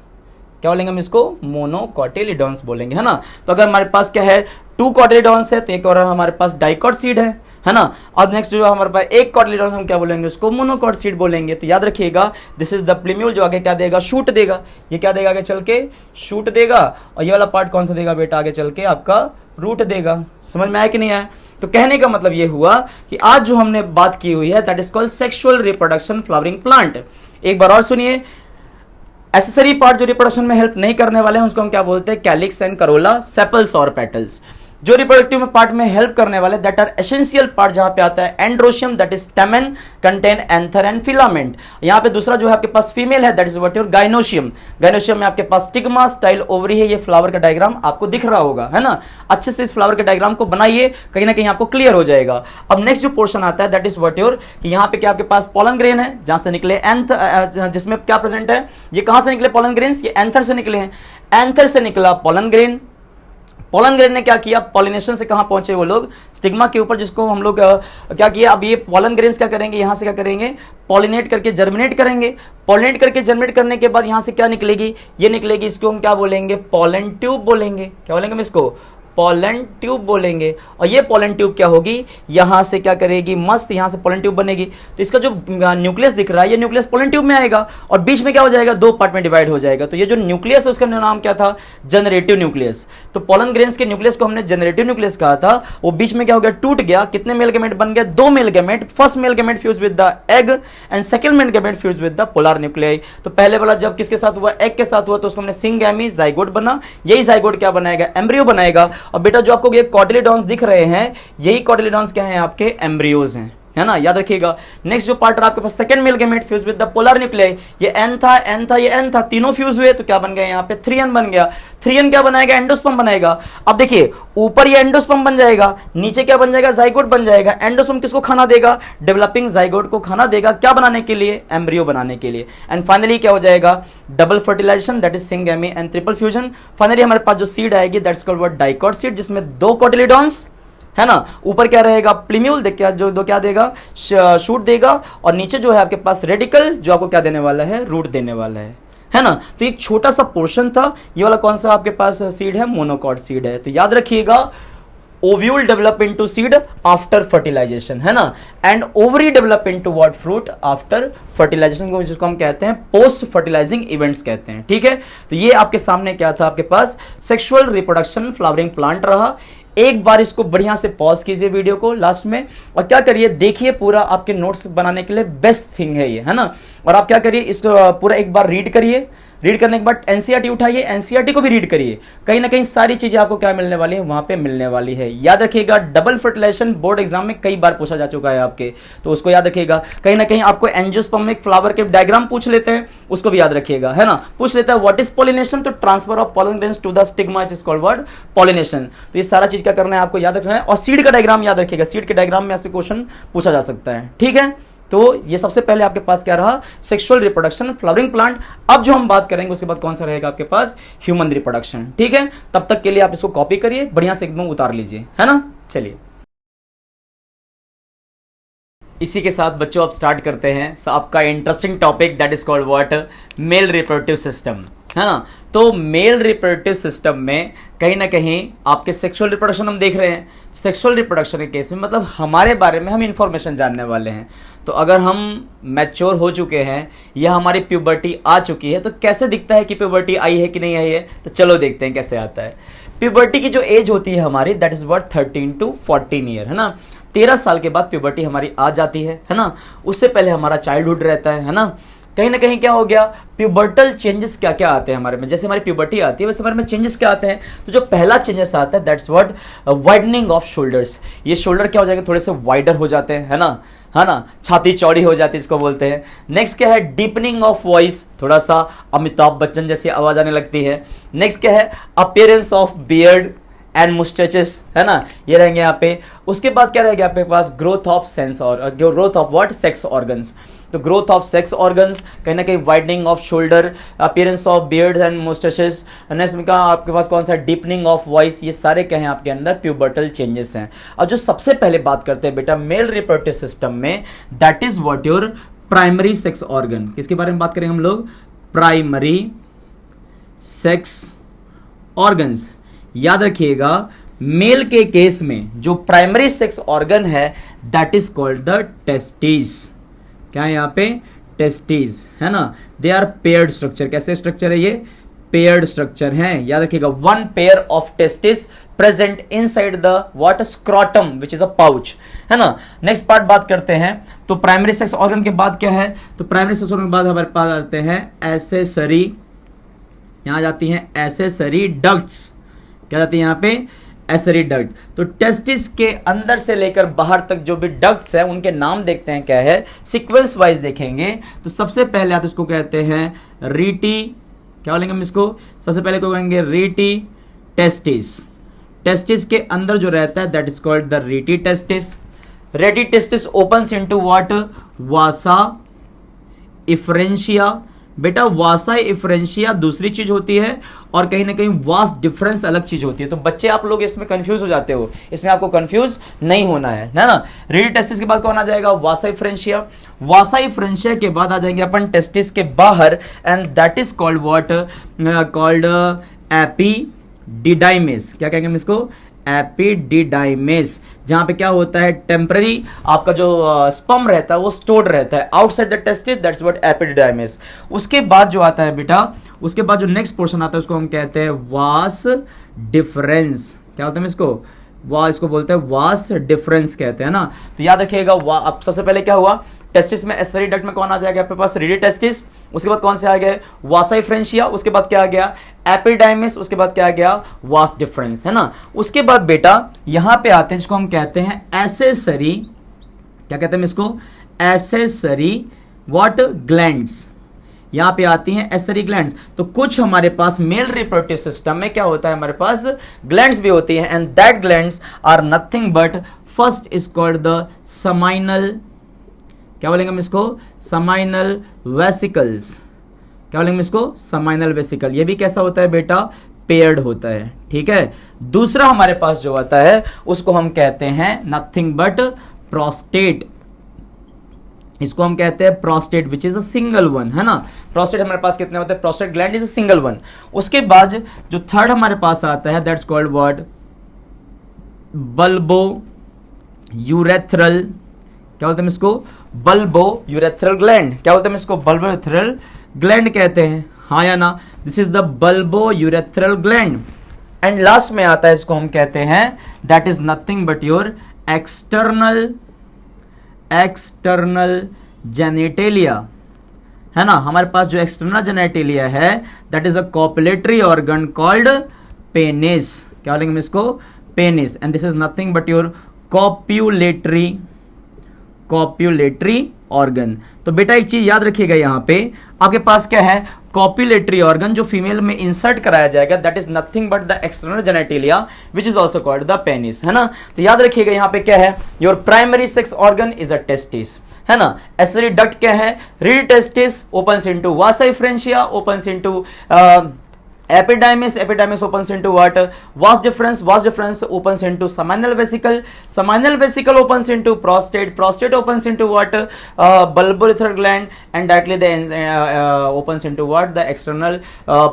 क्या बोलेंगे हम इसको, मोनोकॉटिलिडॉन्स बोलेंगे, है ना। तो अगर हमारे पास क्या है, टू कॉटिलिडॉन्स है, तो एक और हमारे पास डाइकॉट सीड है ना। अब नेक्स्ट जो हमारे पास एक कॉटिलिडॉन, हम क्या बोलेंगे उसको, मोनोकॉट सीड बोलेंगे। तो याद रखिएगा दिस इज द प्लीम्यूल, जो आगे क्या देगा, शूट देगा। ये क्या देगा आगे चल के, शूट देगा। और ये वाला पार्ट कौन सा देगा बेटा, आगे चल के आपका रूट देगा। समझ में आया कि नहीं आया। तो कहने का मतलब ये हुआ कि आज जो हमने बात की हुई है that is called sexual reproduction flowering plant. एक बार और सुनिए, एसेसरी पार्ट जो रिप्रोडक्शन में हेल्प नहीं करने वाले हैं उसको हम क्या बोलते हैं, कैलिक्स एंड करोला, सेपल्स और पेटल्स। जो रिप्रोडक्टिव में पार्ट में हेल्प करने वाले दैट आर एसेंशियल पार्ट, जहां पे आता है androecium that is स्टेमन contain anther and filament. यहां पे दूसरा जो है आपके पास फीमेल है that is what your gynoecium. Gynoecium में आपके पास स्टिग्मा स्टाइल ओवरी है। ये फ्लावर का डायग्राम आपको दिख रहा होगा, है ना। अच्छे से इस फ्लावर के डायग्राम को बनाइए, कहीं ना कहीं आपको क्लियर हो जाएगा। अब नेक्स्ट जो पोर्शन आता है दैट इज व्हाट योर, यहां पे क्या आपके पास पोलन ग्रेन है, जहां से निकले एंथ, जिसमें क्या प्रेजेंट है, ये कहां से निकले पोलन ग्रेन्स, ये एंथर से निकले हैं। एंथर से निकला पोलन ग्रेन। पोलन ग्रेन ने क्या किया, पॉलिनेशन से कहां पहुंचे वो लोग, स्टिग्मा के ऊपर, जिसको हम लोग क्या किया, अब ये पोलन ग्रेन्स क्या करेंगे, यहां से क्या करेंगे, पॉलिनेट करके जर्मिनेट करेंगे। पॉलिनेट करके जर्मिनेट करने के बाद यहां से क्या निकलेगी, ये निकलेगी, इसको हम क्या बोलेंगे, पोलन ट्यूब बोलेंगे। क्या बोलेंगे हम इसको, पोलन ट्यूब बोलेंगे। और ये पोलन ट्यूब क्या होगी, यहां से क्या करेगी, मस्त यहां से पोलन ट्यूब बनेगी। तो इसका जो न्यूक्लियस दिख रहा है, ये न्यूक्लियस पोलन ट्यूब में आएगा और बीच में क्या हो जाएगा, दो पार्ट में डिवाइड हो जाएगा। तो ये जो न्यूक्लियस है उसका नाम क्या था, जनरेटिव न्यूक्लियस। तो पोलन ग्रेन्स के न्यूक्लियस को हमने जनरेटिव न्यूक्लियस कहा था। वो बीच में क्या हो गया, टूट गया। कितने मेल गैमेट बन गए, दो male gamete. First male gamete fuse with the egg and second male gamete fuse with the polar nuclei. तो पहले वाला जब किसके साथ हुआ, एग के साथ हुआ, तो उसको हमने सिंगैमी जाइगोट बना। यही जाइगोट क्या बनाएगा, एम्ब्रियो बनाएगा। और बेटा जो आपको कॉटिलिडॉन्स दिख रहे हैं, यही कॉटिलिडॉन्स क्या हैं, आपके एम्ब्रियोज हैं, है ना, याद रखिएगा। नेक्स्ट जो पार्ट आपके पास second male gamete fuse with the polar nuclei, ये एन था, एन था, ये एन था, तीनों फ्यूज हुए तो क्या बन गया, यहाँ पे 3n बन गया। 3n क्या बनाएगा, एंडोस्पर्म बनाएगा। अब देखिए ऊपर ये एंडोस्पर्म बन जाएगा, नीचे क्या बन जाएगा, जाइगोट बन जाएगा। एंडोस्पर्म किसको खाना देगा, डेवलपिंग जाइगोट को खाना देगा। क्या बनाने के लिए, एम्ब्रियो बनाने के लिए। एंड फाइनली क्या हो जाएगा, double fertilization that is syngamy and triple fusion. Finally हमारे पास जो सीड आएगी that's called what, dicot seed, जिसमें दो कॉटिलिडॉन्स, है ना। ऊपर क्या रहेगा, प्लीम्यूल देखिए, जो दो क्या देगा, शूट देगा। और नीचे जो है आपके पास रेडिकल, जो आपको क्या देने वाला है, रूट देने वाला है ना। तो एक छोटा सा पोर्शन था। ये वाला कौन सा आपके पास सीड है, मोनोकॉट सीड है। तो याद रखिएगा, ovule develop into seed after fertilization, है ना। And ovary develop into what, fruit after fertilization, जिसको हम कहते हैं पोस्ट फर्टिलाइजिंग इवेंट्स कहते हैं, ठीक है। तो ये आपके सामने क्या था, आपके पास सेक्सुअल रिप्रोडक्शन फ्लावरिंग प्लांट रहा। एक बार इसको बढ़िया से पॉज कीजिए वीडियो को लास्ट में, और क्या करिए, देखिए पूरा, आपके नोट्स बनाने के लिए बेस्ट थिंग है ये, है ना। और आप क्या करिए, इसको पूरा एक बार रीड करिए। रीड करने के बाद एनसीईआरटी उठाइए, एनसीईआरटी को भी रीड करिए। कहीं ना कहीं सारी चीजें आपको क्या मिलने वाली है, वहां पे मिलने वाली है। याद रखिएगा, डबल फर्टिलाइजेशन बोर्ड एग्जाम में कई बार पूछा जा चुका है आपके, तो उसको याद रखिएगा। कहीं ना कहीं आपको एंजियोस्पर्मिक फ्लावर के डायग्राम पूछ लेते हैं, उसको भी याद रखिएगा, है ना। पूछ लेता है व्हाट इज पॉलिनेशन, तो transfer of pollen grains to the stigma is called what, pollination. तो ये सारा चीज क्या करना है, आपको याद रखना है। और सीड का डायग्राम याद रखिएगा, सीड के डायग्राम में आपसे क्वेश्चन पूछा जा सकता है, ठीक है। तो ये सबसे पहले आपके पास क्या रहा, सेक्सुअल रिप्रोडक्शन फ्लावरिंग प्लांट। अब जो हम बात करेंगे उसके बाद कौन सा रहेगा आपके पास, ह्यूमन रिप्रोडक्शन, ठीक है। तब तक के लिए आप इसको कॉपी करिए, बढ़िया से एकदम उतार लीजिए, है ना। चलिए इसी के साथ बच्चों आप स्टार्ट करते हैं आपका interesting topic that is called what, mail reproductive system, है ना। तो मेल रिप्रोडक्टिव सिस्टम में कहीं ना कहीं आपके सेक्सुअल रिप्रोडक्शन हम देख रहे हैं। सेक्सुअल रिप्रोडक्शन के केस में मतलब हमारे बारे में हम इंफॉर्मेशन जानने वाले हैं। तो अगर हम मैच्योर हो चुके हैं या हमारी प्यूबर्टी आ चुकी है, तो कैसे दिखता है कि प्यूबर्टी आई है कि नहीं आई है, तो चलो देखते हैं कैसे आता है। प्यूबर्टी की जो एज होती है हमारी that is what 13 to 14 year, है ना। 13 साल के बाद प्यूबर्टी हमारी आ जाती है ना। उससे पहले हमारा चाइल्डहुड रहता है ना। कहीं ना कहीं क्या हो गया, प्यूबर्टल चेंजेस क्या क्या आते हैं हमारे में। जैसे हमारी प्यूबर्टी आती है वैसे हमारे में चेंजेस क्या आते हैं। तो जो पहला चेंजेस आता है that's what widening off shoulders. ये शोल्डर क्या हो जाएंगे, थोड़े से वाइडर हो जाते हैं, है ना, छाती चौड़ी हो जाती है, इसको बोलते हैं। नेक्स्ट क्या है, डीपनिंग ऑफ वॉइस, थोड़ा सा अमिताभ बच्चन जैसी आवाज आने लगती है। नेक्स्ट क्या है, appearance of beard and moustaches, है ना, ये रहेंगे यहाँ पे। उसके बाद क्या रहेगा आपके पास, ग्रोथ ऑफ सेंस और growth of what, sex organs. तो ग्रोथ ऑफ सेक्स ऑर्गन्स, कहीं ना कहीं widening off shoulder, appearance of beard and moustaches. Next में कहा आपके पास कौन सा, डीपनिंग ऑफ वॉइस। ये सारे क्या हैं आपके अंदर, प्यूबर्टल चेंजेस हैं। अब जो सबसे पहले बात करते हैं बेटा मेल रिप्रोडक्टिव सिस्टम में, that is what your primary sex organ. किसके बारे में बात करेंगे हम लोग, प्राइमरी सेक्स ऑर्गन्स। याद रखिएगा, मेल के केस में जो प्राइमरी सेक्स ऑर्गन है that is called the testis. क्या है यहाँ पे, टेस्टिस, है ना। They are paired structure. कैसे स्ट्रक्चर है ये, पेयर्ड स्ट्रक्चर है। याद रखिएगा, one pair of testis present inside the what, scrotum which is a pouch, है ना। नेक्स्ट पार्ट बात करते हैं। तो प्राइमरी सेक्स ऑर्गन के बाद क्या है, तो प्राइमरी सेक्स ऑर्गन के बाद हमारे पास आते हैं एसेसरी। यहां जाती हैं एसेसरी डक्ट्स। क्या जाती है यहाँ पे, एसरी डक्ट। तो टेस्टिस के अंदर से लेकर बाहर तक जो भी डक्ट्स हैं उनके नाम देखते हैं क्या है, सीक्वेंस वाइज देखेंगे। तो सबसे पहले आप इसको कहते हैं रीटी, क्या बोलेंगे हम इसको, सबसे पहले को कहेंगे रीटी टेस्टिस। टेस्टिस के अंदर जो रहता है that is called the rete testis. Rete testis opens into what, वासा इफ्रेंशिया। बेटा वासा इफ्रेंशिया दूसरी चीज होती है और कहीं ना कहीं वास डिफरेंस अलग चीज होती है। तो बच्चे आप लोग इसमें कंफ्यूज हो जाते हो, इसमें आपको कंफ्यूज नहीं होना है ना। रीटी टेस्टिस के बाद कौन आ जाएगा, वासा इफ्रेंशिया। वासा इफ्रेंशिया के बाद आ जाएंगे अपन टेस्टिस के बाहर and that is called what, called epididymis. क्या कहेंगे हम इसको, एपिडिडाइमिस। जहां पे क्या होता है, टेम्पररी आपका जो स्पर्म रहता है वो स्टोर्ड रहता है outside the testis, that's what epididymis. उसके बाद जो आता है बेटा, उसके बाद जो नेक्स्ट पोर्शन आता है उसको हम कहते हैं वास डिफरेंस। क्या होता है इसको, इसको बोलते हैं वास डिफरेंस कहते हैं ना। तो याद रखिएगा, अब सबसे पहले क्या हुआ, टेस्टिस में एसरी डक्ट में कौन आ जाएगा आपके पास, रीडी टेस्टिस। उसके बाद कौन से आ गए, वासा इफ्रेंशिया। उसके बाद क्या आ गया, एपिडाइमिस। उसके बाद क्या आ गया, वास डिफरेंस, है ना। उसके बाद बेटा यहां पे आते हैं जिसको हम कहते हैं एसेसरी। क्या कहते हैं इसको, एसेसरी व्हाट ग्लैंड्स। यहां पे आती हैं एसेसरी ग्लैंड्स। तो कुछ हमारे पास मेल रिप्रोडक्टिव सिस्टम में क्या होता है, हमारे पास ग्लैंड्स भी होती हैं and that glands are nothing but, first is called the seminal, क्या बोलेंगे हम इसको, समाइनल वेसिकल्स। क्या बोलेंगे हम इसको, समाइनल वेसिकल। ये भी कैसा होता है बेटा, पेयर्ड होता है, ठीक है। दूसरा हमारे पास जो आता है उसको हम कहते हैं नथिंग बट प्रोस्टेट। इसको हम कहते हैं prostate which is a single one, है ना। प्रोस्टेट हमारे पास कितने होते हैं, prostate gland is a single one. उसके बाद जो थर्ड हमारे पास आता है that's called what, bulbo urethral. क्या बोलते हैं इसको, बल्बो यूरेथ्रल ग्लैंड। क्या बोलते हैं इसको, बल्बो यूरेथ्रल ग्लैंड कहते हैं, हाँ या ना। This is the bulbo urethral gland. And last में आता है इसको हम कहते हैं that is nothing but your external genitalia, है ना। हमारे पास जो एक्सटर्नल जेनिटेलिया है that is a copulatory organ called penis. क्या बोलेंगे हम इसको, penis. And this is nothing but your copulatory organ. तो बेटा एक चीज याद रखिएगा, यहां पे आपके पास क्या है, कॉप्युलेटरी ऑर्गन जो फीमेल में इंसर्ट कराया जाएगा that is nothing but the external genitalia which is also called the penis, है ना। तो याद रखिएगा यहां पे क्या है, your primary sex organ is a testis, है ना। एसरी डक्ट क्या है, rete testis opens into vasa efferentia, opens into epididymis opens into what, vas difference opens into seminal vesicle opens into prostate opens into what, bulbourethral gland, and directly the opens into what, the external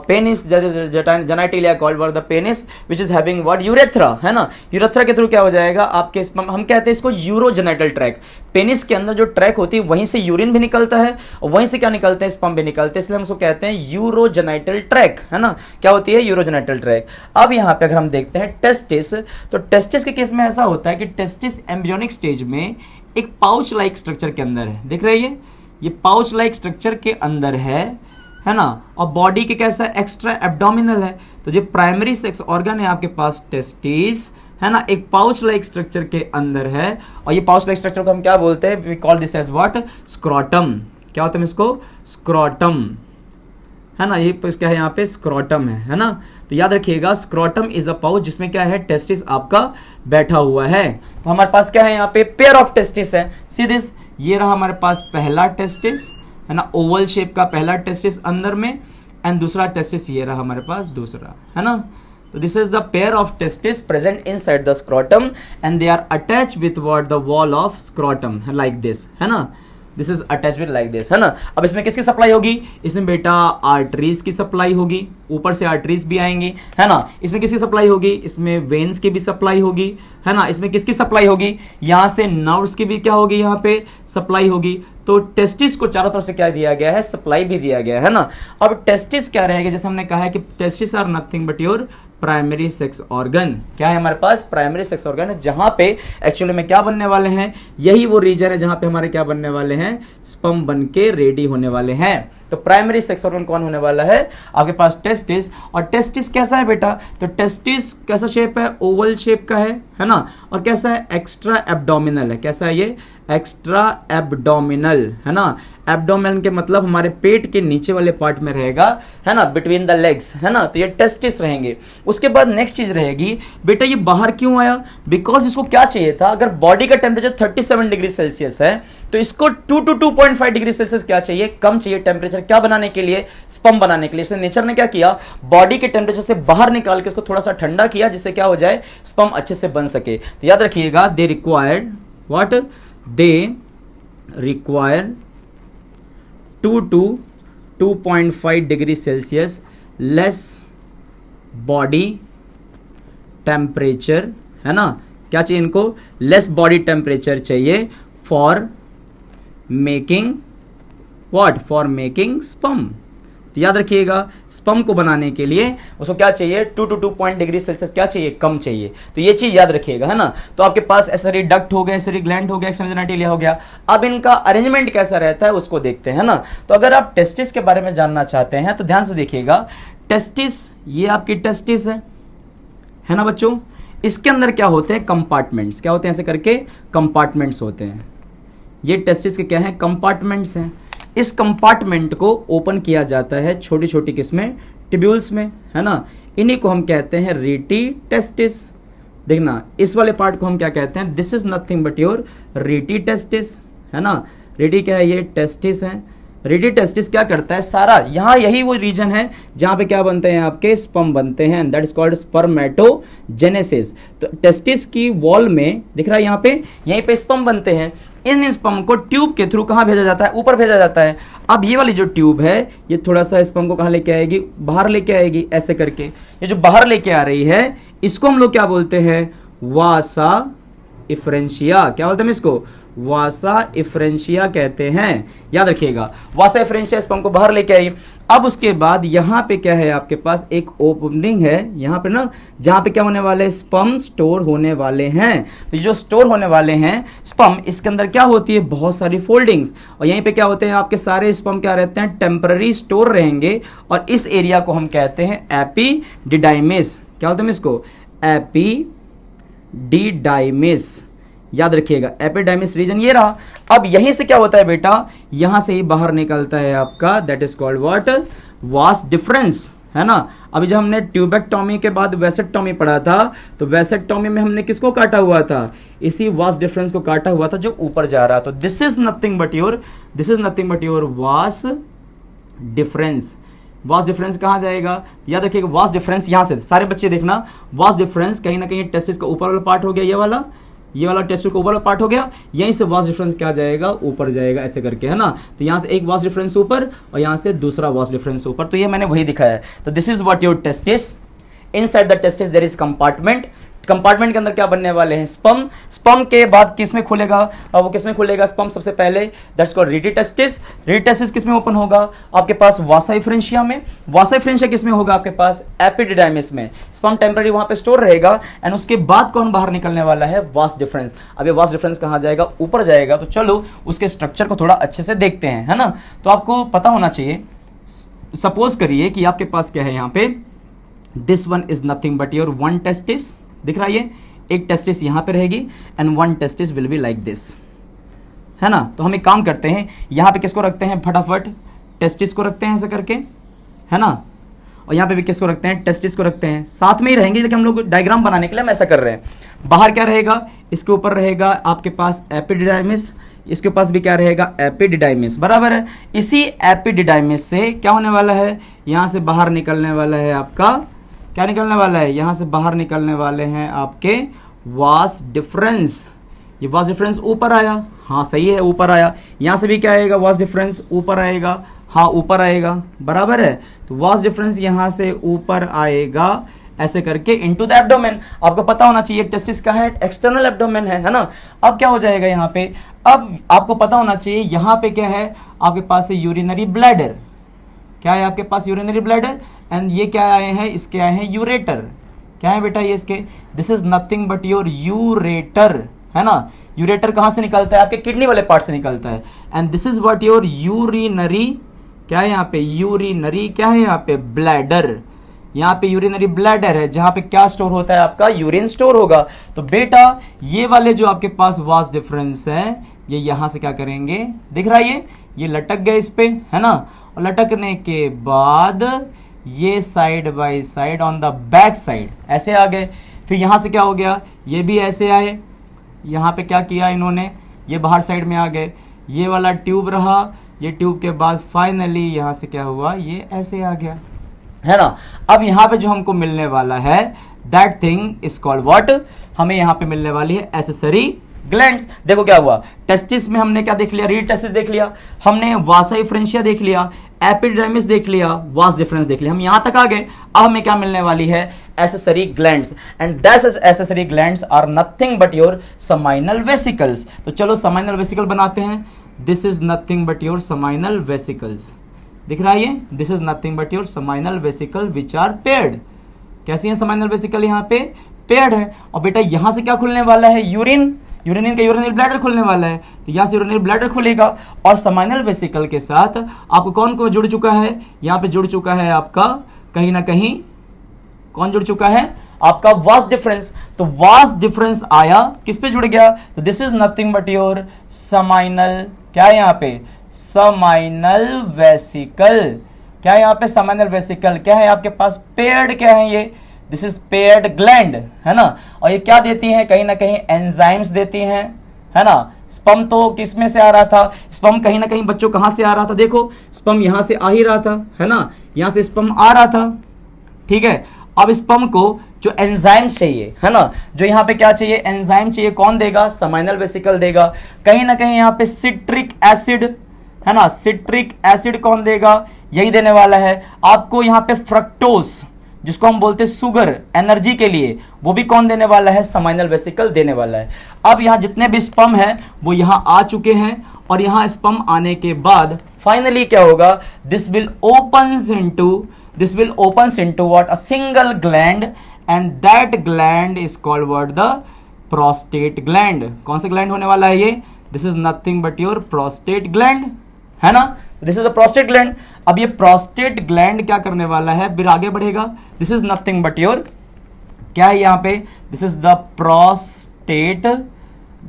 penis, genitalia called what, the penis which is having what, urethra, है ना। Urethra के through क्या हो जाएगा आपके, हम कहते हैं इसको यूरोजेनाइटल ट्रैक। पेनिस के अंदर जो ट्रैक होती है वहीं से यूरिन भी निकलता है और वहीं से क्या निकलते हैं, स्पर्म भी निकलते हैं, इसलिए हम उसको कहते हैं यूरोजेनाइटल ट्रैक, है ना। क्या होती है, यूरोजेनाइटल ट्रैक। अब यहां पे अगर हम देखते हैं टेस्टिस, तो टेस्टिस के केस में ऐसा होता है कि टेस्टिस एम्ब्रियोनिक स्टेज में एक पाउच लाइक स्ट्रक्चर के अंदर है, देख रहे हैं ये पाउच लाइक स्ट्रक्चर के अंदर है ना। और बॉडी के कैसा, एक्स्ट्रा एब्डोमिनल है। तो जो प्राइमरी सेक्स ऑर्गन है आपके पास टेस्टिस, है ना, एक पाउच लाइक स्ट्रक्चर के अंदर है। और ये पाउच लाइक स्ट्रक्चर को हम क्या बोलते हैं, we call this as what, scrotum. क्या होता है इसको, स्क्रोटम, है ना। ये क्या है यहाँ पे, स्क्रोटम है ना। तो याद रखिएगा स्क्रोटम इज अ पाउच जिसमें क्या है, टेस्टिस आपका बैठा हुआ है। तो हमारे पास क्या है यहाँ पे, पेयर ऑफ टेस्टिस है। सी दिस, ये रहा हमारे पास पहला टेस्टिस, है ना, ओवल शेप का पहला टेस्टिस अंदर में, एंड दूसरा टेस्टिस ये रहा हमारे पास दूसरा, है ना। तो this is the pair of testis present inside the scrotum and they are attached with what, the wall of scrotum, like this, है ना। This is attach with like this, है ना। अब इसमें किसकी सप्लाई होगी, इसमें बेटा आर्टरीज की सप्लाई होगी, ऊपर से आर्टरीज भी आएंगी, है ना। इसमें किसकी सप्लाई होगी, इसमें वेन्स की भी सप्लाई होगी, है ना। इसमें किसकी सप्लाई होगी, यहां से नर्व्स की भी क्या होगी, यहाँ पे सप्लाई होगी। तो टेस्टिस को चारों तरफ से क्या दिया गया है, सप्लाई भी दिया गया है ना। अब टेस्टिस क्या रहेगा, जैसे हमने कहा है कि testis are nothing but your primary sex organ. क्या है हमारे पास? प्राइमरी सेक्स ऑर्गन है, जहां पे एक्चुअली में क्या बनने वाले हैं, यही वो रीजन है जहां पे हमारे क्या बनने वाले हैं, स्पर्म बन के रेडी होने वाले हैं। तो प्राइमरी सेक्स ऑर्गन कौन होने वाला है? आपके पास टेस्टिस। और टेस्टिस कैसा है बेटा? तो टेस्टिस कैसा शेप है? ओवल शेप का है ना। और कैसा है? एक्स्ट्रा एब्डोमिनल है। कैसा है ये? एक्स्ट्रा एब्डोमिनल, है ना। एब्डोमिनल के मतलब हमारे पेट के नीचे वाले पार्ट में रहेगा, है ना, बिटवीन द लेग्स, है ना। तो ये टेस्टिस रहेंगे। उसके बाद नेक्स्ट चीज रहेगी बेटा, ये बाहर क्यों आया? बिकॉज इसको क्या चाहिए था, अगर बॉडी का टेम्परेचर 37 डिग्री सेल्सियस है तो इसको 2 to 2.5 डिग्री सेल्सियस क्या चाहिए? कम चाहिए टेम्परेचर। क्या बनाने के लिए? स्पर्म बनाने के लिए। इसलिए नेचर ने क्या किया, बॉडी के टेम्परेचर से बाहर निकाल के इसको थोड़ा सा ठंडा किया, जिससे क्या हो जाए, स्पर्म अच्छे से बन सके। तो याद रखिएगा, they required what? They require 2 to 2.5 degree Celsius less body temperature, है ना। क्या चाहिए इनको? लेस बॉडी टेम्परेचर चाहिए for making what? For making sperm. तो याद रखिएगा, स्पर्म को बनाने के लिए उसको क्या चाहिए? 2 to 2 डिग्री सेल्सियस क्या चाहिए? कम चाहिए। तो ये चीज याद रखिएगा, है ना। तो आपके पास एसेरी डक्ट हो गया, एसेरी ग्लैंड हो गया, एक्सटर्नल जेनिटलिया हो गया। अब इनका अरेंजमेंट कैसा रहता है उसको देखते हैं, है ना। तो अगर आप टेस्टिस के बारे में जानना चाहते हैं तो ध्यान से देखिएगा। टेस्टिस, ये आपकी टेस्टिस है ना बच्चों। इसके अंदर क्या होते हैं? कंपार्टमेंट्स। क्या होते हैं? ऐसे करके कंपार्टमेंट्स होते हैं। ये टेस्टिस के क्या है? कंपार्टमेंट्स हैं। इस कंपार्टमेंट को ओपन किया जाता है छोटी छोटी किस्में, टिब्यूल्स में, है ना। इन्हीं को हम कहते हैं रीटी टेस्टिस। देखना, इस वाले पार्ट को हम क्या कहते हैं? This is nothing but your rete testis, है ना। रीटी क्या है? ये टेस्टिस है। रीटी टेस्टिस क्या करता है? सारा यहाँ यही वो रीजन है जहां पे क्या बनते हैं? आपके स्पर्म बनते हैं। That is called spermatogenesis. तो टेस्टिस की वॉल में दिख रहा है यहाँ पे, यहीं पे स्पर्म बनते हैं। इन स्पर्म को ट्यूब के थ्रू कहां भेजा जाता है? ऊपर भेजा जाता है। अब ये वाली जो ट्यूब है, ये थोड़ा सा स्पर्म को कहां लेके आएगी? बाहर लेके आएगी, ऐसे करके। ये जो बाहर लेके आ रही है, इसको हम लोग क्या बोलते हैं? वासा इफ्रेंशिया। क्या बोलते हैं इसको? वासा इफ्रेंशिया कहते हैं। याद रखिएगा, वासा इफ्रेंशिया स्पर्म को बाहर लेके आई। अब उसके बाद यहां पे क्या है? आपके पास एक ओपनिंग है यहां पे ना, जहां पे क्या होने वाले? स्पर्म स्टोर होने वाले हैं। तो जो स्टोर होने वाले हैं स्पर्म, इसके अंदर क्या होती है? बहुत सारी फोल्डिंग्स। और यहीं पे क्या होते हैं? आपके सारे स्पर्म क्या रहते हैं? टेम्पररी स्टोर रहेंगे। और इस एरिया को हम कहते हैं एपिडिडाइमिस। क्या बोलते हैं इसको? एपिडिडाइमिस। याद रखिएगा, एपिडाइमिस रीजन ये रहा। अब यहीं से क्या होता है बेटा? यहां से ही बाहर निकलता है आपका, that is called what? Vas deferens, है ना। अभी जब हमने ट्यूबेक्टोमी के बाद वेसेक्टोमी पढ़ा था, तो वेसेक्टोमी में हमने किसको काटा हुआ था? इसी वास डिफरेंस को काटा हुआ था जो ऊपर जा रहा। तो this is nothing but your vas deferens. Vas deferens कहां जाएगा? याद रखिएगा, वास डिफरेंस यहां से, सारे बच्चे देखना, वास डिफरेंस कहीं ना कहीं टेस्टिस का ऊपर वाला पार्ट हो गया, ये वाला टेस्टिस का ऊपर वाला पार्ट हो गया। यहीं से वास डिफरेंस क्या जाएगा? ऊपर जाएगा, ऐसे करके, है ना। तो यहां से एक वास डिफरेंस ऊपर और यहां से दूसरा वास डिफरेंस ऊपर। तो ये मैंने वही दिखाया है। तो this is what your testis. Inside the testis there is compartment. Compartment के अंदर क्या बनने वाले हैं? स्पर्म। स्पर्म के बाद किस में खुलेगा? वो किस में खुलेगा स्पर्म? सबसे पहले that's called rete testis. Rete testis किस में ओपन होगा? आपके पास वासा इफ्रेंशिया में। वासा इफ्रेंशिया किस में होगा? आपके पास एपिडिडाइमिस में। स्पर्म टेम्पररी वहां पे स्टोर रहेगा। एंड उसके बाद कौन बाहर निकलने वाला है? Vas deferens. अब ये वास डिफरेंस कहां जाएगा? ऊपर जाएगा। तो चलो उसके स्ट्रक्चर को थोड़ा अच्छे से देखते हैं, है ना। तो आपको पता होना चाहिए, सपोज करिए कि आपके पास क्या है यहाँ पे? This one is nothing but your one testis. दिख रहा है ये? एक टेस्टिस यहां पे रहेगी and one testis will be like this, है ना। तो हम एक काम करते हैं, यहां पे किसको रखते हैं? फटाफट टेस्टिस को रखते हैं ऐसे करके, है ना। और यहां पे भी किसको रखते हैं? टेस्टिस को रखते हैं। साथ में ही रहेंगे, लेकिन हम लोग डायग्राम बनाने के लिए हम ऐसा कर रहे हैं। बाहर क्या रहेगा? इसके ऊपर रहेगा आपके पास एपिडिडाइमिस, इसके पास भी क्या रहेगा? एपिडिडाइमिस, बराबर है। इसी एपिडिडाइमिस से क्या होने वाला है? यहां से बाहर निकलने वाला है आपका, क्या निकलने वाला है? यहां से बाहर निकलने वाले हैं आपके वास डिफरेंस। ये वास डिफरेंस ऊपर आया, हाँ सही है, ऊपर आया। यहां से भी क्या आएगा? वास डिफरेंस ऊपर आएगा, हाँ ऊपर आएगा, बराबर है। तो वास डिफरेंस यहां से ऊपर आएगा ऐसे करके इनटू द एब्डोमेन। आपको पता होना चाहिए टेस्टिस का है, एक्सटर्नल एब्डोमेन है ना। अब क्या हो जाएगा यहाँ पे? अब आपको पता होना चाहिए यहाँ पे क्या है? आपके पास है यूरिनरी ब्लैडर। क्या है आपके पास? Urinary bladder. एंड ये क्या आए हैं? इसके आए हैं यूरेटर। क्या है बेटा ये इसके, this is nothing but your ureter, है ना। यूरेटर कहां से निकलता है, आपके किडनी वाले पार्ट से निकलता है। And this is what your urinary, क्या है यहाँ पे यूरिनरी, क्या है यहाँ पे ब्लैडर, यहाँ पे यूरिनरी ब्लैडर है जहां पे क्या स्टोर होता है, आपका यूरिन स्टोर होगा। तो बेटा ये वाले जो आपके पास वास डिफरेंस है ये यहां से क्या करेंगे, दिख रहा है ये लटक गए इस पे, है ना। और लटकने के बाद ये side by side on the back side ऐसे आ गए। फिर यहां से क्या हो गया, ये भी ऐसे आए, यहाँ पे क्या किया इन्होंने, ये बाहर साइड में आ गए, ये वाला ट्यूब रहा, ये ट्यूब के बाद फाइनली यहाँ से क्या हुआ, ये ऐसे आ गया, है ना। अब यहाँ पे जो हमको मिलने वाला है that thing is called what, हमें यहाँ पे मिलने वाली है एसेसरी ग्लैंड्स। देखो क्या हुआ, टेस्टिस में हमने क्या देख लिया, रीड टेस्टिस देख लिया, हमने वासा फ्रेंशिया देख लिया, एपिडर्मिस देख लिया, वास डिफरेंस देख लिया, हम यहां तक आ गए। अब हमें क्या मिलने वाली है, accessory glands. And these accessory glands are nothing but your seminal vesicles. तो चलो सेमाइनल वेसिकल बनाते हैं। This is nothing but your seminal vesicles, दिख रहा है ये, this is nothing but your seminal vesicle which are paired. कैसी है सेमाइनल वेसिकल, यहाँ पे पेयर्ड है। और बेटा यहां से क्या खुलने वाला है, यूरिन, यूरिन का यूरिनरी ब्लैडर खुलने वाला है, तो यहाँ से यूरिनरी ब्लैडर खुलेगा। और सेमाइनल वेसिकल के साथ आपको कौन को जुड़ चुका है, यहाँ पे जुड़ चुका है आपका कहीं ना कहीं, कौन जुड़ चुका है, आपका वास डिफरेंस। तो वास डिफरेंस आया, किस पे जुड़ गया, तो this is nothing but your seminal, क्या है यहाँ पे, सेमाइनल वेसिकल। क्या है यहाँ पे, सेमाइनल वेसिकल, क्या है आपके पास, पेयर्ड, क्या है ये, दिस इज पेयर्ड ग्लैंड, है ना। और ये क्या देती है, कहीं ना कहीं एंजाइम्स देती हैं, है ना। स्पर्म तो किस में से आ रहा था, स्पर्म कहीं ना कहीं बच्चों कहां से आ रहा था, देखो स्पर्म यहां से आ ही रहा था, है ना, यहां से स्पर्म आ रहा था, ठीक है। अब स्पर्म को जो एंजाइम्स चाहिए, है ना, जो यहाँ पे क्या चाहिए, एंजाइम चाहिए, कौन देगा, सेमाइनल वेसिकल देगा। कहीं ना कहीं यहाँ पे सिट्रिक एसिड, है ना, सिट्रिक एसिड कौन देगा, यही देने वाला है आपको। यहाँ पे फ्रक्टोज जिसको हम बोलते हैं शुगर एनर्जी के लिए, वो भी कौन देने वाला है, सेमाइनल वेसिकल देने वाला है। अब यहाँ जितने भी स्पर्म है वो यहाँ आ चुके हैं, और यहाँ स्पर्म आने के बाद फाइनली क्या होगा, this will opens into what, a single gland, and that gland is called what, the prostate gland. कौन सा ग्लैंड होने वाला है ये, this is nothing but your prostate gland, है ना, this is the prostate gland. अब ये प्रोस्टेट ग्लैंड क्या करने वाला है, फिर आगे बढ़ेगा, this is nothing but your, क्या है यहाँ पे, this is the prostate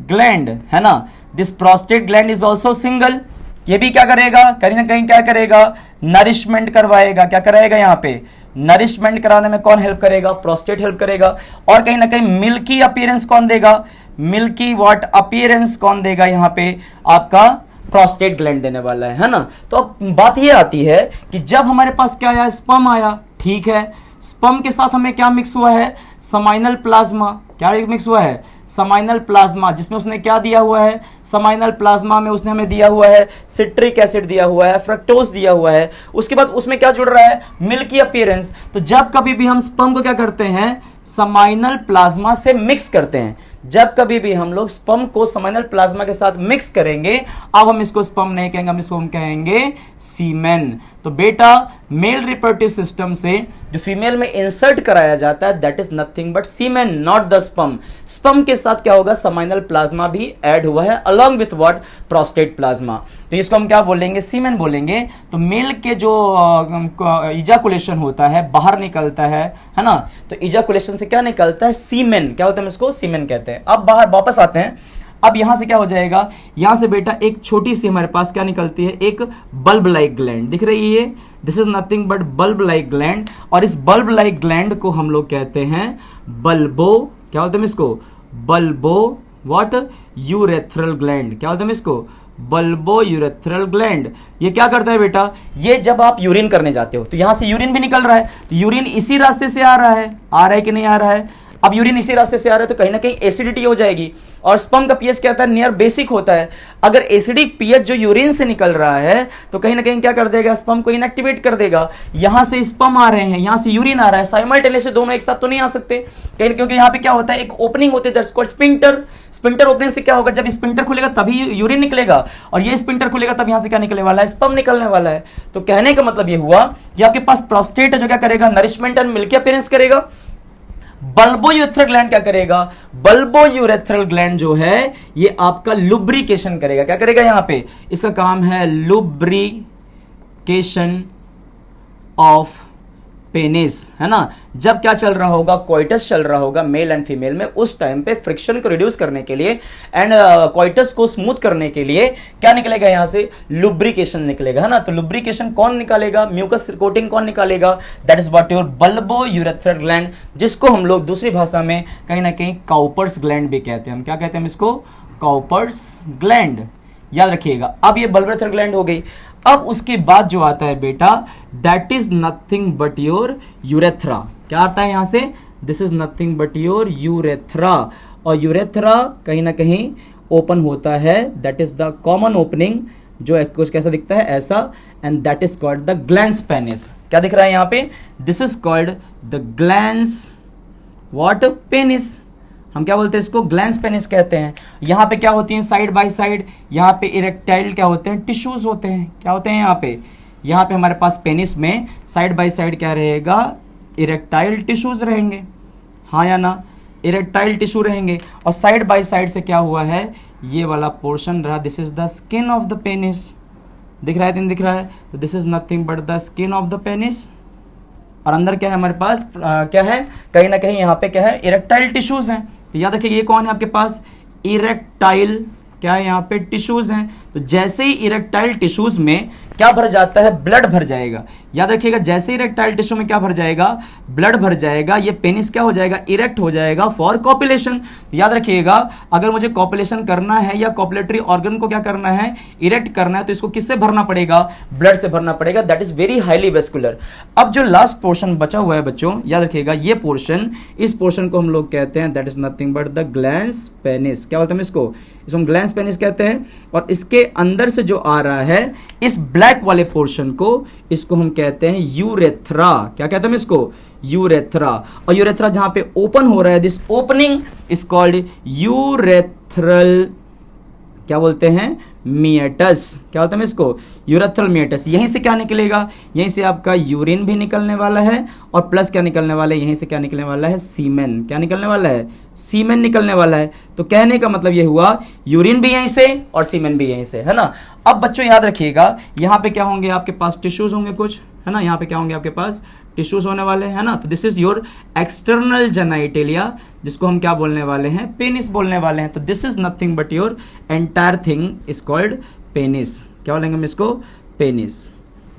gland, है ना। This prostate gland is also single, ये भी क्या करेगा, कहीं ना कहीं क्या करेगा, नरिशमेंट करवाएगा, क्या कराएगा, यहाँ पे नरिशमेंट कराने में कौन हेल्प करेगा, प्रोस्टेट हेल्प करेगा। और कहीं ना कहीं मिल्की अपीयरेंस कौन देगा, मिल्की व्हाट अपीयरेंस कौन देगा, यहाँ पे आपका प्रोस्टेट ग्लैंड देने वाला है ना। तो अब बात ये आती है कि जब हमारे पास क्या आया, स्पर्म आया, ठीक है, स्पर्म के साथ हमें क्या मिक्स हुआ है, सेमाइनल प्लाज्मा, क्या मिक्स हुआ है, सेमाइनल प्लाज्मा, जिसमें उसने क्या दिया हुआ है, सेमाइनल प्लाज्मा में उसने हमें दिया हुआ है सिट्रिक एसिड दिया हुआ है, फ्रक्टोज दिया हुआ है, उसके बाद उसमें क्या जुड़ रहा है, मिल्की अपीयरेंस। तो जब कभी भी हम स्पर्म को क्या करते हैं, सेमाइनल प्लाज्मा से मिक्स करते हैं, जब कभी भी हम लोग स्पर्म को सेमाइनल प्लाज्मा के साथ मिक्स करेंगे, अब हम इसको स्पर्म नहीं कहेंगे, हम इसको हम कहेंगे सीमेन। तो बेटा मेल रिप्रोडक्टिव सिस्टम से जो फीमेल में इंसर्ट कराया जाता है that is nothing but semen, not the sperm. Sperm के साथ क्या होगा, सेमाइनल प्लाज्मा भी ऐड हुआ है along with what, prostate plasma. तो इसको हम क्या बोलेंगे, सीमेन बोलेंगे। तो मेल के जो इजाकुलेशन होता है, बाहर निकलता है ना, तो इजाकुलेशन से क्या निकलता है, सीमेन, क्या होता है, इसको सीमेन कहते हैं। अब बाहर वापस आते हैं, अब यहां से क्या हो जाएगा, यहां से बेटा एक छोटी सी हमारे पास क्या निकलती है, एक बल्ब लाइक ग्लैंड दिख रही है, this is nothing but bulb like gland. और इस बल्ब लाइक ग्लैंड को हम लोग कहते हैं बल्बो, क्या बोलते हैं इसको, बल्बो व्हाट, यूरेथ्रल ग्लैंड, क्या बोलते हैं इसको, बल्बो यूरेथ्रल ग्लैंड। ये क्या करता है बेटा, ये जब आप यूरिन करने जाते हो तो यहां से यूरिन भी निकल रहा है, तो यूरिन इसी रास्ते से आ रहा है कि नहीं आ रहा है। अब यूरिन इसी रास्ते से आ रहा है तो कहीं ना कहीं एसिडिटी हो जाएगी, और स्पर्म का पीएच क्या होता है, नियर बेसिक होता है। अगर एसिडिक पीएच जो यूरिन से निकल रहा है तो कहीं ना कहीं क्या कर देगा, स्पर्म को इनएक्टिवेट कर देगा। यहां से स्पर्म आ रहे हैं, यहां से यूरिन आ रहा है, साइमल्टेनियसली दोनों एक साथ तो नहीं आ सकते, कहीं, क्योंकि यहां पे क्या होता है, एक ओपनिंग होती है that's called sphincter. Sphincter opening से क्या होगा, जब स्फिंक्टर खुलेगा तभी यूरिन निकलेगा, और ये स्फिंक्टर खुलेगा तब यहां से क्या निकलने वाला है, स्पर्म निकलने वाला है। तो कहने का मतलब ये हुआ कि आपके पास प्रोस्टेट है जो क्या करेगा, नरिशमेंट एंड मिल्की अपीयरेंस करेगा, बल्बोयूरेथ्रल ग्लैंड क्या करेगा? बल्बोयूरेथ्रल ग्लैंड जो है ये आपका लुब्रिकेशन करेगा। क्या करेगा? यहां पे इसका काम है लुब्रिकेशन ऑफ पेनिस, है ना। जब क्या चल रहा होगा? कोइटस चल रहा होगा मेल एंड फीमेल में, उस टाइम पे फ्रिक्शन को रिड्यूस करने के लिए एंड कोइटस को स्मूथ करने के लिए क्या निकलेगा? यहां से लुब्रिकेशन निकलेगा, है ना। तो लुब्रिकेशन कौन निकालेगा? म्यूकस कोटिंग कौन निकालेगा? That is what your bulbourethral gland, जिसको हम लोग दूसरी भाषा में कहीं ना कहीं काउपर्स ग्लैंड भी कहते हैं। हम क्या कहते हैं इसको? काउपर्स ग्लैंड, याद रखिएगा। अब ये बल्बोयूरेथ्रल ग्लैंड हो गई। अब उसके बाद जो आता है बेटा, that is nothing but your urethra. क्या आता है यहां से? This is nothing but your urethra. और यूरेथ्रा कहीं ना कहीं ओपन होता है, that is the common opening, जो कुछ कैसा दिखता है? ऐसा। And that is called the glans penis. क्या दिख रहा है यहां पे? This is called the glans what? Penis. हम क्या बोलते हैं इसको? ग्लैंस पेनिस कहते हैं। यहां पे क्या होती है? साइड बाय साइड यहां पे इरेक्टाइल क्या होते हैं? टिश्यूज होते हैं। क्या होते हैं यहां पे हमारे पास पेनिस में साइड बाय साइड क्या रहेगा? इरेक्टाइल टिश्यूज रहेंगे, हाँ या ना? इरेक्टाइल टिश्यू रहेंगे। और साइड बाय साइड से क्या हुआ है? ये वाला पोर्शन रहा, this is the skin of the penis. दिख रहा है? दिख रहा है। तो this is nothing but the skin of the penis. और अंदर क्या है हमारे पास? क्या है? कहीं ना कहीं यहाँ पे क्या है? इरेक्टाइल टिश्यूज हैं। तो याद रखिए ये कौन है आपके पास? इरेक्टाइल क्या है? यहाँ पे टिश्यूज हैं। तो जैसे ही इरेक्टाइल टिश्यूज में क्या भर जाता है? ब्लड भर जाएगा। याद रखिएगा, जैसे ही इरेक्टाइल टिश्यू में क्या भर जाएगा? ब्लड भर जाएगा। ये पेनिस क्या हो जाएगा? इरेक्ट हो जाएगा फॉर कॉपुलेशन। तो याद रखिएगा, अगर मुझे कॉपुलेशन करना है या कॉपुलेटरी ऑर्गन को क्या करना है? इरेक्ट करना है, तो इसको किससे भरना पड़ेगा? ब्लड से भरना पड़ेगा। That is very highly vascular. अब जो लास्ट पोर्शन बचा हुआ है बच्चों, याद रखिएगा ये पोर्शन, इस पोर्शन को हम लोग कहते हैं that is nothing but the glans penis. क्या बोलते हैं इसको? इसको हम ग्लैंस पेनिस कहते हैं। और इसके अंदर से जो आ रहा है इस ब्लैक वाले पोर्शन को, इसको हम कहते हैं यूरेथ्रा। क्या कहते हैं इसको? यूरेथ्रा। और यूरेथ्रा जहां पे ओपन हो रहा है, this opening is called urethral, क्या बोलते हैं? मिएटस। क्या होता है इसको? Urethral meatus. यहीं से क्या निकलेगा? यहीं से आपका यूरिन भी निकलने वाला है, और प्लस क्या निकलने वाला है? यहीं से क्या निकलने वाला है? सीमेन। क्या निकलने वाला है? सीमेन निकलने वाला है। तो कहने का मतलब ये हुआ, यूरिन भी यहीं से और सीमेन भी यहीं से, है ना। अब बच्चों याद रखिएगा, यहां पे क्या होंगे आपके पास? टिश्यूज होंगे कुछ, है ना। यहां पे क्या होंगे आपके पास? टिश्यूज होने वाले हैं ना। तो this is your external genitalia, जिसको हम क्या बोलने वाले हैं? पेनिस बोलने वाले हैं। तो this is nothing but your entire thing is called penis. क्या बोलेंगे हम इसको? Penis.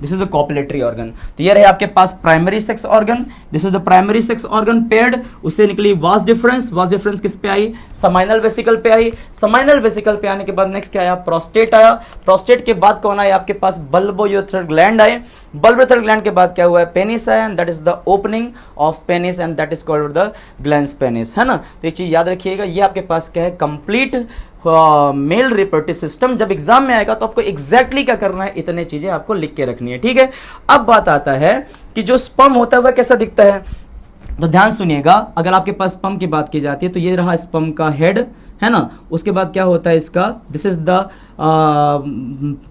This is the copulatory organ. तो ये रहे आपके पास primary sex organ. This is the primary sex organ paired. उससे निकली वास डिफरेंस। वास डिफरेंस किस पे आई? समाइनल वेसिकल पे आई। समाइनल वेसिकल पे आने के बाद नेक्स्ट क्या आया? प्रोस्टेट आया। प्रोस्टेट के बाद कौन आया आपके पास? बल्बोयूरेथ्रल ग्लैंड आए। बल्बोयूरेथ्रल ग्लैंड के बाद क्या हुआ है? पेनिस आया, and that is the opening of penis, and that is called the glans penis, है ना। तो ये चीज याद रखिएगा। ये आपके पास क्या है? Complete mail reproductive system. जब एग्जाम में आएगा तो आपको एग्जैक्टली क्या करना है? इतने चीजें आपको लिख के रखनी है, ठीक है। अब बात आता है कि जो स्पर्म होता है वह कैसा दिखता है। तो ध्यान सुनिएगा, अगर आपके पास स्पर्म की बात की जाती है तो ये रहा स्पर्म का हेड, है ना। उसके बाद क्या होता है इसका? This is the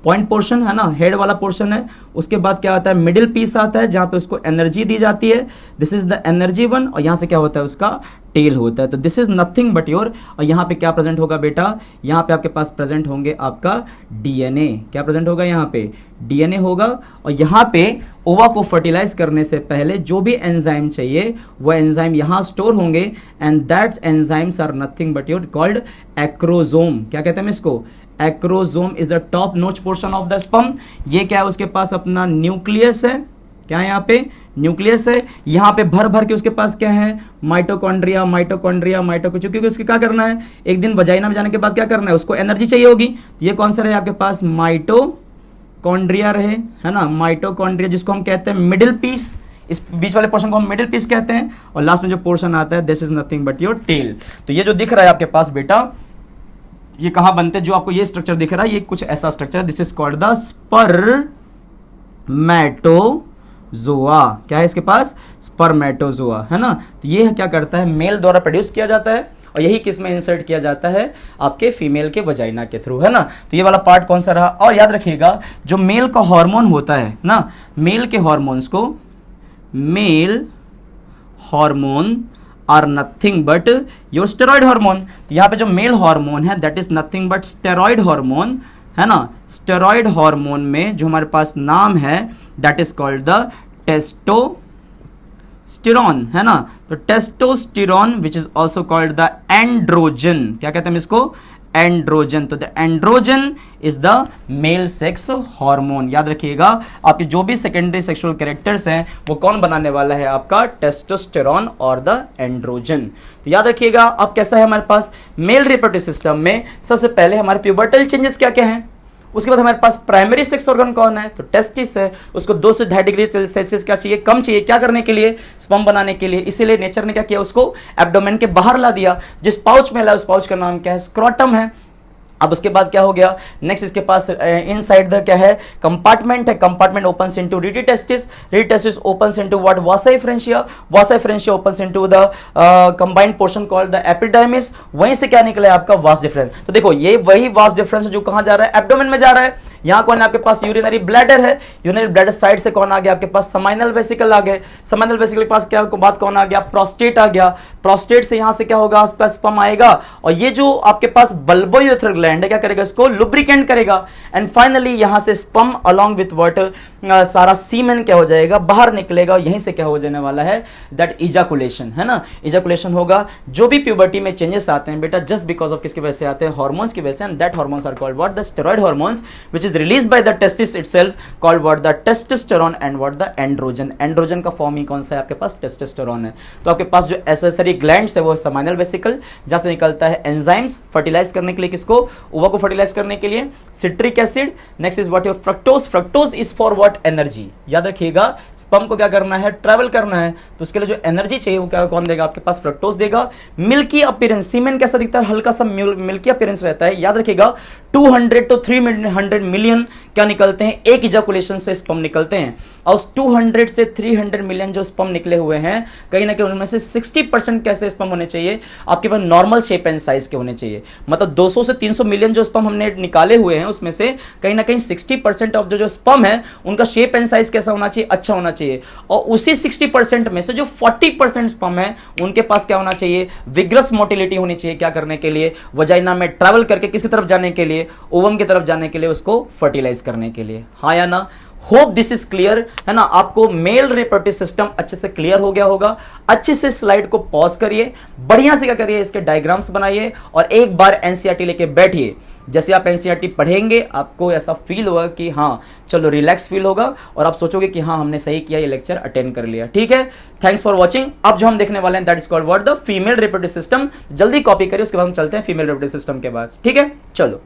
point portion, है ना, हेड वाला पोर्शन है। उसके बाद क्या आता है? मिडिल पीस आता है, जहां पे उसको एनर्जी दी जाती है। This is the energy one. और यहां से क्या होता है? उसका टेल होता है। तो this is nothing but your, और यहां पे क्या प्रेजेंट होगा बेटा? यहां पे आपके पास प्रेजेंट होंगे आपका डीएनए। क्या प्रेजेंट होगा? यहां पे डीएनए होगा। और यहां पे ओवा को फर्टिलाइज करने से पहले जो भी एंजाइम चाहिए वो एंजाइम यहां स्टोर होंगे, and that enzymes are nothing but your called acrosome. क्या कहते हैं इसको? Acrosome is the top notch portion of the sperm. ये क्या है? उसके पास अपना न्यूक्लियस है। क्या है यहाँ पे? न्यूक्लियस है। यहाँ पे भर भर के उसके पास क्या है? Mitochondria, mitochondria, mitochondria. क्योंकि उसके क्या करना है? एक दिन वजाइना में जाने के बाद क्या करना है? उसको एनर्जी चाहिए होगी। तो ये कौन सा रहे आपके पास? माइटोकॉन्ड्रिया रहे, है ना। माइटोकॉन्ड्रिया, जिसको हम कहते हैं मिडिल पीस। इस बीच वाले पोर्शन को हम मिडिल पीस कहते हैं। और लास्ट में जो पोर्शन आता है, this is nothing but your tail. तो ये जो दिख रहा है आपके पास बेटा, ये कहां बनते हैं? जो आपको ये स्ट्रक्चर दिख रहा है, ये कुछ ऐसा स्ट्रक्चर है। This is called the spermatozoa. क्या है इसके पास? स्पर्मेटोजोआ, है ना। तो ये क्या करता है? मेल द्वारा प्रोड्यूस किया जाता है, और यही किस में इंसर्ट किया जाता है? आपके फीमेल के वजाइना के थ्रू, है ना। तो ये वाला पार्ट कौन सा रहा? और याद रखिएगा, जो मेल का हार्मोन होता है ना, मेल के हार्मोन्स को male hormone are nothing but your steroid hormone. तो यहाँ पे जो मेल हार्मोन है that is nothing but steroid hormone, है ना। स्टेरॉइड हार्मोन में जो हमारे पास नाम है that is called the testosterone, है ना। तो testosterone which is also called the androgen, क्या कहते हैं इसको, एंड्रोजन। तो the androgen is the male sex hormone. याद रखिएगा आपके जो भी सेकेंडरी सेक्सुअल कैरेक्टर्स हैं वो कौन बनाने वाला है, आपका टेस्टोस्टेरॉन और द एंड्रोजन। तो याद रखिएगा अब कैसा है हमारे पास मेल रिप्रोडक्टिव सिस्टम में, सबसे पहले हमारे प्यूबर्टल चेंजेस क्या क्या हैं, उसके बाद हमारे पास प्राइमरी सेक्स ऑर्गन कौन है, तो टेस्टिस है। उसको 2 से 2.5 डिग्री सेल्सियस क्या चाहिए, कम चाहिए, क्या करने के लिए, स्पर्म बनाने के लिए। इसीलिए नेचर ने क्या किया, उसको एब्डोमेन के बाहर ला दिया। जिस पाउच में ला उस पाउच का नाम क्या है, स्क्रोटम है। अब उसके बाद क्या हो गया, नेक्स्ट इसके पास इनसाइड द क्या है, कंपार्टमेंट है। Compartment opens into rete testis, rete testis opens into what, vasa efferentia, vasa efferentia opens into the combined portion called the epidermis. वहीं से क्या निकला है आपका वास डिफरेंस। तो देखो ये वही वास डिफरेंस जो कहां जा रहा है, एब्डोमेन में जा रहा है। यहां कौन है आपके पास, यूरिनरी ब्लैडर है। यूरिनरी ब्लैडर साइड से कौन आ गया आपके पास, समाइनल वेसिकल आ गए। समाइनल वेसिकल के पास क्या बात कौन आ गया, प्रोस्टेट आ गया। प्रोस्टेट से यहां से क्या होगा, आसपास स्पर्म आएगा और ये जो आपके पास बल्बोयूरेथ्रल ग्लैंड है क्या करेगा, इसको लुब्रिकेंट करेगा। एंड फाइनली यहां से स्पर्म अलोंग विथ वाटर सारा सीमेन क्या हो जाएगा, बाहर निकलेगा। यहीं से क्या हो जाने वाला है, दैट इजाकुलेशन, है ना। इजाकुलेशन होगा। जो भी प्यूबर्टी में चेंजेस आते हैं बेटा जस्ट बिकॉज ऑफ किसकी वजह से आते हैं, हार्मोन्स की वजह से। And that hormones are called what, the steroid hormones which is released by the testis itself called what, the testosterone and what, the androgen. Androgen का फॉर्म ही कौन सा है आपके पास, टेस्टोस्टेरोन है। तो आपके पास जो एसेसरी ग्लैंड्स है वो समाइनल वेसिकल, जहां से निकलता है एंजाइम्स फर्टिलाइज करने के लिए, किसको, ओवा को फर्टिलाइज करने के लिए, citric acid. Next is what, your fructose. Fructose is for what, energy. याद रखिएगा स्पर्म को क्या करना है, ट्रैवल करना है। तो उसके लिए जो एनर्जी चाहिए वो क्या कौन देगा, आपके पास फ्रक्टोज देगा। मिल्की अपीयरेंस, सीमेन कैसा दिखता है, हल्का सा मिल्की अपीयरेंस रहता है। याद रखिएगा 200 to 300 मिलियन क्या निकलते हैं, एक इजाकुलेशन से स्पर्म निकलते हैं। और उस 200 से 300 मिलियन जो स्पर्म निकले हुए हैं कहीं ना कहीं उनमें से 60% कैसे स्पर्म होने चाहिए, आपके पास नॉर्मल शेप एंड साइज के होने चाहिए। मतलब 200 से 300 मिलियन जो स्पर्म हमने निकाले हुए हैं उसमें से कहीं ना कहीं 60% ऑफ जो स्पर्म है उनका शेप एंड साइज कैसा होना चाहिए, अच्छा होना चाहिए। और उसी 60% में से जो 40% स्पर्म है उनके पास क्या होना चाहिए, विग्रस मोटिलिटी होनी चाहिए। क्या करने के लिए, वजाइना में ट्रैवल करके किसी तरफ जाने के लिए, ओवम की तरफ जाने के लिए, उसको फर्टिलाइज करने के लिए। हाँ या ना, होप दिस इज क्लियर, है ना। आपको मेल रिप्रोडक्टिव सिस्टम अच्छे से क्लियर हो गया होगा। अच्छे से स्लाइड को पॉज करिए, बढ़िया से क्या करिए, इसके डायग्राम्स बनाइए और एक बार एनसीईआरटी लेके बैठिए। जैसे आप एनसीईआरटी पढ़ेंगे आपको ऐसा फील होगा कि हाँ चलो रिलैक्स फील होगा और आप सोचोगे कि हाँ हमने सही किया, ये लेक्चर अटेंड कर लिया। ठीक है, थैंक्स फॉर वॉचिंग। अब जो हम देखने वाले हैं that is called what, the female reproductive system. जल्दी कॉपी करिए, उसके बाद हम चलते हैं फीमेल रिप्रोडक्टिव सिस्टम के बाद। ठीक है, चलो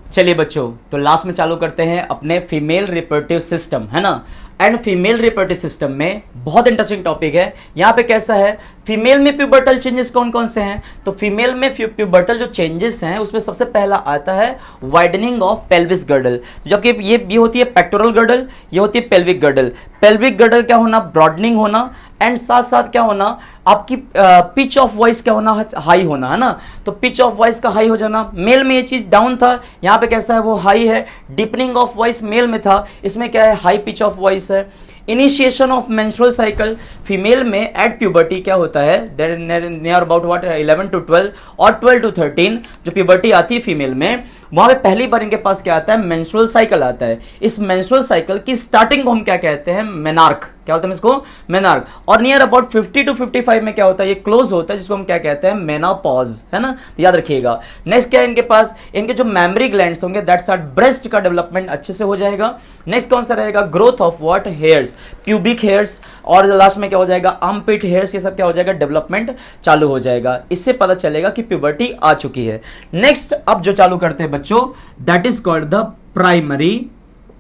चलिए बच्चों, तो लास्ट में चालू करते हैं अपने फीमेल रिप्रोडक्टिव सिस्टम, है ना। एंड फीमेल रिप्रोडक्टिव सिस्टम में बहुत इंटरेस्टिंग टॉपिक है। यहाँ पे कैसा है, फीमेल में प्यूबर्टल चेंजेस कौन कौन से हैं, तो फीमेल में प्यूबर्टल जो चेंजेस हैं उसमें सबसे पहला आता है वाइडनिंग ऑफ पेल्विस गर्डल। जबकि ये होती है पेक्टोरल गर्डल, ये होती है पेल्विक गर्डल। पेल्विक गर्डल क्या होना, ब्रॉडनिंग होना। एंड साथ साथ क्या होना, आपकी पिच ऑफ वॉइस क्या होना, हाई होना, है ना। तो पिच ऑफ वॉइस का हाई हो जाना। मेल में ये चीज डाउन था, यहाँ पे कैसा है, वो हाई है। डीपनिंग ऑफ वॉइस मेल में था, इसमें क्या है, हाई पिच ऑफ वॉइस है। Initiation of menstrual cycle, female में एट प्यूबर्टी क्या होता है, नियर अबाउट व्हाट 11 to 12 और 12 to 13 जो प्यूबर्टी आती है फीमेल में, वहां पे पहली बार इनके पास क्या आता है, मेंस्ट्रुअल साइकिल आता है। इस मेंस्ट्रुअल साइकिल की स्टार्टिंग को हम क्या कहते हैं, मेनार्क। क्या होता है इसको, मेनार्क। और नियर अबाउट 50 to 55 में क्या होता है, ये क्लोज होता है, जिसको हम क्या कहते हैं, मेनोपॉज, है ना। तो याद रखिएगा। नेक्स्ट क्या है इनके पास, इनके जो मेमरी ग्लैंड्स होंगे दैट्स आर ब्रेस्ट का डेवलपमेंट अच्छे से हो जाएगा। नेक्स्ट कौन सा रहेगा, growth of what, hairs, pubic hairs. और लास्ट में क्या हो जाएगा, आर्मपिट हेयर्स, ये सब क्या हो जाएगा, डेवलपमेंट चालू हो जाएगा। इससे पता चलेगा कि प्यूबर्टी आ चुकी है। नेक्स्ट अब जो चालू करते हैं बच्चों, that is called the primary,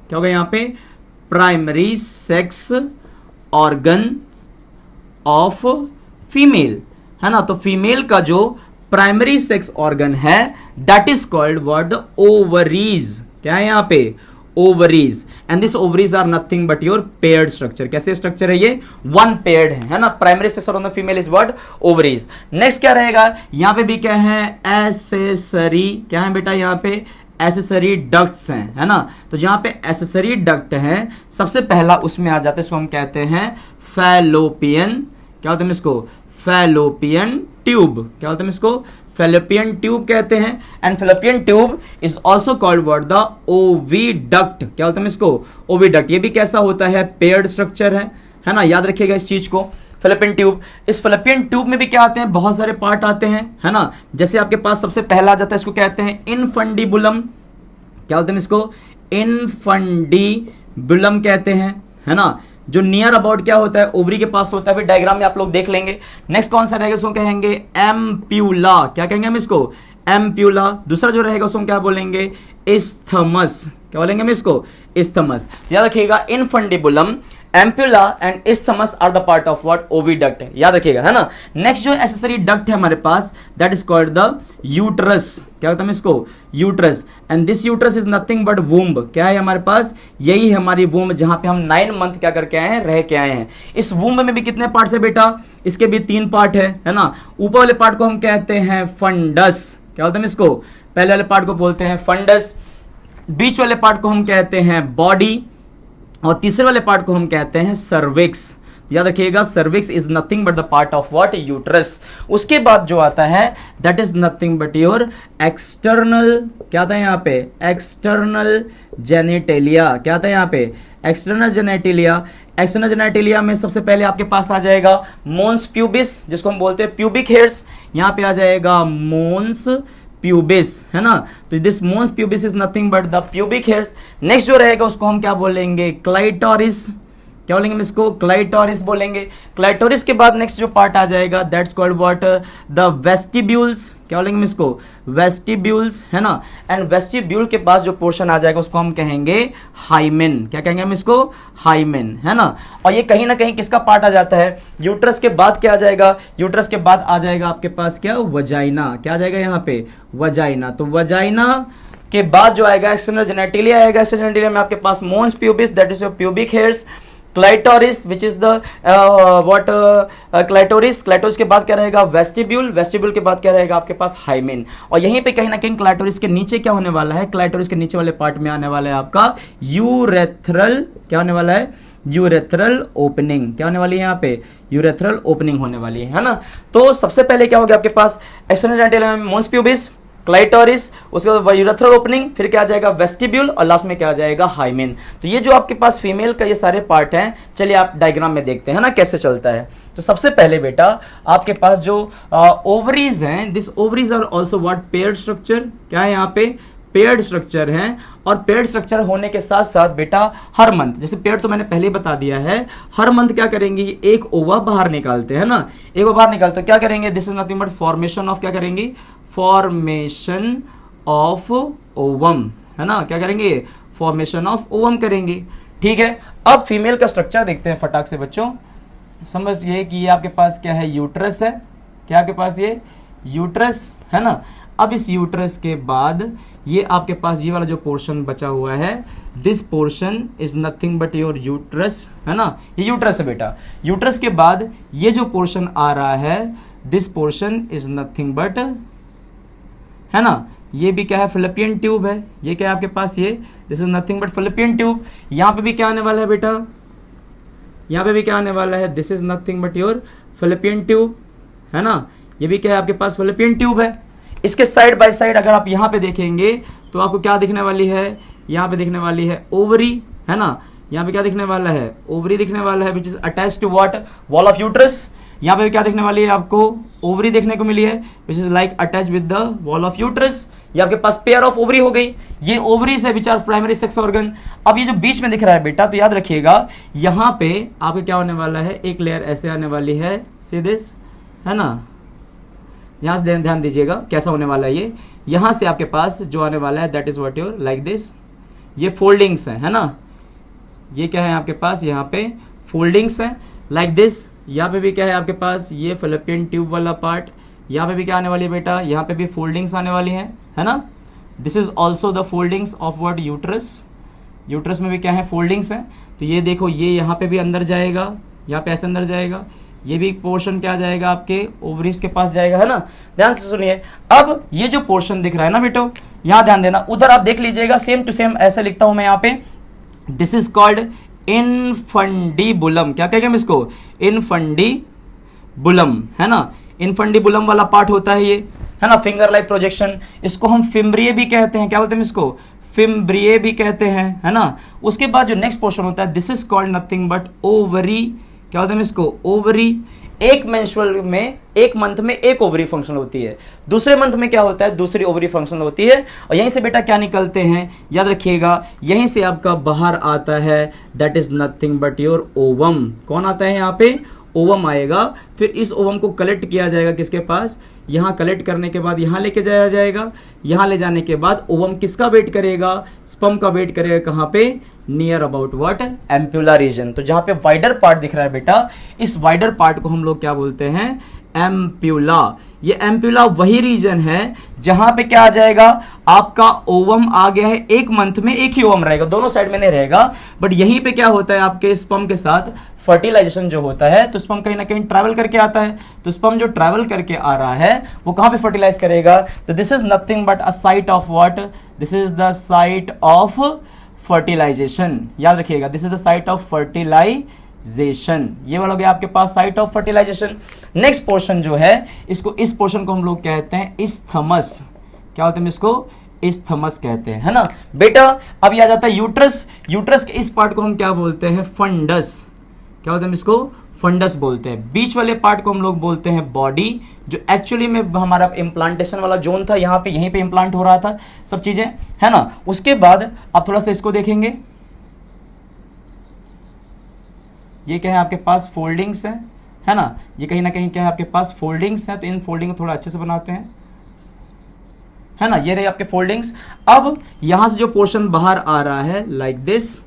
क्या होगा यहां पे, primary sex organ of female, है ना। तो फीमेल का जो प्राइमरी सेक्स ऑर्गन है that is called what, the ovaries. क्या है यहां पे, ovaries. And this ovaries are nothing but your paired structure. कैसे स्ट्रक्चर है ये, वन पेयर्ड है ना। Primary sex organ of female is what, ovaries. Next क्या रहेगा, यहां पे भी क्या है, एसेसरी, क्या है बेटा यहां पे, एसेसरी डक्ट्स हैं, है ना। तो जहां पे एसेसरी डक्ट है सबसे पहला उसमें आ जाता है, इसको हम कहते हैं फैलोपियन, क्या होता है इसको, फैलोपियन ट्यूब, क्या होता है इसको, फैलोपियन ट्यूब कहते हैं। And fallopian tube is also called what, the oviduct, क्या होता है इसको, ओविडक्ट। ये भी कैसा होता है, पेयर्ड स्ट्रक्चर है ना, याद रखिएगा इस चीज को। फैलोपियन ट्यूब, इस फैलोपियन ट्यूब में भी क्या आते हैं, बहुत सारे पार्ट आते हैं, है ना। जैसे आपके पास सबसे पहला आ जाता है, इसको कहते हैं इनफंडिबुलम, क्या होते हैं इसको, इनफंडिबुलम कहते हैं, है ना। जो नियर अबाउट क्या होता है, ओवरी के पास होता है, फिर डायग्राम में आप लोग देख लेंगे। नेक्स्ट कौन सा रहेगा, इसको कहेंगे एम्प्यूला, क्या कहेंगे हम इसको, एम्प्यूला। दूसरा जो रहेगा उसको क्या बोलेंगे, इस्थमस, क्या बोलेंगे हम इसको, इस्थमस। याद रखिएगा, infundibulum, ampulla and isthmus are the part of what, oviduct, याद रखिएगा, है ना। नेक्स्ट जो एसेसरी डक्ट है हमारे पास, that is called the uterus, क्या होता है इसको, uterus. And this uterus is nothing but womb, क्या है हमारे पास, यही है हमारी वूम्ब, जहां पे हम 9 मंथ क्या करके आए हैं, रह के आए हैं। इस वूम्ब में भी कितने पार्ट्स है बेटा, इसके भी 3 पार्ट है ना। ऊपर वाले पार्ट को हम कहते हैं फंडस, क्या होता है इसको, पहले वाले पार्ट को बोलते हैं फंडस, बीच वाले पार्ट को हम कहते हैं बॉडी, और तीसरे वाले पार्ट को हम कहते हैं सर्विक्स। याद रखिएगा, cervix is nothing but the part of what, uterus. उसके बाद जो आता है that is nothing but your external, क्या आता है यहाँ पे, एक्सटर्नल जेनिटेलिया, क्या आता है यहाँ पे, एक्सटर्नल जेनिटेलिया। एक्सटर्नल जेनिटेलिया में सबसे पहले आपके पास आ जाएगा मोन्स प्यूबिस, जिसको हम बोलते हैं प्यूबिक हेयर्स, यहाँ पे आ जाएगा मोन्स प्यूबिस, है ना। तो this mons pubis is nothing but the pubic hairs. Next जो रहेगा उसको हम क्या बोलेंगे, क्लाइटोरिस, क्या बोलेंगे हम इसको, क्लाइटोरिस बोलेंगे। क्लाइटोरिस के बाद नेक्स्ट जो पार्ट आ जाएगा that's called what, the vestibules, क्या बोलेंगे हम इसको, वेस्टिब्यूल्स, है ना। एंड वेस्टिब्यूल के पास जो पोर्शन आ जाएगा उसको हम कहेंगे हाइमेन, क्या कहेंगे हम इसको, हाइमेन, है ना। और ये कहीं ना कहीं किसका पार्ट आ जाता है, यूट्रस के बाद क्या आ जाएगा, यूट्रस के बाद आ जाएगा आपके पास क्या, वजाइना, क्या आ जाएगा यहाँ पे, वजाइना। तो वजाइना के बाद जो आएगा एक्सटर्नल जेनिटेलिया आएगा। एक्सटर्नल जेनिटेलिया में आपके पास mons pubis, that is your pubic hairs, clitoris which is the what, clitoris, clitoris के बाद क्या रहेगा, वेस्टिब्यूल, वेस्टिब्यूल के बाद क्या रहेगा आपके पास हाइमेन। और यहीं पे कहीं ना कहीं क्लाइटोरिस के नीचे क्या होने वाला है, क्लाइटोरिस के नीचे वाले पार्ट में आने वाला है आपका यूरेथ्रल, क्या होने वाला है, यूरेथ्रल ओपनिंग, क्या होने वाली है यहाँ पे, यूरेथ्रल ओपनिंग होने वाली है ना। तो सबसे पहले क्या हो गया आपके पास, एक्सटर्नल जेनिटेलिया में मोन्स प्यूबिस, क्लाइटोरिस, उसके बाद यूरेथ्रल ओपनिंग, फिर क्या आ जाएगा वेस्टिब्यूल, और लास्ट में क्या आ जाएगा हाइमेन। तो ये जो आपके पास फीमेल का ये सारे पार्ट हैं, चलिए आप डायग्राम में देखते हैं ना कैसे चलता है। तो सबसे पहले बेटा आपके पास जो ओवरीज हैं, this ovaries are also what, paired structure, क्या है यहाँ पे, पेयर्ड स्ट्रक्चर है। और पेयर्ड स्ट्रक्चर होने के साथ साथ बेटा हर मंथ, जैसे पेयर्ड तो मैंने पहले ही बता दिया है, हर मंथ क्या करेंगे, एक ओवा बाहर निकालते हैं ना, एक ओवा बाहर निकालते, क्या करेंगे, this is nothing but formation of, क्या करेंगे, फॉर्मेशन ऑफ ओवम, है ना, क्या करेंगे, फॉर्मेशन ऑफ ओवम करेंगे, ठीक है। अब फीमेल का स्ट्रक्चर देखते हैं फटाक से बच्चों। समझिए कि ये आपके पास क्या है, यूट्रस है, क्या आपके पास ये यूट्रस है ना। अब इस यूट्रस के बाद ये आपके पास ये वाला जो पोर्शन बचा हुआ है, this portion is nothing but your uterus, है ना, ये यूट्रस है बेटा। यूट्रस के बाद ये जो पोर्शन आ रहा है, this portion is nothing but, है ना, ये भी क्या है, फिलिपियन ट्यूब है। ये क्या है आपके पास, ये this is nothing but Philippian tube. यहाँ पे भी क्या आने वाला है बेटा, यहाँ पे भी क्या आने वाला है, this is nothing but your Philippian tube, है ना। ये भी क्या है आपके पास, फिलिपियन ट्यूब है। इसके साइड बाय साइड अगर आप यहाँ पे देखेंगे तो आपको क्या दिखने वाली है, यहाँ पे दिखने वाली है ओवरी, है ना। यहाँ पे क्या दिखने वाला है, ओवरी दिखने वाला है, which is attached to what, wall of uterus. यहाँ पे क्या दिखने वाली है आपको, ओवरी देखने को मिली है, which is like attach with the wall of uterus. ये आपके पास पेयर ऑफ ओवरी हो गई। ये ओवरीज है which are primary sex organ. अब ये जो बीच में दिख रहा है बेटा, तो याद रखिएगा यहाँ पे आपको क्या होने वाला है, एक लेयर ऐसे आने वाली है, सी दिस, है ना। यहाँ से ध्यान दीजिएगा कैसा होने वाला है ये, यहाँ से आपके पास जो आने वाला है that is what your like this, ये फोल्डिंग्स है ना। ये क्या है आपके पास, यहाँ पे फोल्डिंग्स है लाइक दिस। यहाँ पे भी क्या है आपके पास, ये फिलिपियन ट्यूब वाला पार्ट। यहाँ पे भी क्या आने वाली है बेटा, यहाँ पे भी फोल्डिंग्स आने वाली है ना। This is also the foldings of what, uterus. Uterus में भी क्या है, फोल्डिंग्स हैं। तो ये देखो, ये यहाँ पे भी अंदर जाएगा, यहाँ पे ऐसे अंदर जाएगा। ये भी पोर्शन क्या जाएगा आपके ओवरीज के पास जाएगा, है ना। ध्यान से सुनिए। अब ये जो पोर्शन दिख रहा है ना बेटो, यहां ध्यान देना, उधर आप देख लीजिएगा सेम टू सेम ऐसे लिखता हूं मैं यहां पे, दिस इज कॉल्ड इनफंडीबुलम। क्या कहेंगे हम इसको? इनफंडीबुलम, है ना, इनफंडीबुलम वाला पार्ट होता है ये, है ना, फिंगर लाइक प्रोजेक्शन। इसको हम फिम्ब्रिए भी कहते हैं, क्या बोलते हैं इसको? फिम्ब्रिए भी कहते हैं, है ना। उसके बाद जो नेक्स्ट पोर्शन होता है, this is called nothing but ovary. क्या बोलते हैं इसको? ओवरी। एक मेंस्ट्रुअल में, एक मंथ में एक ओवरी फंक्शन होती है, दूसरे मंथ में क्या होता है? दूसरी ओवरी फंक्शन होती है। और यहीं से बेटा क्या निकलते हैं? याद रखिएगा, यहीं से आपका बाहर आता है, that is nothing but your ovum. कौन आता है यहाँ पे? ओवम आएगा। फिर इस ओवम को कलेक्ट किया जाएगा किसके पास? यहां कलेक्ट करने के बाद यहां लेके जाया जाएगा। यहां ले जाने के बाद ओवम किसका वेट करेगा? स्पर्म का वेट करेगा। कहां पे? Near about what? Ampulla region. तो जहां पे वाइडर पार्ट दिख रहा है बेटा, इस वाइडर पार्ट को हम लोग क्या बोलते हैं? एम्प्यूला। ये एम्प्यूला वही रीजन है जहां पे क्या आ जाएगा? आपका ओवम आ गया है, एक मंथ में एक ही ओवम रहेगा, दोनों साइड में नहीं रहेगा, बट यहीं पे क्या होता है? आपके स्पर्म के साथ फर्टिलाइजेशन जो होता है, तो स्पर्म कहीं ना कहीं ट्रैवल करके आता है। तो स्पर्म जो ट्रैवल करके आ रहा है वो कहां पे फर्टिलाइज करेगा? तो this is nothing but a site of what? This is the site of fertilization. याद रखिएगा, this is the site of fertilization. ये वाला हो गया आपके पास site of fertilization. Next portion जो है, इसको, इस पोर्शन को हम लोग कहते हैं इस्थमस। क्या बोलते हैं इसको? इस्थमस कहते हैं, है ना बेटा। अब ये आ जाता है यूट्रस। यूट्रस के इस पार्ट को हम क्या बोलते हैं? फंडस। क्या बोलते हैं इसको? फंडस बोलते हैं। बीच वाले पार्ट को हम लोग बोलते हैं बॉडी, जो एक्चुअली में हमारा इम्प्लांटेशन वाला जोन था, यहाँ पे, यहीं पे इम्प्लांट हो रहा था सब चीजें, है ना। उसके बाद आप थोड़ा सा इसको देखेंगे, ये क्या है आपके पास? फोल्डिंग्स है ना। ये कहीं ना कहीं क्या है आपके पास? फोल्डिंग्स है। तो इन फोल्डिंग को थोड़ा अच्छे से बनाते हैं, है ना। ये रहे आपके फोल्डिंग्स। अब यहां से जो पोर्शन बाहर आ रहा है लाइक दिस,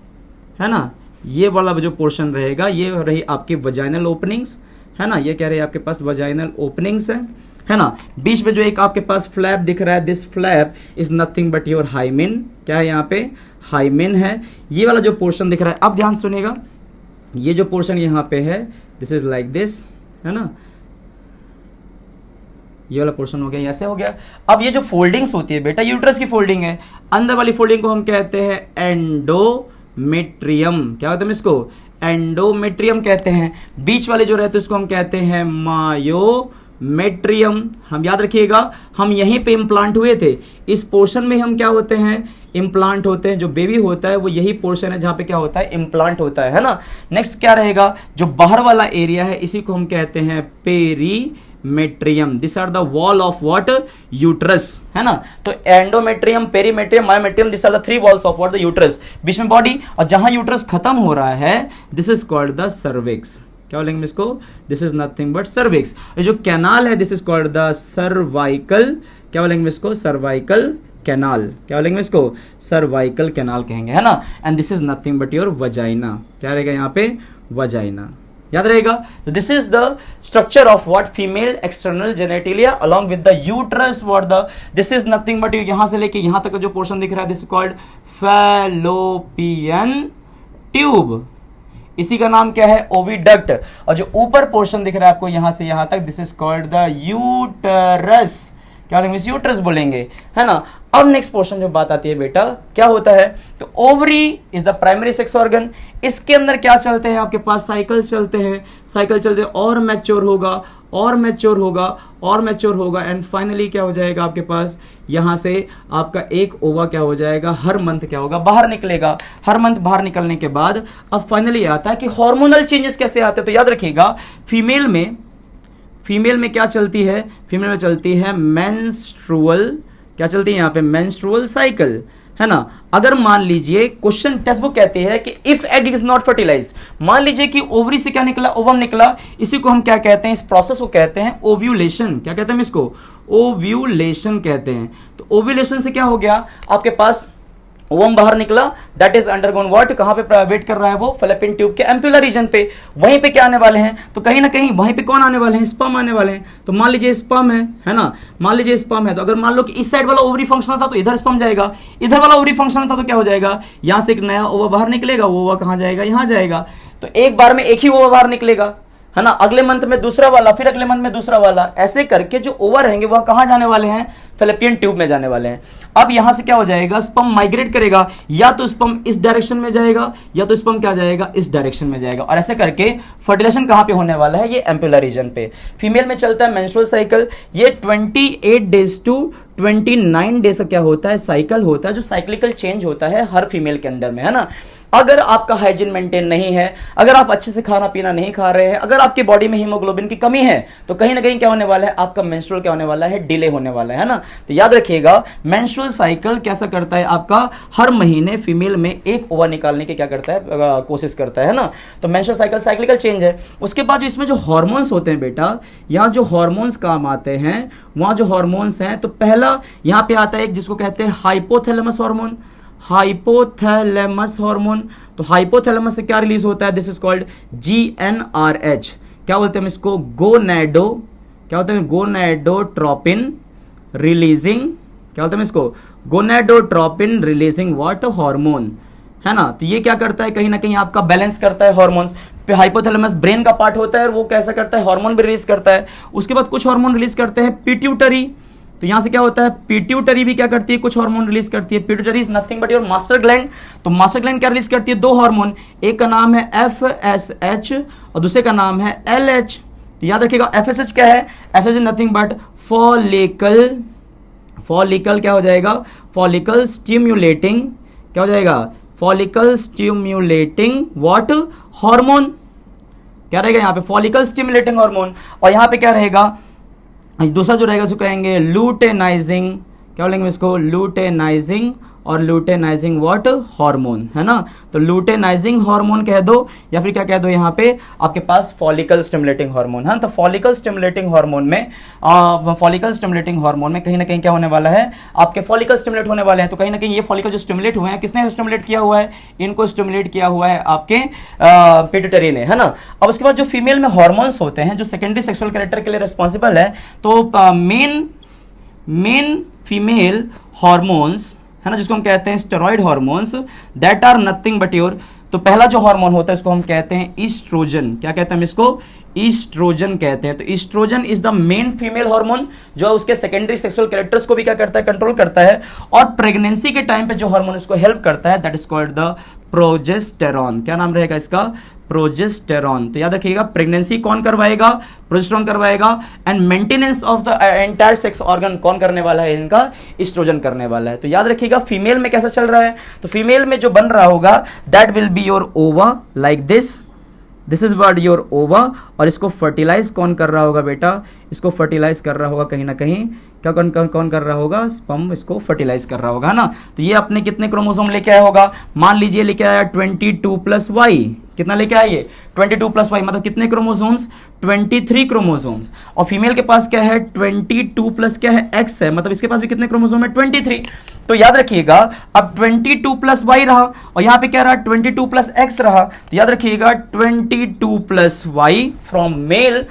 है ना, ये वाला जो पोर्शन रहेगा, ये रही आपकी वजाइनल ओपनिंग्स, है ना। ये कह रहे हैं आपके पास वजाइनल ओपनिंग्स है ना। बीच में जो एक आपके पास फ्लैप दिख रहा है, this flap is nothing but your hymen. क्या है यहाँ पे? हाइमेन है। ये वाला जो पोर्शन दिख रहा है, अब ध्यान सुनिएगा, ये जो पोर्शन यहाँ पे है, दिस इज लाइक दिस, है ना। ये वाला पोर्शन हो गया, ऐसे हो गया। अब ये जो फोल्डिंग्स होती है बेटा, यूट्रस की फोल्डिंग है, अंदर वाली फोल्डिंग को हम कहते हैं एंडोमेट्रियम। क्या कहते हैं इसको? एंडोमेट्रियम कहते हैं। बीच वाले जो रहते हैं उसको हम कहते हैं मायोमेट्रियम। हम याद रखिएगा, हम यहीं पे इम्प्लांट हुए थे, इस पोर्शन में हम क्या होते हैं? इम्प्लांट होते हैं। जो बेबी होता है वो यही पोर्शन है जहां पे क्या होता है? इम्प्लांट होता है ना। नेक्स्ट क्या रहेगा? जो बाहर वाला एरिया है, इसी को हम कहते हैं perimetrium. This are the wall of what? Uterus, है ना। तो endometrium, perimetrium, myometrium, this are the three walls of what? The uterus. बीच में बॉडी, और जहां यूट्रस खत्म हो रहा है, this is called the cervix. क्या बोलेंगे इसको? This is nothing but cervix. ये जो कैनाल है, this is called the cervical. क्या बोलेंगे इसको? Cervical canal. क्या बोलेंगे इसको? सर्वाइकल कैनाल कहेंगे, है ना। And this is nothing but your vagina. क्या रहेगा यहाँ पे? वजाइना। याद रहेगा। तो this is the structure of what? Female external genitalia along with the uterus. What the? This is nothing but यहां से लेके यहां तक का जो पोर्शन दिख रहा है, this is called fallopian tube. इसी का नाम क्या है? ओविडक्ट। और जो ऊपर पोर्शन दिख रहा है आपको यहां से यहां तक, this is called the uterus. क्या बोलेंगे? यूट्रस बोलेंगे, है ना। अब नेक्स्ट पोर्शन जो बात आती है बेटा, क्या होता है? तो ovary is the primary sex organ. इसके अंदर क्या चलते हैं आपके पास? साइकिल चलते हैं, साइकिल चलते हैं, और मैच्योर होगा, और मैच्योर होगा, और मैच्योर होगा, एंड फाइनली क्या हो जाएगा आपके पास? यहां से आपका एक ओवा क्या हो जाएगा? हर मंथ क्या होगा? बाहर निकलेगा। हर मंथ बाहर निकलने के बाद अब फाइनली आता है कि हार्मोनल चेंजेस कैसे आते हैं। तो याद रखिएगा, फीमेल में क्या चलती है? फीमेल में चलती है मेंस्ट्रुअल। क्या चलती है यहाँ पे? मेंस्ट्रुअल साइकिल, है ना। अगर मान लीजिए, क्वेश्चन टेक्स्ट बुक कहती है कि if egg is not fertilise, मान लीजिए कि ओवरी से क्या निकला? ओवम निकला। इसी को हम क्या कहते हैं? इस प्रोसेस को कहते हैं ओव्यूलेशन। क्या कहते हैं इसको? ओव्यूलेशन कहते हैं। तो ओव्यूलेशन से क्या हो गया आपके पास? ओवम बाहर निकला, दैट इज अंडरगोन व्हाट? कहां पे वेट कर रहा है वो? फैलोपियन ट्यूब के एम्प्यूला रीजन पे। वहीं पे क्या आने वाले हैं? तो कहीं ना कहीं वहीं पे कौन आने वाले हैं? स्पर्म आने वाले हैं। तो मान लीजिए स्पर्म है ना। मान लीजिए स्पर्म है, तो अगर मान लो कि इस साइड वाला ओवरी फंक्शनल था तो इधर स्पर्म जाएगा, इधर वाला ओवरी फंक्शनल था तो क्या हो जाएगा? यहां से एक नया ओवा बाहर निकलेगा, वो ओवा कहां जाएगा? यहां जाएगा। तो एक बार में एक ही ओवा बाहर निकलेगा, है ना, अगले मंथ में दूसरा वाला, फिर अगले मंथ में दूसरा वाला, ऐसे करके जो ओवर रहेंगे वह कहां जाने वाले हैं, फैलोपियन ट्यूब में जाने वाले हैं। अब यहां से क्या हो जाएगा, स्पर्म माइग्रेट करेगा, या तो स्पर्म इस डायरेक्शन में जाएगा या तो स्पर्म क्या जाएगा, इस डायरेक्शन में जाएगा, और ऐसे करके फर्टिलाइजेशन कहां पे होने वाला है, ये एम्पुलर रीजन पे। फीमेल में चलता है मेंस्ट्रुअल साइकिल, ये 28 डेज टू 29 डेज का क्या होता है, साइकिल होता है, जो साइक्लिकल चेंज होता है हर फीमेल के अंदर में, है ना। अगर आपका हाइजीन मेंटेन नहीं है, अगर आप अच्छे से खाना पीना नहीं खा रहे हैं, अगर आपकी बॉडी में हीमोग्लोबिन की कमी है, तो कहीं ना कहीं क्या होने वाला है, आपका मेंस्ट्रुअल क्या होने वाला है, डिले होने वाला है ना। तो याद रखिएगा, मेंस्ट्रुअल साइकिल कैसा करता है, आपका हर महीने फीमेल में एक ओवा निकालने की क्या करता है, कोशिश करता है ना। तो मेंस्ट्रुअल साइकिल साइक्लिकल चेंज है। उसके बाद जो इसमें जो हार्मोन्स होते हैं बेटा, यहाँ जो हार्मोन्स काम आते हैं, वहां जो हार्मोन्स हैं, तो पहला यहाँ पे आता है एक जिसको कहते हैं हाइपोथैलेमस हार्मोन, हाइपोथैलेमस हार्मोन। तो हाइपोथैलेमस से क्या रिलीज होता है, दिस इज कॉल्ड GnRH। क्या बोलते हैं हम इसको, गोनेडो, क्या होता है, गोनेडोट्रोपिन रिलीजिंग, क्या होता है इसको, गोनेडोट्रोपिन रिलीजिंग व्हाट, हार्मोन, है ना। तो ये क्या करता है, कहीं ना कहीं आपका बैलेंस करता है हार्मोन्स। हाइपोथैलेमस ब्रेन का पार्ट होता है और वो कैसा करता है, हार्मोन भी रिलीज करता है। उसके बाद कुछ हार्मोन रिलीज करते हैं पिट्यूटरी, तो यहां से क्या होता है, पिट्यूटरी भी क्या करती है, कुछ हार्मोन रिलीज करती है। Pituitary is nothing but your master gland. तो मास्टर ग्लैंड क्या रिलीज करती है, दो हार्मोन, एक का नाम है FSH और दूसरे का नाम है LH। तो याद रखिएगा FSH क्या है, FSH is nothing but follicle, follicle क्या हो जाएगा, फॉलिकल स्टिम्युलेटिंग, क्या हो जाएगा, फॉलिकल स्टिम्युलेटिंग व्हाट, हार्मोन। क्या रहेगा यहाँ पे, फॉलिकल स्टिम्युलेटिंग हार्मोन। और यहाँ पे क्या रहेगा, दूसरा जो रहेगा उसको कहेंगे लूटेनाइजिंग, क्या बोलेंगे इसको, लूटेनाइजिंग और लूटेनाइजिंग व्हाट, हार्मोन, है ना। तो लूटेनाइजिंग हार्मोन कह दो या फिर क्या कह दो यहाँ पे आपके पास फॉलिकल स्टिमुलेटिंग हार्मोन है। तो फॉलिकल स्टिमुलेटिंग हार्मोन में फॉलिकल स्टिमुलेटिंग हार्मोन में कहीं ना कहीं क्या होने वाला है, आपके फॉलिकल स्टिमुलेट होने वाले हैं। तो कहीं ना कहीं ये फॉलिकल जो स्टिमुलेट हुए हैं, किसने स्टिमुलेट किया हुआ है, इनको स्टिमुलेट किया हुआ है आपके पिट्यूटरी ने, है ना। अब उसके बाद जो फीमेल में हार्मोन्स होते हैं जो सेकेंडरी सेक्सुअल कैरेक्टर के लिए रिस्पॉन्सिबल है, तो मेन फीमेल हार्मोन्स, है ना, जिसको हम कहते हैं steroid hormones, that are nothing but your. तो पहला जो हार्मोन होता है इसको हम कहते हैं ईस्ट्रोजन। क्या कहते हैं हम इसको, ईस्ट्रोजन कहते हैं। तो oestrogen is the main female hormone जो उसके सेकेंडरी सेक्सुअल कैरेक्टर्स को भी क्या करता है, कंट्रोल करता है। और प्रेगनेंसी के टाइम पे जो हार्मोन इसको हेल्प करता है, that is called the progesterone. क्या नाम रहेगा इसका, प्रोजेस्टेरॉन। तो याद रखिएगा, प्रेगनेंसी कौन करवाएगा, प्रोजेस्टेरॉन करवाएगा। And maintenance of the entire sex organ कौन करने वाला है, इनका ईस्ट्रोजन करने वाला है। तो याद रखिएगा फीमेल में कैसा चल रहा है, तो फीमेल में जो बन रहा होगा दैट विल बी योर ओवा like this is what your ओवा। और इसको फर्टिलाइज कौन कर रहा होगा बेटा, इसको फर्टिलाइज कर रहा होगा कहीं ना कहीं, क्या कौन कर रहा होगा, स्पर्म इसको फर्टिलाइज कर रहा होगा ना। तो ये अपने कितने क्रोमोसोम लेके आया होगा, मान लीजिए लेके आया 22+Y, कितना लेके आया ये 22+Y, मतलब कितने क्रोमोसोम्स, 23 क्रोमोसोम्स। और फीमेल के पास क्या है 22+ क्या है X है, मतलब इसके पास भी कितने क्रोमोसोम है 23। तो याद रखिएगा अब 22+Y रहा और यहां पे क्या रहा 22+X रहा। तो याद रखिएगा 22+Y from male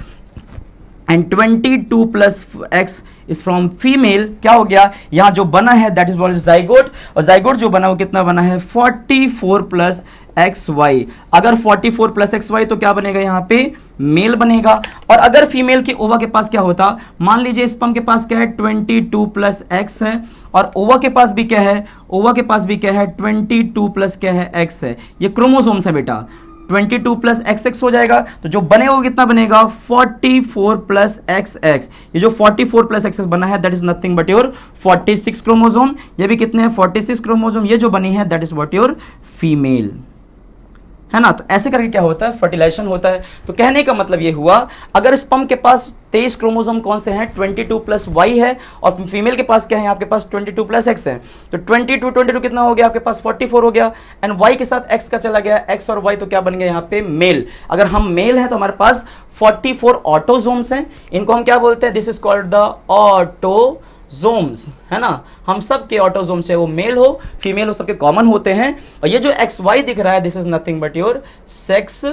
and 22+X is from female. क्या हो गया, यहां जो बना है that is what is zygote. और जाइगोट जो बना वो कितना बना है 44+XY। अगर 44+XY तो क्या बनेगा यहाँ पे मेल बनेगा। और अगर फीमेल के ओवा के पास क्या होता, मान लीजिए स्पर्म के पास क्या है 22+X है और ओवा के पास भी क्या है, ओवा के पास भी क्या है 22+ क्या है X है। ये क्रोमोसोम्स है बेटा, 22+XX हो जाएगा। तो जो बनेगा वो कितना बनेगा 44+XX। ये जो 44+XX बना है that is nothing but your 46 chromosome. ये भी कितने हैं 46 क्रोमोसोम। ये जो बनी है that is what your female, है ना। तो ऐसे करके क्या होता है फर्टिलाइजेशन होता है। तो कहने का मतलब ये हुआ, अगर स्पर्म के पास 23 क्रोमोसोम कौन से हैं 22+Y है और फीमेल के पास क्या है आपके पास 22+X है। तो 22 कितना हो गया आपके पास 44 हो गया। एंड Y के साथ X का चला गया, X और Y तो क्या बन गया यहाँ पे मेल। अगर हम मेल है तो हमारे पास 44 ऑटोजोम्स हैं। इनको हम क्या बोलते हैं, this is called the autosomes, है ना। हम सब के ऑटोजोम्स चाहे वो मेल हो फीमेल हो सबके कॉमन होते हैं। और ये जो XY दिख रहा है this is nothing but your sex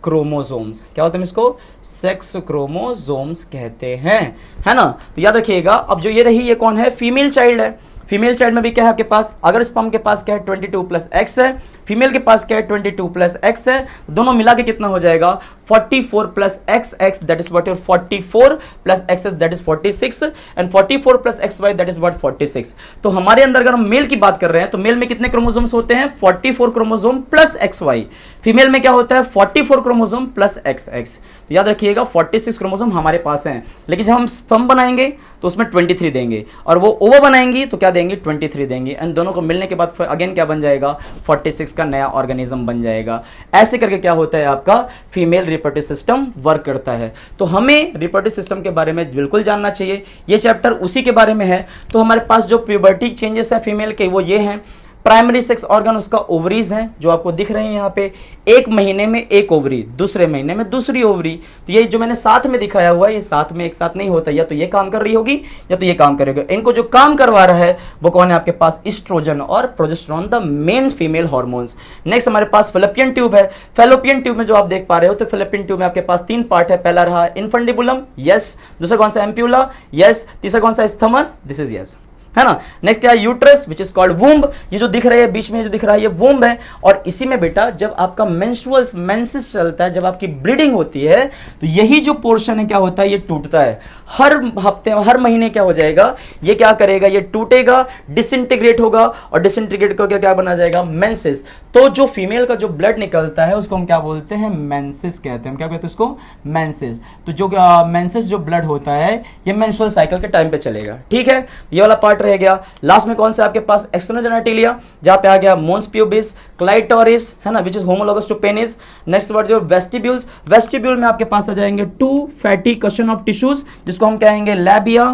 chromosomes. क्या होते हैं इसको, सेक्स क्रोमोसोम्स कहते हैं, है ना। तो याद रखिएगा अब जो ये रही ये कौन है, फीमेल चाइल्ड है। फीमेल चाइल्ड में भी क्या है आपके पास, अगर स्पर्म के पास क्या है 22+X है फीमेल के पास क्या है 22 प्लस एक्स है, दोनों मिला के कितना हो जाएगा 44 plus X X that is what your 44 plus X that is 46 and 44 plus X Y that is what 46। तो हमारे अंदर अगर हम मेल की बात कर रहे हैं तो मेल में कितने क्रोमोसोम्स होते हैं 44 chromosome plus X Y, female में क्या होता है 44 क्रोमोसोम प्लस एक्स एक्स। तो याद रखिएगा 46 क्रोमोसोम हमारे पास हैं, लेकिन जब हम स्पर्म बनाएंगे तो उसमें 23 देंगे और वो ओवा बनाएंगी तो क्या देंगे 23 देंगे एंड दोनों को मिलने के बाद अगेन क्या बन जाएगा 46 का नया ऑर्गेनिज्म बन जाएगा। ऐसे करके क्या होता है आपका फीमेल रिप्रोडक्टिव सिस्टम वर्क करता है। तो हमें रिप्रोडक्टिव सिस्टम के बारे में बिल्कुल जानना चाहिए, ये चैप्टर उसी के बारे में है। तो हमारे पास जो प्यूबर्टी चेंजेस है फीमेल के वो ये हैं, प्राइमरी सेक्स ऑर्गन उसका ओवरीज है जो आपको दिख रहे हैं यहाँ पे, एक महीने में एक ओवरी, दूसरे महीने में दूसरी ओवरी। तो ये जो मैंने साथ में दिखाया हुआ है ये साथ में एक साथ नहीं होता, या तो ये काम कर रही होगी या तो ये काम करेगा। इनको जो काम करवा रहा है वो कौन है आपके पास ईस्ट्रोजन और progesterone, the main female hormones. Next हमारे पास फेलोपियन ट्यूब है। फेलोपियन ट्यूब में जो आप देख पा रहे हो तो फेलोपियन ट्यूब में आपके पास 3 पार्ट है, पहला रहा इनफंडिबुलम, यस, दूसरा कौन सा एम्प्यूला, यस, तीसरा कौन सा स्थमस, दिस इज यस, है ना। नेक्स्ट क्या है uterus which is called womb, ये जो दिख रहे हैं बीच में जो दिख रहा है ये वूम्ब है। और इसी में बेटा जब आपका मेंस्ट्रुअल्स मेंसेस चलता है, जब आपकी ब्लीडिंग होती है तो यही जो पोर्शन है क्या होता है ये टूटता है। हर हफ्ते हर महीने क्या हो जाएगा ये क्या करेगा ये टूटेगा, डिसइंटीग्रेट होगा और डिसइंटीग्रेट करके क्या बना जाएगा मेंसेस। तो जो फीमेल का जो ब्लड निकलता है उसको हम क्या बोलते हैं मेंसेस कहते हैं, हम क्या कहते हैं उसको मेंसेस। तो जो मेंसेस जो ब्लड होता है ये मेंस्ट्रुअल साइकिल के टाइम पे चलेगा, ठीक है। ये वाला पार्ट रह गया। लास्ट में कौन सा आपके पास एक्सटर्नल जेनिटलिया, जहां पे आ गया मोन्स प्यूबिस, क्लाइटोरिस, है ना, which is homologous to penis. Next word जो वेस्टिब्यूल्स, वेस्टिब्यूल में आपके पास आ जाएंगे 2 फैटी कशन ऑफ टिश्यूज जिसको हम कहेंगे लैबिया,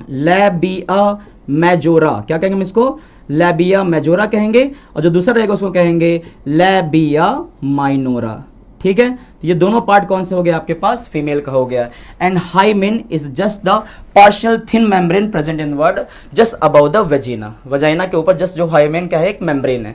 लैबिया मेजोरा, क्या कहेंगे हम इसको लैबिया मेजोरा कहेंगे, और जो दूसरा रहेगा उसको कहेंगे लैबिया माइनोरा, ठीक है। तो ये दोनों पार्ट कौन से हो गए आपके पास फीमेल का हो गया। And hymen is just the partial thin membrane present in word just about the vagina, vagina के ऊपर जस्ट जो हाइमेन क्या है एक मेम्ब्रेन है।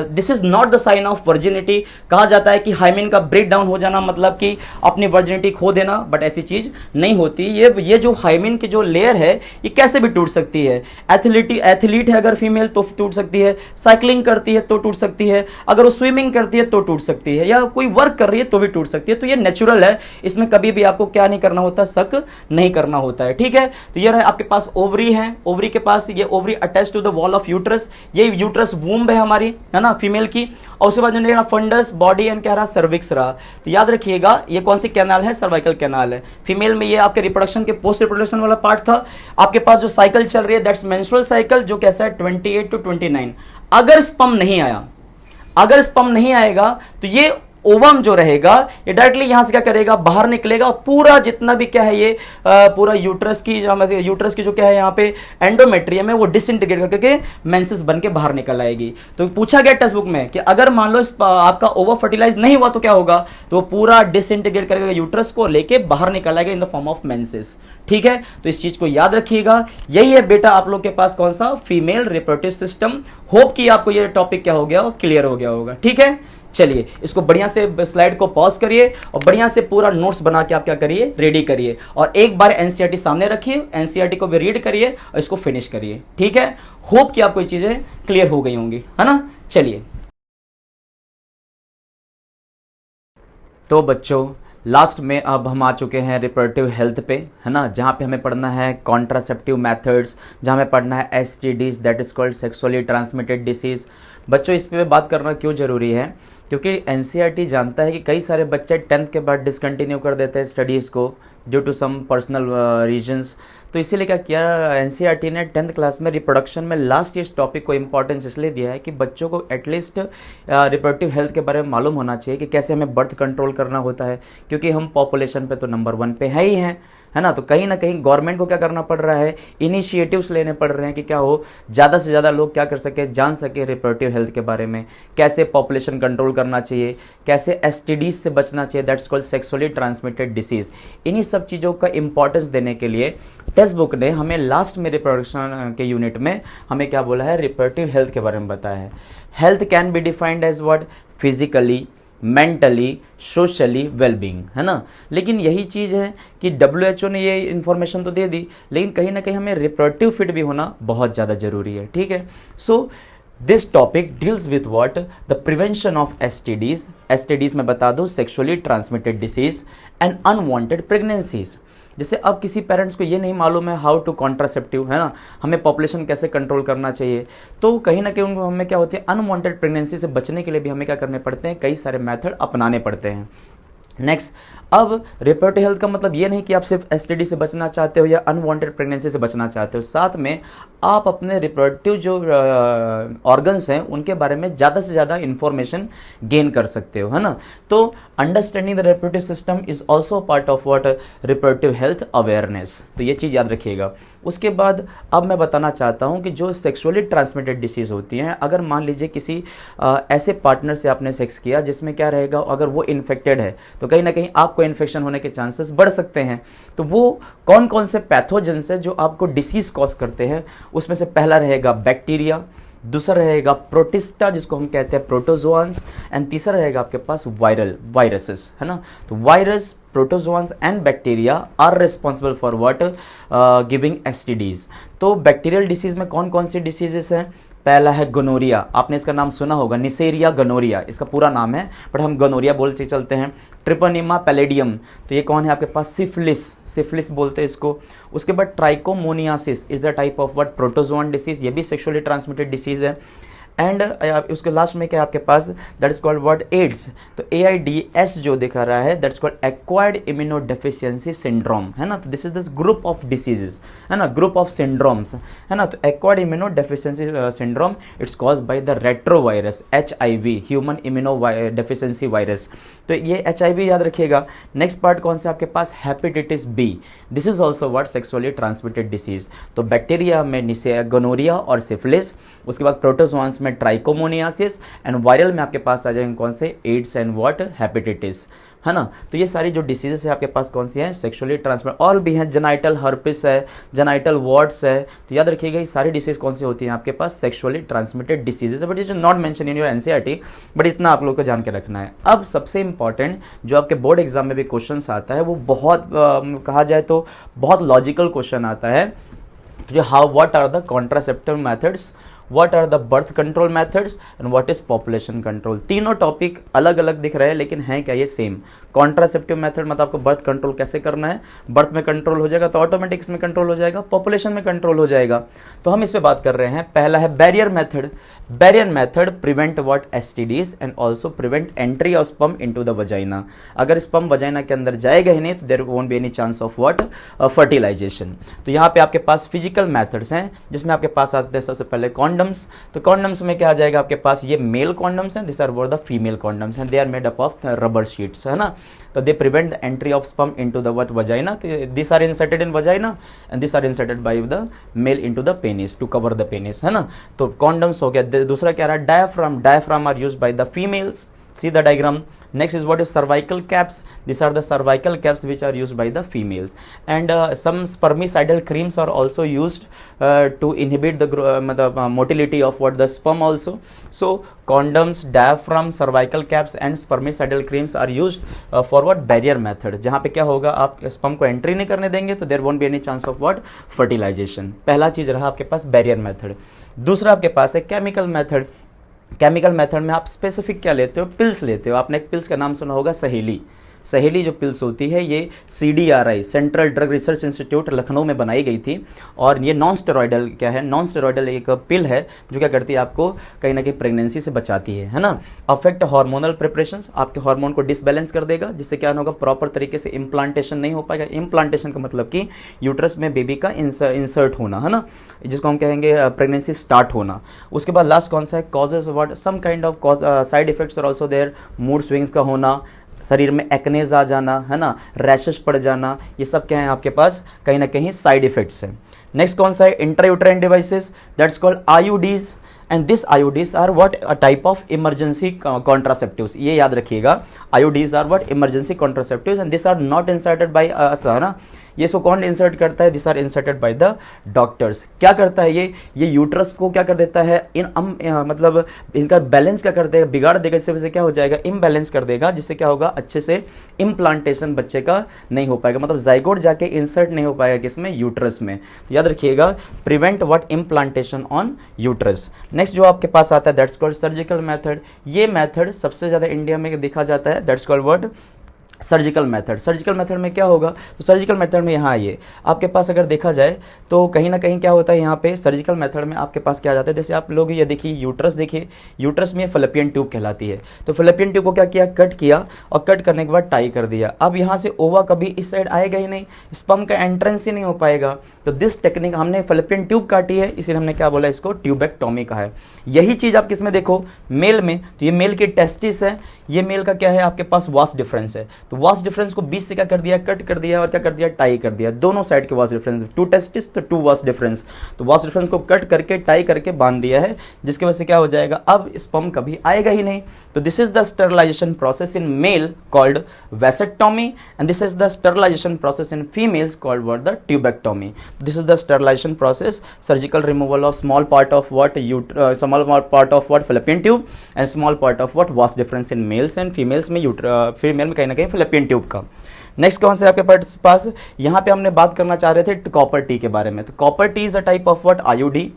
This is not the sign of virginity. कहा जाता है कि हाइमेन का ब्रेक डाउन हो जाना मतलब कि अपनी वर्जिनिटी खो देना, बट ऐसी चीज नहीं होती। ये जो हाइमेन की जो लेयर है ये कैसे भी टूट सकती है। एथलीट है अगर फीमेल तो टूट सकती है, साइकिलिंग करती है तो टूट सकती है, अगर वो स्विमिंग करती है तो टूट सकती है, या कोई वर्क कर रही है तो भी टूट सकती है। तो ये नेचुरल है, इसमें कभी भी आपको क्या नहीं करना होता, शक नहीं करना होता है, ठीक है। तो ये रहा आपके पास ओवरी है, ओवरी के पास ये ovary attach to the wall of uterus, ये यूट्रस वूम्ब है हमारी, है ना, फीमेल की। और उसके बाद जो फंडस बॉडी एंड क्या रहा सर्विक्स रहा। तो याद रखिएगा ये कौन सी कैनाल है, सर्वाइकल कैनाल है। फीमेल में ये आपके रिप्रोडक्शन के पोस्ट रिप्रोडक्शन वाला पार्ट था। आपके पास जो साइकिल चल रही है दैट्स मेंस्ट्रुअल साइकिल, जो कैसा है 28 to 29। अगर स्पर्म नहीं आया, अगर स्पर्म नहीं आएगा तो ये ओवम जो रहेगा ये डायरेक्टली यहां से क्या करेगा बाहर निकलेगा, पूरा जितना भी क्या है ये पूरा यूट्रस की जो क्या है यहाँ पे एंडोमेट्रियम है वो डिसइंटीग्रेट करके मेंसेस बन के बाहर निकल आएगी। तो पूछा गया टेक्स्ट बुक में कि अगर मान लो आपका ओवर फर्टिलाइज नहीं हुआ तो क्या होगा, तो पूरा डिसइंटीग्रेट करेगा यूट्रस को लेके बाहर निकल आएगा in the form of menses, ठीक है। तो इस चीज को याद रखिएगा। यही है बेटा आप लोग के पास कौन सा फीमेल रिप्रोडक्टिव सिस्टम। होप कि आपको ये टॉपिक क्या हो गया क्लियर हो गया होगा, ठीक है। चलिए इसको बढ़िया से स्लाइड को पॉज करिए और बढ़िया से पूरा नोट्स बना के आप क्या करिए रेडी करिए, और एक बार एनसीईआरटी सामने रखिए, एनसीईआरटी को भी रीड करिए और इसको फिनिश करिए, ठीक है। होप कि आपको ये चीजें क्लियर हो गई होंगी, है ना। चलिए तो बच्चों लास्ट में अब हम आ चुके हैं रिप्रोडक्टिव हेल्थ पे, है ना, जहाँ पे हमें पढ़ना है कॉन्ट्रासेप्टिव मेथड्स, जहाँ हमें पढ़ना है STDs that is called sexually transmitted disease. बच्चों इस पे बात करना क्यों जरूरी है, क्योंकि एनसीईआरटी जानता है कि कई सारे बच्चे 10th के बाद डिसकंटिन्यू कर देते हैं स्टडीज़ को due to some personal reasons. तो इसीलिए क्या किया एनसीईआरटी ने 10th क्लास में रिप्रोडक्शन में लास्ट इस टॉपिक को इंपॉर्टेंस इसलिए दिया है कि बच्चों को एटलीस्ट रिप्रोडक्टिव हेल्थ के बारे में मालूम होना चाहिए कि कैसे हमें बर्थ कंट्रोल करना होता है, क्योंकि हम पॉपुलेशन पे तो नंबर 1 पे है ही हैं, है ना। तो कहीं ना कहीं गवर्नमेंट को क्या करना पड़ रहा है, इनिशिएटिव्स लेने पड़ रहे हैं कि क्या हो ज़्यादा से ज़्यादा लोग क्या कर सके, जान सके रिप्रोडक्टिव हेल्थ के बारे में, कैसे पॉपुलेशन कंट्रोल करना चाहिए, कैसे एसटीडीज से बचना चाहिए that's called sexually transmitted disease. इन्हीं सब चीज़ों का इंपॉर्टेंस देने के लिए टेक्स्ट बुक ने हमें लास्ट में रिप्रोडक्शन के यूनिट में हमें क्या बोला है, रिप्रोडक्टिव हेल्थ के बारे में बताया है। Health can be defined as what, physically, mentally, socially wellbeing, है ना। लेकिन यही चीज़ है कि WHO ने ये इन्फॉर्मेशन तो दे दी, लेकिन कहीं ना कहीं हमें रिप्रोडक्टिव फिट भी होना बहुत ज़्यादा जरूरी है, ठीक है। So this topic deals with what, the prevention of STDs. STDs में बता दूं sexually transmitted disease and unwanted pregnancies. जैसे अब किसी पेरेंट्स को ये नहीं मालूम है हाउ टू कॉन्ट्रासेप्टिव, है ना, हमें पॉपुलेशन कैसे कंट्रोल करना चाहिए, तो कहीं ना कहीं उनको हमें क्या होती है, अनवांटेड प्रेगनेंसी से बचने के लिए भी हमें क्या करने पड़ते हैं, कई सारे मेथड अपनाने पड़ते हैं। नेक्स्ट, अब रिप्रोडक्टिव हेल्थ का मतलब ये नहीं कि आप सिर्फ एसटीडी से बचना चाहते हो या अनवांटेड प्रेगनेंसी से बचना चाहते हो, साथ में आप अपने रिप्रोडक्टिव जो ऑर्गन्स हैं उनके बारे में ज़्यादा से ज़्यादा इंफॉर्मेशन गेन कर सकते हो, है ना। तो understanding the reproductive system is also part of what, reproductive health awareness. तो ये चीज़ याद रखिएगा। उसके बाद अब मैं बताना चाहता हूँ कि जो सेक्सुअली ट्रांसमिटेड डिसीज होती हैं, अगर मान लीजिए किसी ऐसे पार्टनर से आपने सेक्स किया जिसमें क्या रहेगा, अगर वो इन्फेक्टेड है तो कहीं ना कहीं आपको इन्फेक्शन होने के चांसेस बढ़ सकते हैं। तो वो कौन कौन से पैथोजेंस है जो आपको डिसीज कॉज करते हैं, उसमें से पहला रहेगा बैक्टीरिया, दूसरा रहेगा प्रोटिस्टा जिसको हम कहते हैं प्रोटोजोआंस, एंड तीसरा रहेगा आपके पास वायरसेस, है ना। तो virus, protozoans and bacteria are responsible for what, giving STDs. तो बैक्टीरियल डिसीज में कौन कौन सी डिसीजेस हैं, पहला है गोनोरिया, आपने इसका नाम सुना होगा, निसेरिया गोनोरिया इसका पूरा नाम है, बट हम गोनोरिया बोलते चलते हैं। ट्रिपोनिमा पैलेडियम, तो ये कौन है आपके पास, सिफिलिस बोलते हैं इसको। उसके बाद trichomoniasis is the type of what, protozoan disease, ये भी सेक्सुअली ट्रांसमिटेड डिसीज है। एंड उसके लास्ट में क्या है आपके पास, that is called what, AIDS. तो AIDS जो दिखा रहा है that is called acquired immunodeficiency syndrome, है ना। तो this is this group of diseases, है ना, ग्रुप ऑफ सिंड्रोम्स, है ना। तो acquired immunodeficiency syndrome it's caused by the retrovirus HIV, human immunodeficiency virus. तो ये HIV याद रखिएगा। नेक्स्ट पार्ट कौन सा आपके पास, hepatitis B, this is also what, sexually transmitted disease. तो बैक्टीरिया में गोनोरिया और सिफिलिस, उसके बाद प्रोटोजोआंस में ट्राइकोमोनियासिस, एंड वायरल में आपके पास आ जाएंगे कौन से, एड्स एंड व्हाट, हेपेटाइटिस, है ना। तो ये सारी जो डिसीजेस है आपके पास कौन सी हैं, सेक्सुअली ट्रांसमिट। और भी हैं, जेनाइटल हर्पिस है, जेनाइटल वॉर्ड्स है। तो याद रखिएगा ये सारी डिसीज कौन सी होती हैं आपके पास, sexually transmitted diseases, but it is not mention in your NCERT, but इतना आप लोग को जान के रखना है। अब सबसे इंपॉर्टेंट जो आपके बोर्ड एग्जाम में भी क्वेश्चन आता है वो बहुत कहा जाए तो बहुत लॉजिकल क्वेश्चन आता है, जो what are the contraceptive methods, what are the birth control methods and what is population control। तीनों टॉपिक अलग अलग दिख रहे हैं लेकिन हैं क्या ये सेम। कॉन्ट्रासेप्टिव मेथड मतलब आपको बर्थ कंट्रोल कैसे करना है, बर्थ में कंट्रोल हो जाएगा तो ऑटोमेटिक इसमें कंट्रोल हो जाएगा, पॉपुलेशन में कंट्रोल हो जाएगा। तो हम इस पे बात कर रहे हैं। पहला है barrier method. Barrier method prevent what, STDs and also prevent entry of sperm into the vagina. अगर स्पर्म वजाइना के अंदर जाएगा ही नहीं तो there won't be any chance of what, fertilisation. तो यहाँ पे आपके पास फिजिकल मेथड्स हैं जिसमें आपके पास आते हैं सबसे पहले कॉन्डम्स। तो कॉन्डम्स में क्या आ जाएगा आपके पास, ये मेल कॉन्डम्स हैं, this are were the female condoms and they are made up of rubber sheets, है ना। तो they prevent entry of sperm into the what, vagina. तो this are inserted in vagina and this are inserted by the male into the penis to cover the penis, है ना। तो condoms हो गया। दूसरा क्या रहा, diaphragm. Diaphragm are used by the females, see the diagram. Next is what is cervical caps. These are the cervical caps which are used by the females, and some spermicidal creams are also used to inhibit the motility of what, the sperm also. So condoms, diaphragm, cervical caps and spermicidal creams are used for what, barrier method, जहाँ पे क्या होगा, आप sperm को entry नहीं करने देंगे तो there won't be any chance of what, fertilization। पहला चीज रहा आपके पास barrier method। दूसरा आपके पास है chemical method। केमिकल मेथड में आप स्पेसिफिक क्या लेते हो, पिल्स लेते हो। आपने एक पिल्स का नाम सुना होगा, सहेली। सहेली जो पिल्स होती है ये CDRI, central drug research institute, Lucknow में बनाई गई थी। और ये नॉन स्टेरॉइडल क्या है, नॉन स्टेरॉइडल एक पिल है जो क्या करती है, आपको कहीं ना कहीं प्रेगनेंसी से बचाती है ना। अफेक्ट हार्मोनल प्रिपरेशंस, आपके हार्मोन को डिसबैलेंस कर देगा जिससे क्या होगा, प्रॉपर तरीके से इम्प्लांटेशन नहीं हो पाएगा। इम्प्लांटेशन का मतलब कि यूट्रस में बेबी का इंसर्ट होना, है ना, जिसको हम कहेंगे प्रेगनेंसी स्टार्ट होना। उसके बाद लास्ट कौन सा है, causes what, some kind of side effects are also there. Mood swings का होना, शरीर में एक्नेज आ जाना, है ना, रैशेस पड़ जाना, ये सब क्या है आपके पास कहीं ना कहीं साइड इफेक्ट्स हैं। नेक्स्ट कौन सा है, intrauterine devices, that's called IUDs, and this IUDs are what, a type of emergency contraceptives. ये याद रखिएगा, IUDs are what, emergency contraceptives and this are not inserted by us, है ना। ये सो कौन इंसर्ट करता है, this are inserted by the doctors. क्या करता है ये यूट्रस को क्या कर देता है, मतलब इनका बैलेंस क्या कर देगा, बिगाड़ देगा। इससे वजह क्या हो जाएगा, इम्बैलेंस कर देगा, जिससे क्या होगा, अच्छे से इम्प्लांटेशन बच्चे का नहीं हो पाएगा, मतलब जाइगोट जाके इंसर्ट नहीं हो पाएगा किसमें, यूट्रस में। तो याद रखिएगा, prevent what, implantation on uterus. Next जो आपके पास आता है दैट्स कॉल्ड सर्जिकल मेथड। ये मेथड सबसे ज़्यादा इंडिया में देखा जाता है, that's called what, surgical method. Surgical method में क्या होगा, तो सर्जिकल मेथड में यहाँ आइए, आपके पास अगर देखा जाए तो कहीं ना कहीं क्या होता है यहाँ पे सर्जिकल मेथड में आपके पास क्या आ जाता है, जैसे आप लोग ये देखिए यूट्रस देखिए, यूट्रस में फैलोपियन ट्यूब कहलाती है। तो फैलोपियन ट्यूब को क्या किया, कट किया, और कट करने के बाद टाई कर दिया। अब यहाँ से ओवा कभी इस साइड आएगा ही नहीं, स्पर्म का एंट्रेंस ही नहीं हो पाएगा। तो दिस टेक्निक, हमने फैलोपियन ट्यूब काटी है, इसीलिए हमने क्या बोला, इसको ट्यूबेक्टोमी कहा है। यही चीज आप किसमें देखो, मेल में, तो ये मेल की टेस्टिस है, ये मेल का क्या है, आपके पास वास डिफरेंस है। तो वास डिफरेंस को बीच से क्या कर दिया, कट कर दिया, और क्या कर दिया, टाई कर दिया। दोनों साइड के वास डिफरेंस, टू टेस्टिस तो टू वास डिफरेंस, तो वास डिफरेंस को कट करके टाई करके बांध दिया है, जिसकी वजह से क्या हो जाएगा, अब स्पर्म कभी आएगा ही नहीं। तो this is the sterilisation process in male called vasectomy, and this is the sterilisation process in females called what, the tubectomy. This is the sterilization process, surgical removal of small part of what small part of what fallopian tube and small part of what was difference in males and females में female में कहीं ना कहीं fallopian tube का। Next कौन से आपके पास, यहाँ पे हमने बात करना चाह रहे थे कॉपर टी के बारे में। तो copper T is a type of what, IUD.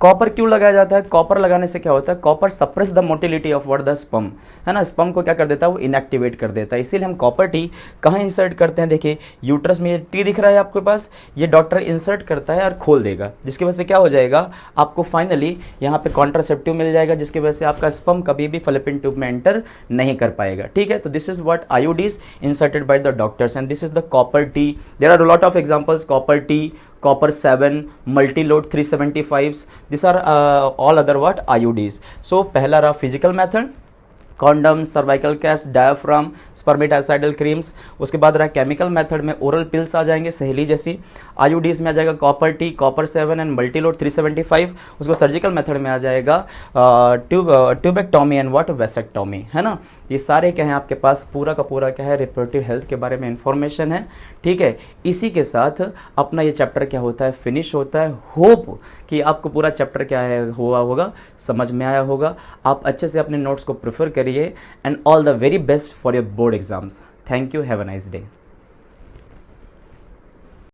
Copper क्यों लगाया जाता है, कॉपर लगाने से क्या होता है, copper suppress the motility of what, the sperm, है ना, स्पर्म को क्या कर देता है, वो इनएक्टिवेट कर देता है। इसीलिए हम कॉपर टी कहाँ इंसर्ट करते हैं, देखिए यूट्रस में ये टी दिख रहा है आपके पास, ये डॉक्टर इंसर्ट करता है और खोल देगा, जिसकी वजह से क्या हो जाएगा, आपको फाइनली यहाँ पे कॉन्ट्रासेप्टिव मिल जाएगा, जिसकी वजह से आपका स्पर्म कभी भी फैलोपियन ट्यूब में एंटर नहीं कर पाएगा। ठीक है, तो this is what IUDs inserted by the doctors, and this is the copper T. There are lot of examples, copper T, copper 7, multi-load 375s, these are all other what, IUDs. So पहला रहा physical method, condom, cervical caps, diaphragm, spermatocidal creams. उसके बाद रहा chemical method में oral pills आ जाएंगे सहेली जैसी। IUDs में आ जाएगा copper T, copper 7 and multiload 375। उसको सर्जिकल मेथड में आ जाएगा ट्यूबेक्टोमी एंड व्हाट, वेसेक्टोमी, है ना। ये सारे क्या है आपके पास, पूरा का पूरा क्या है, रिप्रोडक्टिव हेल्थ के बारे में इंफॉर्मेशन है। ठीक है, इसी के साथ अपना ये चैप्टर क्या होता है, फिनिश होता है। होप कि आपको पूरा चैप्टर क्या है हुआ होगा, समझ में आया होगा। आप अच्छे से अपने नोट्स को प्रेफर करिए, and all the very best for your board exams. Thank you, have a nice day.